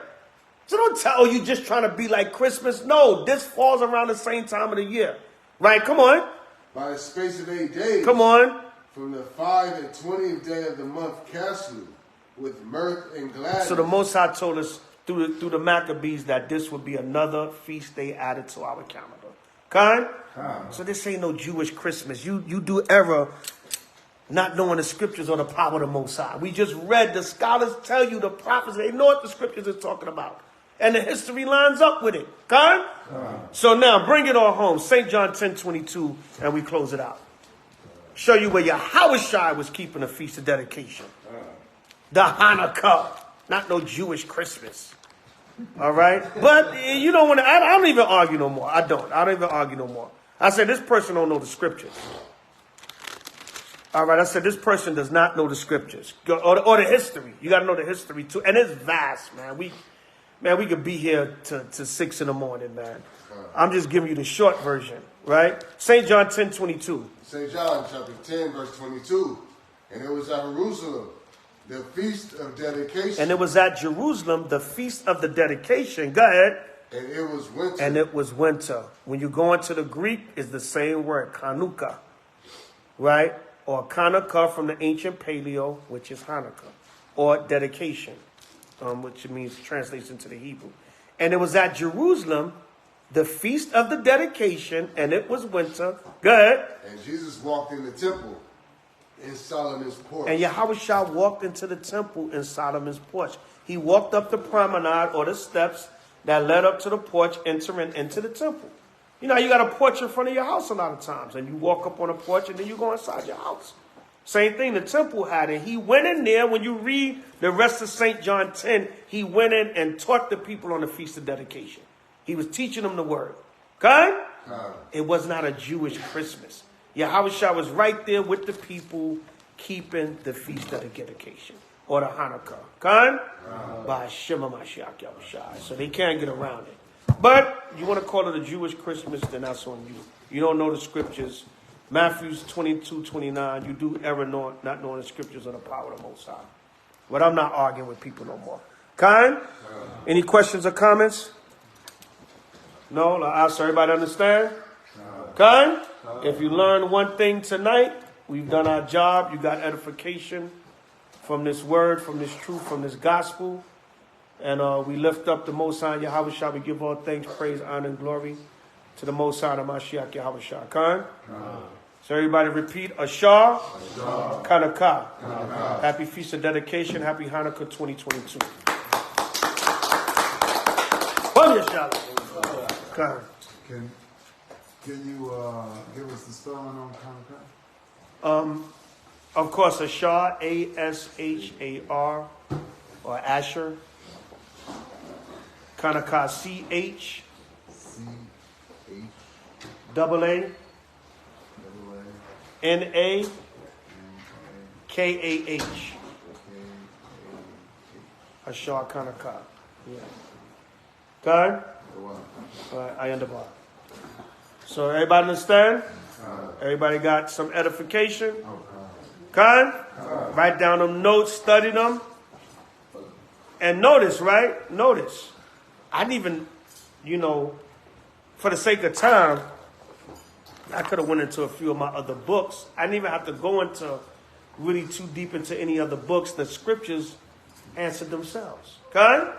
So don't tell you just trying to be like Christmas. No, this falls around the same time of the year. Right? Come on. By the space of 8 days. Come on. From the 5 and 20th day of the month Caslu, with mirth and gladness. So the Most High told us through the Maccabees that this would be another feast day added to our calendar. Okay? So this ain't no Jewish Christmas. You do error Not knowing the scriptures or the power of the Most High. We just read, the scholars tell you, the prophets, they know what the scriptures is talking about. And the history lines up with it. Okay? So now, bring it all home. St. John 10:22, and we close it out. Show you where H.O.I was keeping a feast of dedication. The Hanukkah. Not no Jewish Christmas. All right? But you don't want to, I don't even argue no more. I don't even argue no more. I said, this person don't know the scriptures. All right, I said, this person does not know the scriptures. Or the history. You got to know the history too. And it's vast, man. We could be here to 6 in the morning, man. I'm just giving you the short version, right? St. John 10:22. St. John chapter 10, verse 22. And it was at Jerusalem, the feast of dedication. And it was at Jerusalem, the feast of the dedication. Go ahead. And it was winter. And it was winter. When you go into the Greek, it's the same word, Hanukkah, right? Or Hanukkah from the ancient Paleo, which is Hanukkah, or dedication, which means translates into the Hebrew. And it was at Jerusalem, the feast of the dedication, and it was winter. Go ahead. And Jesus walked in the temple in Solomon's porch. And Yahushua walked into the temple in Solomon's porch. He walked up the promenade or the steps that led up to the porch, entering into the temple. You know, you got a porch in front of your house a lot of times, and you walk up on a porch, and then you go inside your house. Same thing the temple had, and he went in there. When you read the rest of St. John 10, he went in and taught the people on the Feast of Dedication. He was teaching them the word. Okay? It was not a Jewish Christmas. Yahushua was right there with the people keeping the Feast of the Dedication, or the Hanukkah. Okay? By Shema Mashiach Yahushua. So they can't get around it. But you want to call it a Jewish Christmas, then that's on you. You don't know the scriptures. Matthew 22:29, you do error not knowing the scriptures or the power of the Most High. But I'm not arguing with people no more. Kind? Any questions or comments? No? So everybody understand? Kind? If you learn one thing tonight, we've done our job. You got edification from this word, from this truth, from this gospel. And we lift up the Most High Yahushua. We give all thanks, praise, honor, and glory to the Most High, the Mashiach Yahushua. Khan? So everybody repeat, Ashar, Hanukkah. Happy Feast of Dedication. Happy Hanukkah 2022. Can you give us the spelling on Hanukkah? Of course, Ashar, A-S-H-A-R, or Asher. Hanukkah, C-H. C-H. N-A-K-A-H. Ashar Hanukkah. Yeah. Okay? All right, I end up. So everybody understand? Everybody got some edification? Okay? Write down them notes, study them. And notice, right? Notice. I didn't even, for the sake of time, I could have went into a few of my other books. I didn't even have to go into really too deep into any other books. The scriptures answered themselves. Okay?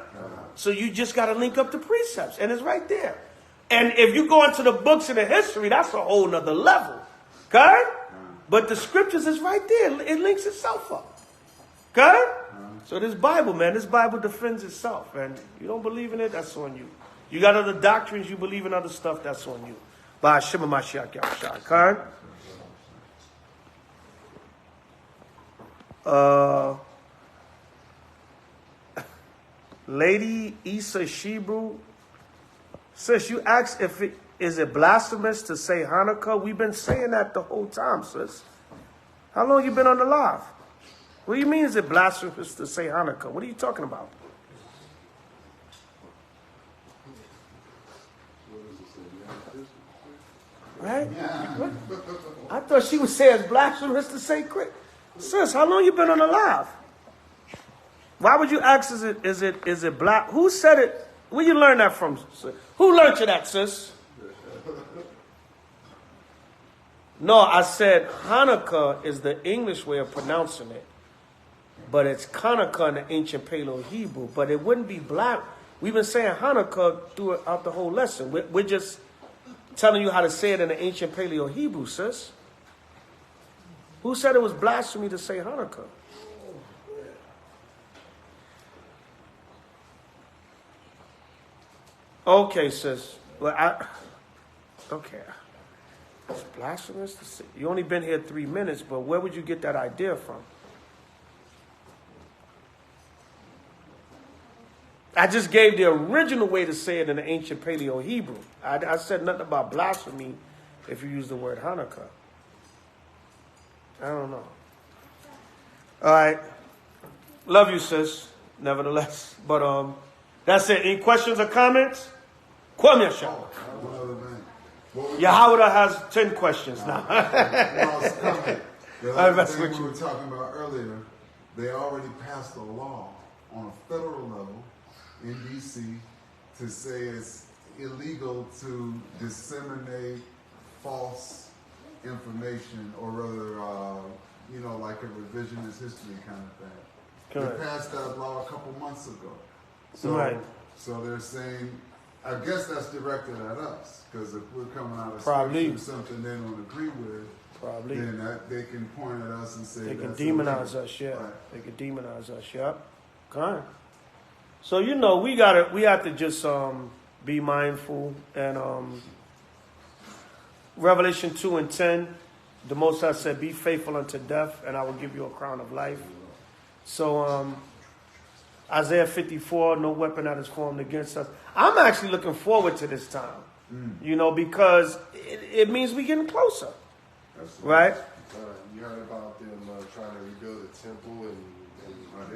So you just got to link up the precepts, and it's right there. And if you go into the books in the history, that's a whole nother level. Okay? But the scriptures is right there. It links itself up. Okay? So this Bible, man, this Bible defends itself. And you don't believe in it, that's on you. You got other doctrines, you believe in other stuff, that's on you. By Shema Mashiach Yahushua. Lady Isa Shebrew, sis, you asked is it blasphemous to say Hanukkah? We've been saying that the whole time, sis. How long you been on the live? What do you mean is it blasphemous to say Hanukkah? What are you talking about? Right? I thought she would say it's blasphemous to say Christ. Sis, how long you been on the live? Why would you ask, is it black? Who said it? Where you learn that from? Sis? Who learned you that, sis? No, I said Hanukkah is the English way of pronouncing it. But it's Hanukkah in the ancient Paleo Hebrew. But it wouldn't be black. We've been saying Hanukkah throughout the whole lesson. We're just telling you how to say it in the ancient Paleo Hebrew, sis. Who said it was blasphemy to say Hanukkah? Okay, sis. Well, okay. It's blasphemous to say. You only been here 3 minutes, but where would you get that idea from? I just gave the original way to say it in the ancient Paleo Hebrew. I said nothing about blasphemy if you use the word Hanukkah. I don't know. All right. Love you, sis. Nevertheless. But that's it. Any questions or comments? Kwam Yasha. One other thing. Yahweh has 10 questions now. The other thing we were talking about earlier, they already passed a law on a federal level in D.C. to say it's illegal to disseminate false information, or rather, like a revisionist history kind of thing. Correct. They passed that law a couple months ago. So, Right. So they're saying, I guess that's directed at us, because if we're coming out of Probably. scripture, something they don't agree with, Probably. then they can point at us and say They can that's demonize illegal. us, yeah. Right. They can demonize us, yeah. Okay. So we have to just be mindful, and Revelation 2:10, the Most High said, "Be faithful unto death, and I will give you a crown of life." So Isaiah 54, no weapon that is formed against us. I'm actually looking forward to this time, because it means we're getting closer, right? You heard about them trying to rebuild the temple in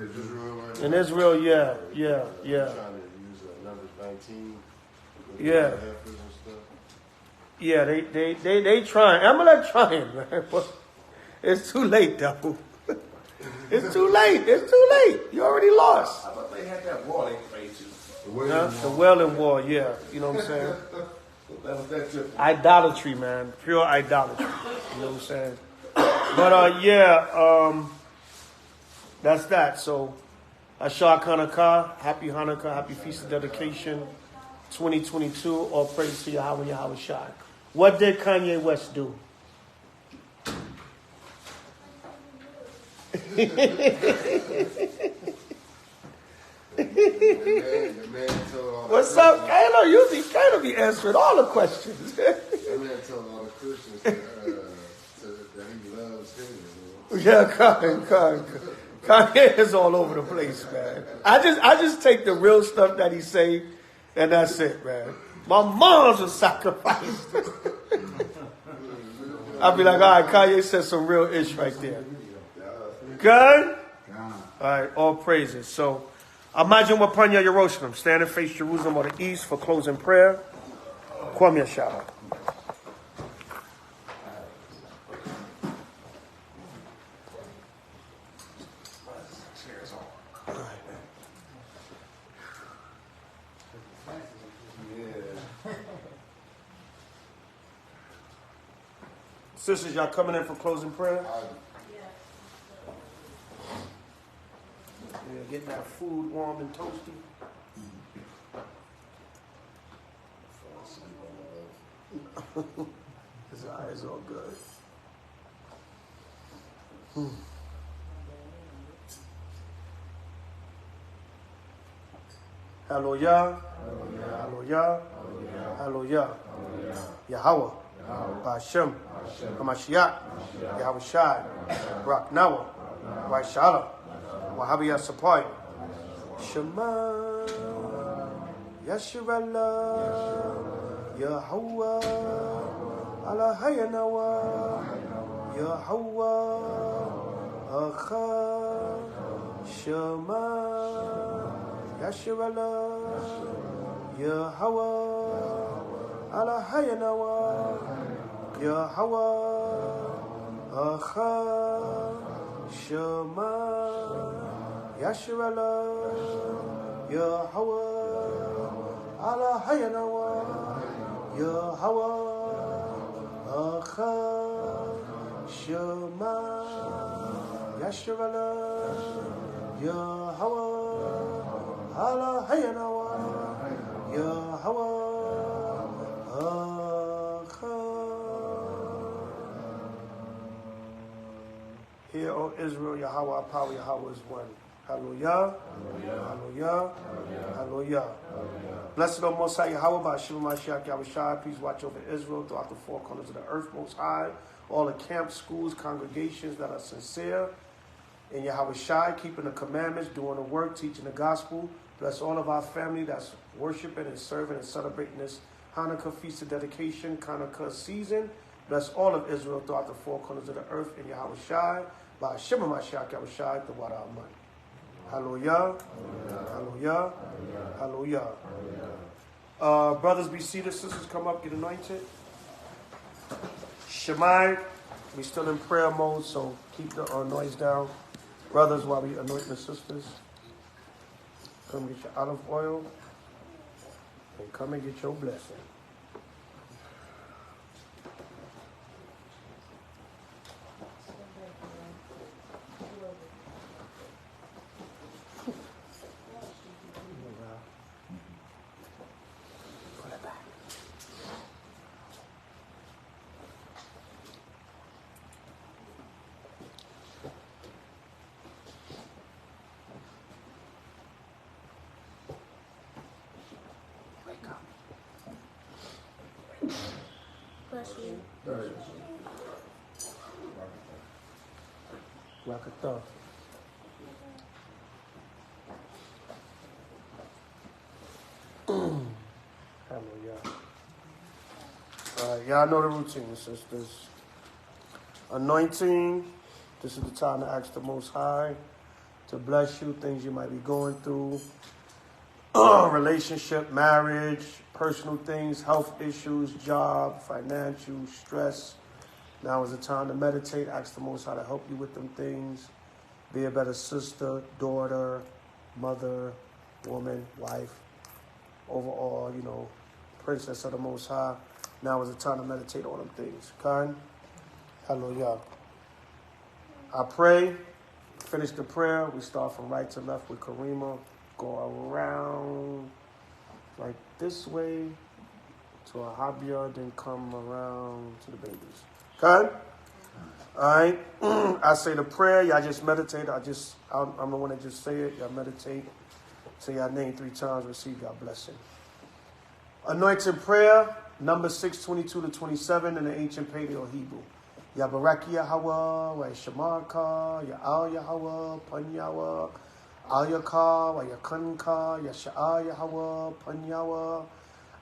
Israel right now? In Israel, yeah. Trying to use Numbers 19. Yeah. And stuff. Yeah, they trying. I'm gonna trying, man. But it's too late, though. It's too late. It's too late. You already lost. I thought they had that wall they prayed to. The Wailing Wall, yeah. You know what I'm saying? That was that trip. Idolatry, man. Pure idolatry. You know what I'm saying? But that's that. So, Ashar Hanukkah, happy Hanukkah, happy Feast of Dedication, 2022. All praise to Yahweh Shai. What did Kanye West do? What's up, Kano? Usually Kano be answering all the questions. That man told all the Christians that he loves him. Yeah, Kanye is all over the place, man. I just take the real stuff that he say, and that's it, man. My mom's was sacrificed. I'll be like, all right, Kanye said some real ish right there. Good? All right, all praises. So, imagine what Panya Yerushalayim, stand and face Jerusalem or the east for closing prayer. Kwam Yashara. Sisters, y'all coming in for closing prayer? Yeah, getting that food warm and toasty. His eyes all good. Hallelujah. Hallelujah. Hallelujah. Yahweh. Ba'ashem. Hamashiach. Yahweh Shai. Rak Nawa. Waishala. Wahabiyah Sapai. Shema. Yashirallah. Yahweh. Alahayanawa. Yahweh. Acha. Shema. Yashirallah. Yahweh. Alahayanawa. Yahweh. Acha. Shema. Yashirallah. Yahweh. Alahayanawa. Yahweh. Acha. Shema. Yashirallah. Yahweh. Alahayanawa. Yahweh. Acha. Israel, Israel, Yahweh, our power, Yahweh is one. Hallelujah. Hallelujah. Hallelujah. Blessed O Most High Yahweh, by Hashem Mashiach Yahushua. Please watch over Israel throughout the four corners of the earth, Most High. All the camps, schools, congregations that are sincere in Yahushua, keeping the commandments, doing the work, teaching the gospel. Bless all of our family that's worshiping and serving and celebrating this Hanukkah feast of dedication, Hanukkah season. Bless all of Israel throughout the four corners of the earth in Yahushua. By Hashem Mashiach Yahushua, the water of money. Hallelujah. Hallelujah. Hallelujah. Brothers, be seated. Sisters, come up, get anointed. Shemai, we still in prayer mode, so keep the noise down. Brothers, while we anoint the sisters, come get your olive oil and come and get your blessing. Bless you. Rakatha. Hallelujah. Y'all know the routine, sisters. Anointing. This is the time to ask the Most High to bless you, things you might be going through. Relationship, marriage, personal things, health issues, job, financial, stress. Now is the time to meditate. Ask the Most High to help you with them things. Be a better sister, daughter, mother, woman, wife. Overall, princess of the Most High. Now is the time to meditate on them things. Okay? Hallelujah. I pray. Finish the prayer. We start from right to left with Karima. Go around like this way to a Habia, then come around to the babies. Okay? All right. I say the prayer. Y'all just meditate. I'm the one that just say it. Y'all meditate. Say y'all name 3 times. Receive y'all blessing. Anointed prayer, number 622-27 in the ancient Paleo Hebrew. Yabaraki Yahweh, wa Shamarka, Ya'al Yahweh, Pan Yahweh, Al-Yaka, wa Yakanka, Yasha'a Yahweh, Pan Yahweh,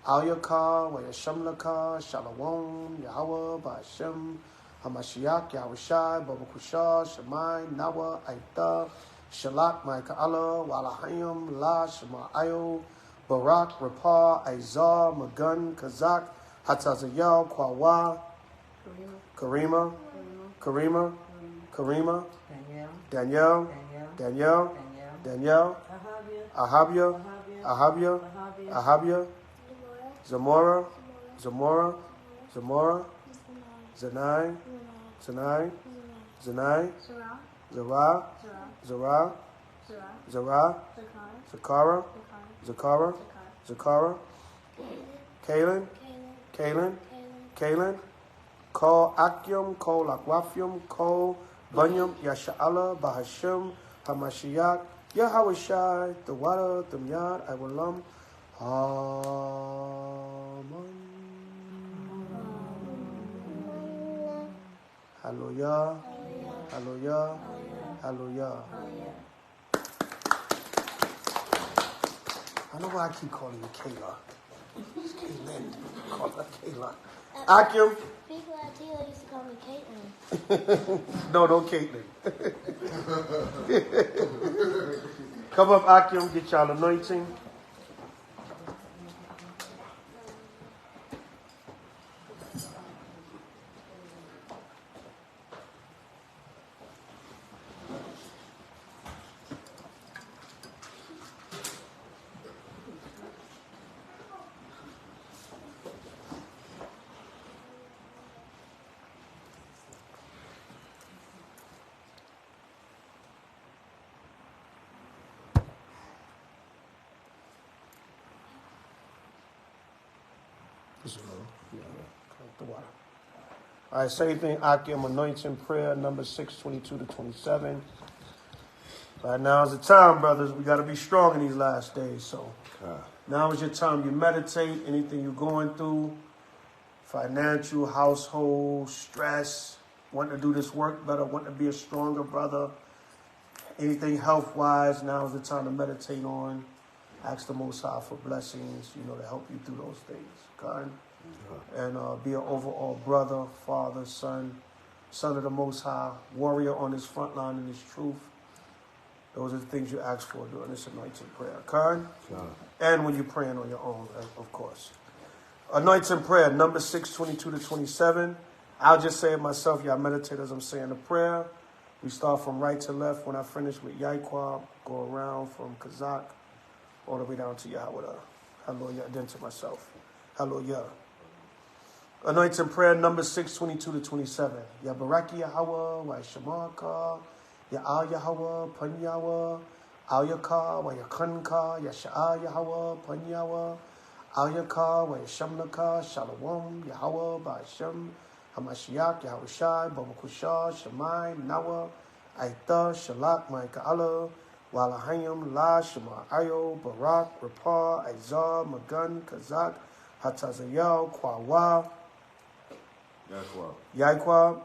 Al-Yaka, wa Yashamlaka, Shalom, Yahweh, Ba'ashem, Hamashiach, Yahushai, Babakusha, Shemai, Nawa, Aita, Shalak, Ma'ika'ala, Walahayim, La, Shema'ayo, Barak, Rapah, Aizar, Magun, Kazak, Hatazayal, Kwawa, Karima, Danielle, Ahabia, Zamora, Zanai, Zara, Zakara, Kaylin, Ko Akyum, Ko Lakwafyum, Ko Bunyam, Yasha'ala, Bahashim, Hamashiach, Yahushai, the water, the Myad, Iwalam, Amen. Hallelujah. Hallelujah. Hallelujah. I know why I keep calling you Kayla. It's Kaylin. Call her Kayla. Akim. People at Tila used to call me Caitlin. No Caitlin. Come up, Akim, get y'all anointing. The water. All right, same thing, Akim, anointing prayer, number 622 to 27. Right now is the time, brothers. We got to be strong in these last days. So now is your time. You meditate, anything you're going through, financial, household, stress, want to do this work better, want to be a stronger brother, anything health-wise, now is the time to meditate on. Ask the Most High for blessings, to help you through those things. Okay? And be an overall brother, father, son of the Most High, warrior on his front line in his truth. Those are the things you ask for during this anointing prayer. Okay? And when you're praying on your own, of course. Anointing prayer, number 622 to 27. I'll just say it myself. Y'all meditate as I'm saying the prayer. We start from right to left. When I finish with Yaikwab, go around from Kazakh all the way down to Yahweh. Hallelujah. Then to myself. Hallelujah. Anointing prayer number 622 to 27. Ya Baraki Yahweh, wa Shamaka, Ya Al Yahweh, Pan Yahweh, Al Yaka, wa Yakanka, Ya Sha'a Yahweh, Pan Yahweh, Al Yaka, wa Yashamnaka, Shalom, Yahweh, Ba'ashem, Hamashiach, Yahweh Shai, Babakusha, Shemai, Nawa, Aita, Shalak, Ma'ika'ala, Walahayim, La, Shema, Ayo, Barak, Rapar, Aizar, Magan, Kazak, Hatazayel, Kwawa, Yaikwab,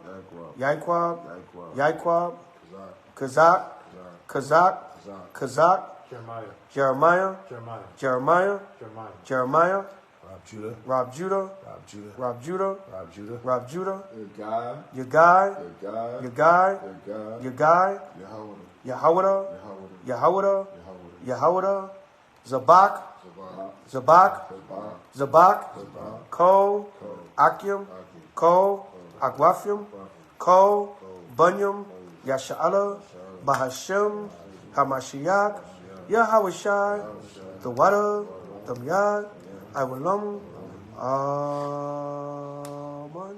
Kazak, Jeremiah, Rob Judah, Yahweh, Zabach, Ko, Akim, Ko, Agwafim, Ko, Bunyam, Yasha'ala, Bahashem, Hamashiach, Yahweh Shai, the Wada, the Myad, Iwalam, Amen.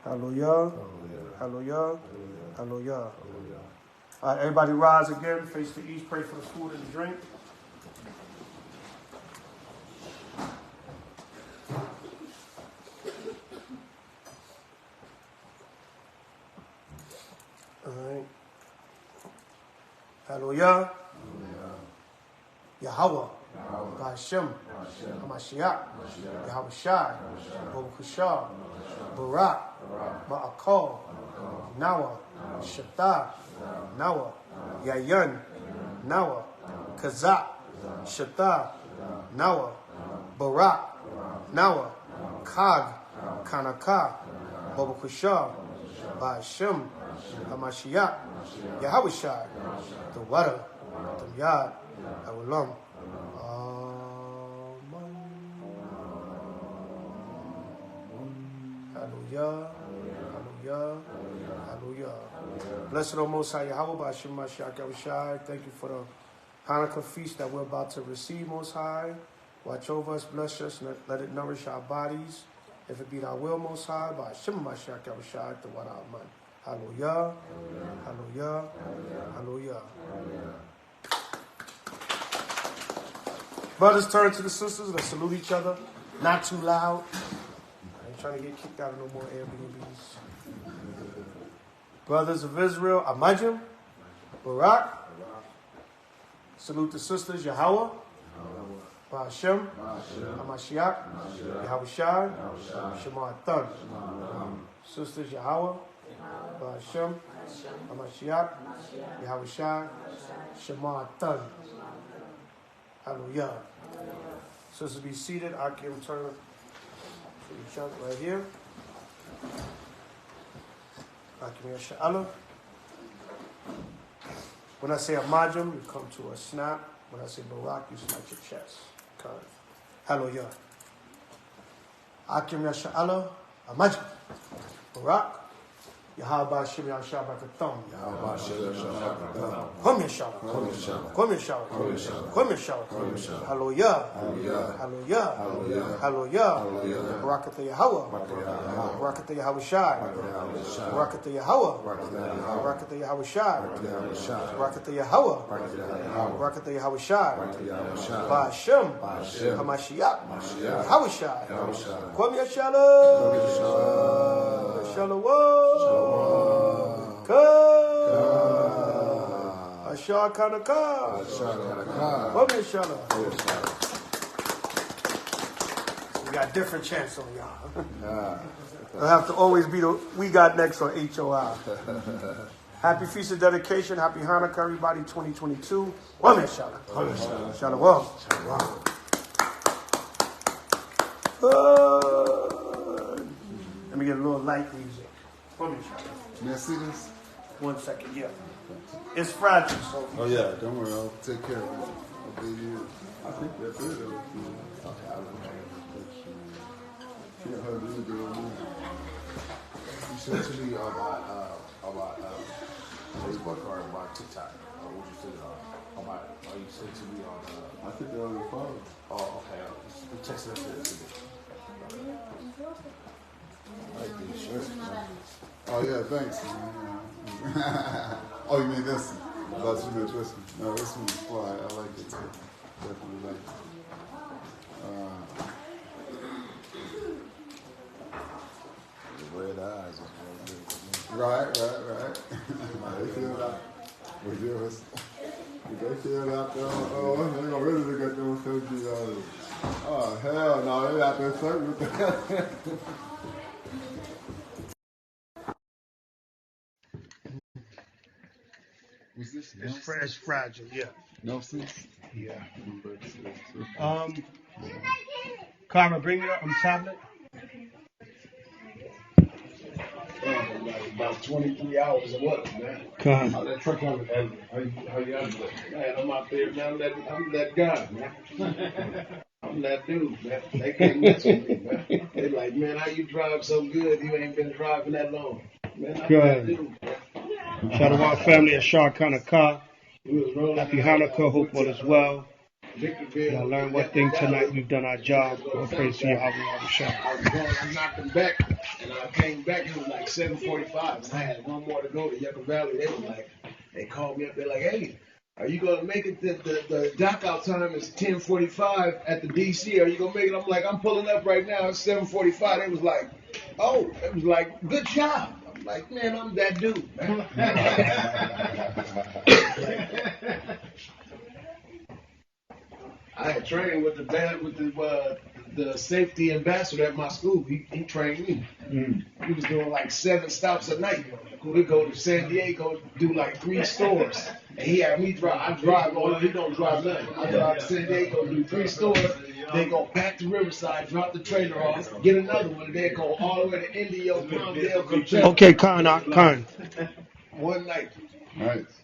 Hallelujah. Hallelujah. Hallelujah. All right, everybody rise again, face the east, pray for the food and the drink. All right. Hallelujah. Yahweh. Hashem. Hamashiach. Yahweh Shai. Baruch Barak. Ba'akol. Nawa. Shatta. Nawa. Yayan. Nawa. Kazak. Shatta. Nawa. Barak. Nawa. Kag. Kanaka. Baruch Ba'ashem. Hamashiach, Yahweh Shai, the Wada, the Myad, Iwalam. Amen. Hallelujah. Hallelujah. Hallelujah. Blessed O Most High Yahweh, Ba'ashem Mashiach, Yahweh Shai. Thank you for the Hanukkah feast that we're about to receive, Most High. Watch over us, bless us, and let it nourish our bodies. If it be thy will, Most High, Ba'ashem Mashiach, Yahweh Shai, the Wada, Amen. Hallelujah. Hallelujah. Hallelujah. Brothers, turn to the sisters. Let's salute each other. Not too loud. I ain't trying to get kicked out of no more Airbnbs. Brothers of Israel, Amajim, Barak. Salute the sisters, Yahweh, Ba'ashem, Hamashiach, Yahweh Shai, Shema Thun. Sisters, Yahweh, Ba'ashem, Hamashiach, Yahweh Shai, Shema Thun. Hallelujah. Sisters, be seated. I can turn to each other right here. When I say a majum, you come to a snap. When I say barak, you snap your chest. Okay. Hallelujah. Akim Yasha'ala, a majum. Barak. Yahweh Shem Yahshabakathon. Yahweh Shem Yahshabakathon. Kom Yahshabak. Kom Yahshabak. Kom Yahshabak. Kom Yahshabak. Kom Yahshabak. Kom Yahshabak. Hallelujah. Hallelujah. Hallelujah. Hallelujah. Hallelujah. Hallelujah. Barakatah Yahweh. Barakatah Yahweh Shai. Barakatah Yahweh. Barakatah Yahweh Shai. Barakatah Yahweh. Barakatah Yahweh Shai. Ba'ashem. HaMashiach. Yahweh Shai. Kom Yahshabak. Shalom. Ashar Hanukkah. Woman Shalom. We got different chants on y'all. It'll have to always be the we got next on H.O.I. Happy Feast of Dedication. Happy Hanukkah, everybody, 2022. Woman Shalom. Shalom. Let me get a little light music. Woman Shalom. May I see this? 1 second, yeah. It's fragile, so. Oh yeah, don't worry, I'll take care of it. I'll be you. I think that's it. Okay, you sent it to me on my Facebook or my TikTok. Or what you sent it on my? Oh, you sent it to me on? I think they're on your phone. Oh, okay. You text message to me. I like these shirts. Oh yeah, thanks. Oh, you mean this? I thought you meant this one. No, this one's fly. I like it too. Definitely like it. The red eyes is right. They feel that. Did they feel out there? Oh, they gonna really look at those $50. Oh hell no, they out there flirting with that. Was this It's fragile, yeah. Nelson? Yeah. Karma, bring it up on tablet. About 23 hours of work, man. Come. How that truck on how you out there? Man, I'm out there, man. I'm that guy, man. I'm that dude, man. They can't mess with me, man. They like, man, how you drive so good? You ain't been driving that long. Man, I'm that dude, man. Shalom family, Ashar Hanukkah. Happy Hanukkah, hope all is well. Y'all learned one thing tonight. We've done our job. All praise to Yahweh. I knocked them back, and I came back. It was like 7:45. I had one more to go to Yucca Valley. They called me up. They're like, hey, are you gonna make it? The dock out time is 10:45 at the DC. Are you gonna make it? I'm like, I'm pulling up right now. It's 7:45. They was like, oh, it was like, good job. I'm like, man, I'm that dude, man. I had trained with the safety ambassador at my school. He trained me. He was doing like 7 stops a night. We go to San Diego, do like 3 stores, and he had me drive. I drive all. He don't drive nothing. I drive to San Diego, do 3 stores. They go back to Riverside, drop the trailer off, get another one. They go all the way to Indio, Palmdale, Okay, Khan. one night. Nice.